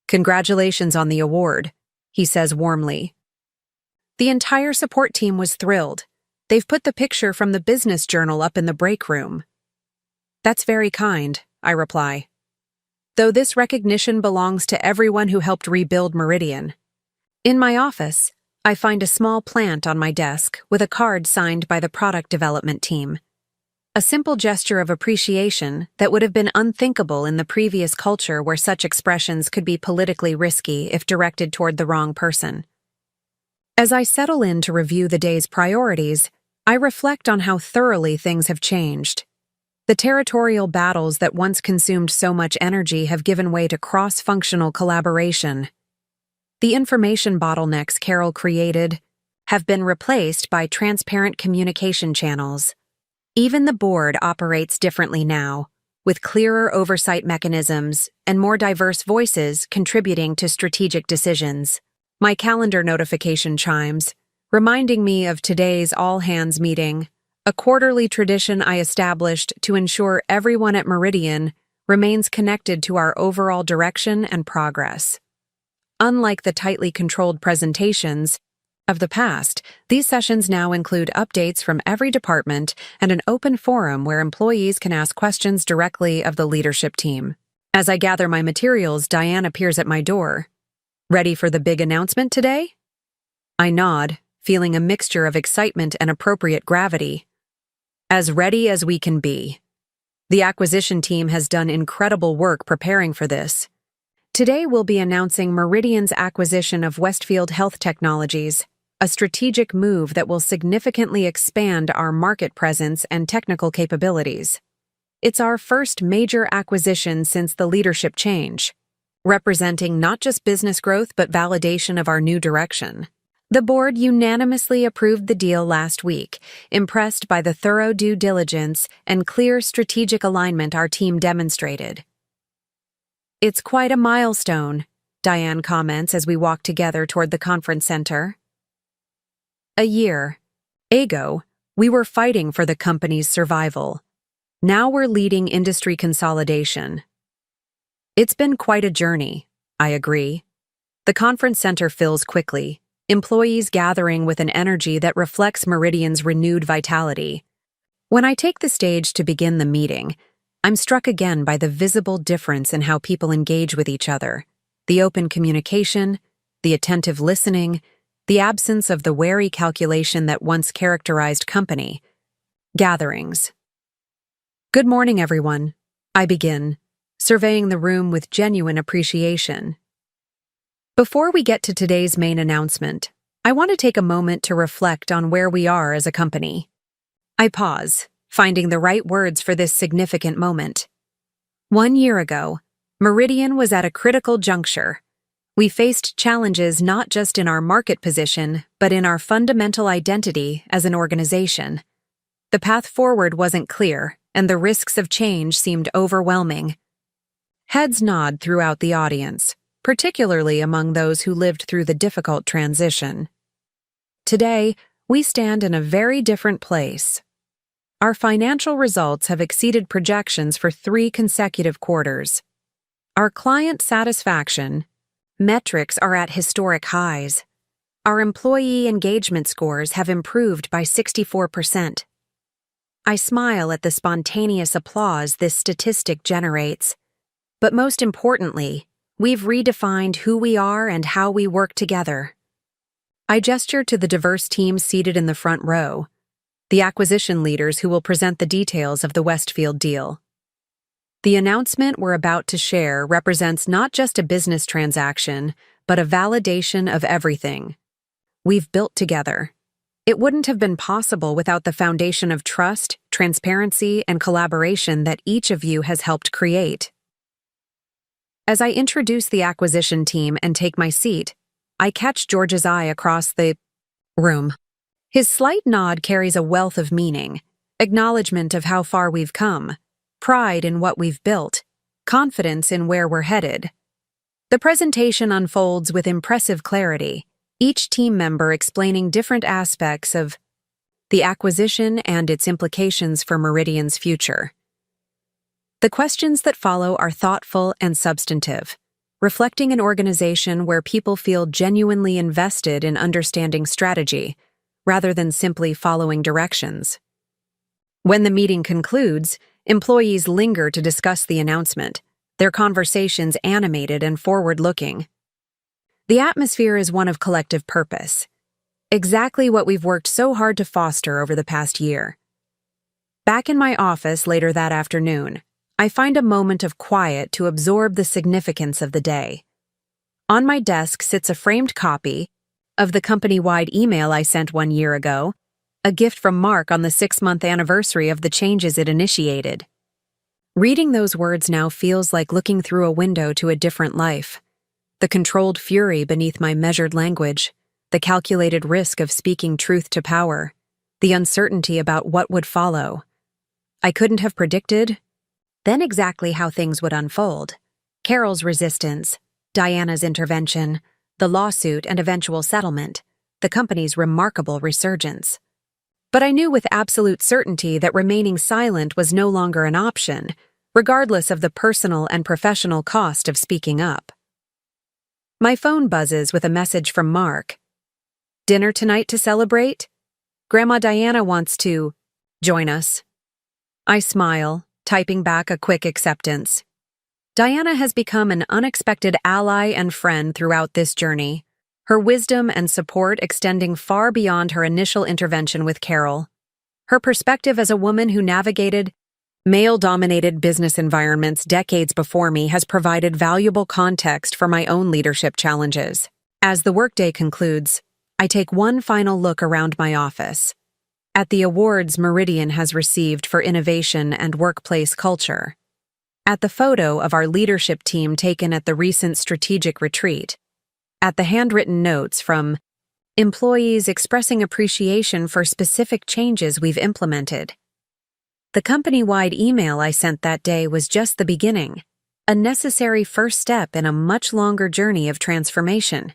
"Congratulations on the award," he says warmly. The entire support team was thrilled. They've put the picture from the business journal up in the break room. "That's very kind," I reply. "Though this recognition belongs to everyone who helped rebuild Meridian." In my office, I find a small plant on my desk with a card signed by the product development team. A simple gesture of appreciation that would have been unthinkable in the previous culture where such expressions could be politically risky if directed toward the wrong person. As I settle in to review the day's priorities, I reflect on how thoroughly things have changed. The territorial battles that once consumed so much energy have given way to cross-functional collaboration. The information bottlenecks Carol created, have been replaced by transparent communication channels. Even the board operates differently now, with clearer oversight mechanisms and more diverse voices contributing to strategic decisions. My calendar notification chimes, reminding me of today's all-hands meeting, a quarterly tradition I established to ensure everyone at Meridian remains connected to our overall direction and progress. Unlike the tightly controlled presentations of the past, these sessions now include updates from every department and an open forum where employees can ask questions directly of the leadership team. As I gather my materials, Diane appears at my door. Ready for the big announcement today? I nod, feeling a mixture of excitement and appropriate gravity. As ready as we can be. The acquisition team has done incredible work preparing for this. Today we'll be announcing Meridian's acquisition of Westfield Health Technologies, a strategic move that will significantly expand our market presence and technical capabilities. It's our first major acquisition since the leadership change, representing not just business growth but validation of our new direction. The board unanimously approved the deal last week, impressed by the thorough due diligence and clear strategic alignment our team demonstrated. It's quite a milestone, Diane comments as we walk together toward the conference center. A year ago, we were fighting for the company's survival. Now we're leading industry consolidation. It's been quite a journey, I agree. The conference center fills quickly, employees gathering with an energy that reflects Meridian's renewed vitality. When I take the stage to begin the meeting, I'm struck again by the visible difference in how people engage with each other, the open communication, the attentive listening, the absence of the wary calculation that once characterized company gatherings. Good morning, everyone. I begin, surveying the room with genuine appreciation. Before we get to today's main announcement, I want to take a moment to reflect on where we are as a company. I pause, finding the right words for this significant moment. 1 year ago, Meridian was at a critical juncture. We faced challenges not just in our market position, but in our fundamental identity as an organization. The path forward wasn't clear, and the risks of change seemed overwhelming. Heads nod throughout the audience, particularly among those who lived through the difficult transition. Today, we stand in a very different place. Our financial results have exceeded projections for 3 consecutive quarters. Our client satisfaction metrics are at historic highs. Our employee engagement scores have improved by 64%. I smile at the spontaneous applause this statistic generates. But most importantly, we've redefined who we are and how we work together. I gesture to the diverse team seated in the front row, the acquisition leaders who will present the details of the Westfield deal. The announcement we're about to share represents not just a business transaction, but a validation of everything we've built together. It wouldn't have been possible without the foundation of trust, transparency, and collaboration that each of you has helped create. As I introduce the acquisition team and take my seat, I catch George's eye across the room. His slight nod carries a wealth of meaning, acknowledgement of how far we've come, pride in what we've built, confidence in where we're headed. The presentation unfolds with impressive clarity, each team member explaining different aspects of the acquisition and its implications for Meridian's future. The questions that follow are thoughtful and substantive, reflecting an organization where people feel genuinely invested in understanding strategy, rather than simply following directions. When the meeting concludes, employees linger to discuss the announcement, their conversations animated and forward-looking. The atmosphere is one of collective purpose, exactly what we've worked so hard to foster over the past year. Back in my office later that afternoon, I find a moment of quiet to absorb the significance of the day. On my desk sits a framed copy of the company-wide email I sent 1 year ago, a gift from Mark on the 6-month anniversary of the changes it initiated. Reading those words now feels like looking through a window to a different life, the controlled fury beneath my measured language, the calculated risk of speaking truth to power, the uncertainty about what would follow. I couldn't have predicted then exactly how things would unfold. Carol's resistance, Diana's intervention, the lawsuit and eventual settlement, the company's remarkable resurgence. But I knew with absolute certainty that remaining silent was no longer an option, regardless of the personal and professional cost of speaking up. My phone buzzes with a message from Mark. "Dinner tonight to celebrate? Grandma Diana wants to join us." I smile, typing back a quick acceptance. Diana has become an unexpected ally and friend throughout this journey, her wisdom and support extending far beyond her initial intervention with Carol. Her perspective as a woman who navigated male-dominated business environments decades before me has provided valuable context for my own leadership challenges. As the workday concludes, I take one final look around my office, at the awards Meridian has received for innovation and workplace culture, at the photo of our leadership team taken at the recent strategic retreat, at the handwritten notes from employees expressing appreciation for specific changes we've implemented. The company-wide email I sent that day was just the beginning, a necessary first step in a much longer journey of transformation.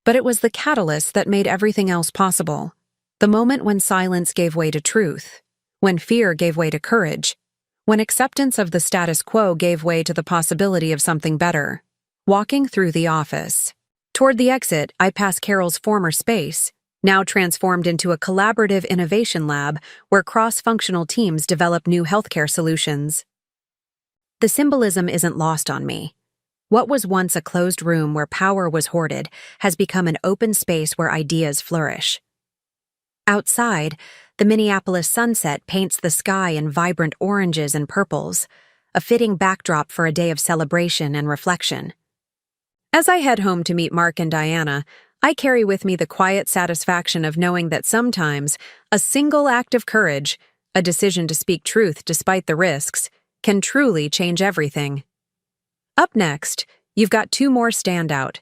But it was the catalyst that made everything else possible. The moment when silence gave way to truth, when fear gave way to courage, when acceptance of the status quo gave way to the possibility of something better. Walking through the office. Toward the exit, I pass Carol's former space, now transformed into a collaborative innovation lab where cross-functional teams develop new healthcare solutions. The symbolism isn't lost on me. What was once a closed room where power was hoarded has become an open space where ideas flourish. Outside, the Minneapolis sunset paints the sky in vibrant oranges and purples, a fitting backdrop for a day of celebration and reflection. As I head home to meet Mark and Diana, I carry with me the quiet satisfaction of knowing that sometimes a single act of courage, a decision to speak truth despite the risks, can truly change everything. Up next, you've got two more standout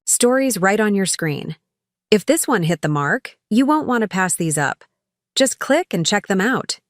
stories right on your screen. If this one hit the mark, you won't want to pass these up. Just click and check them out.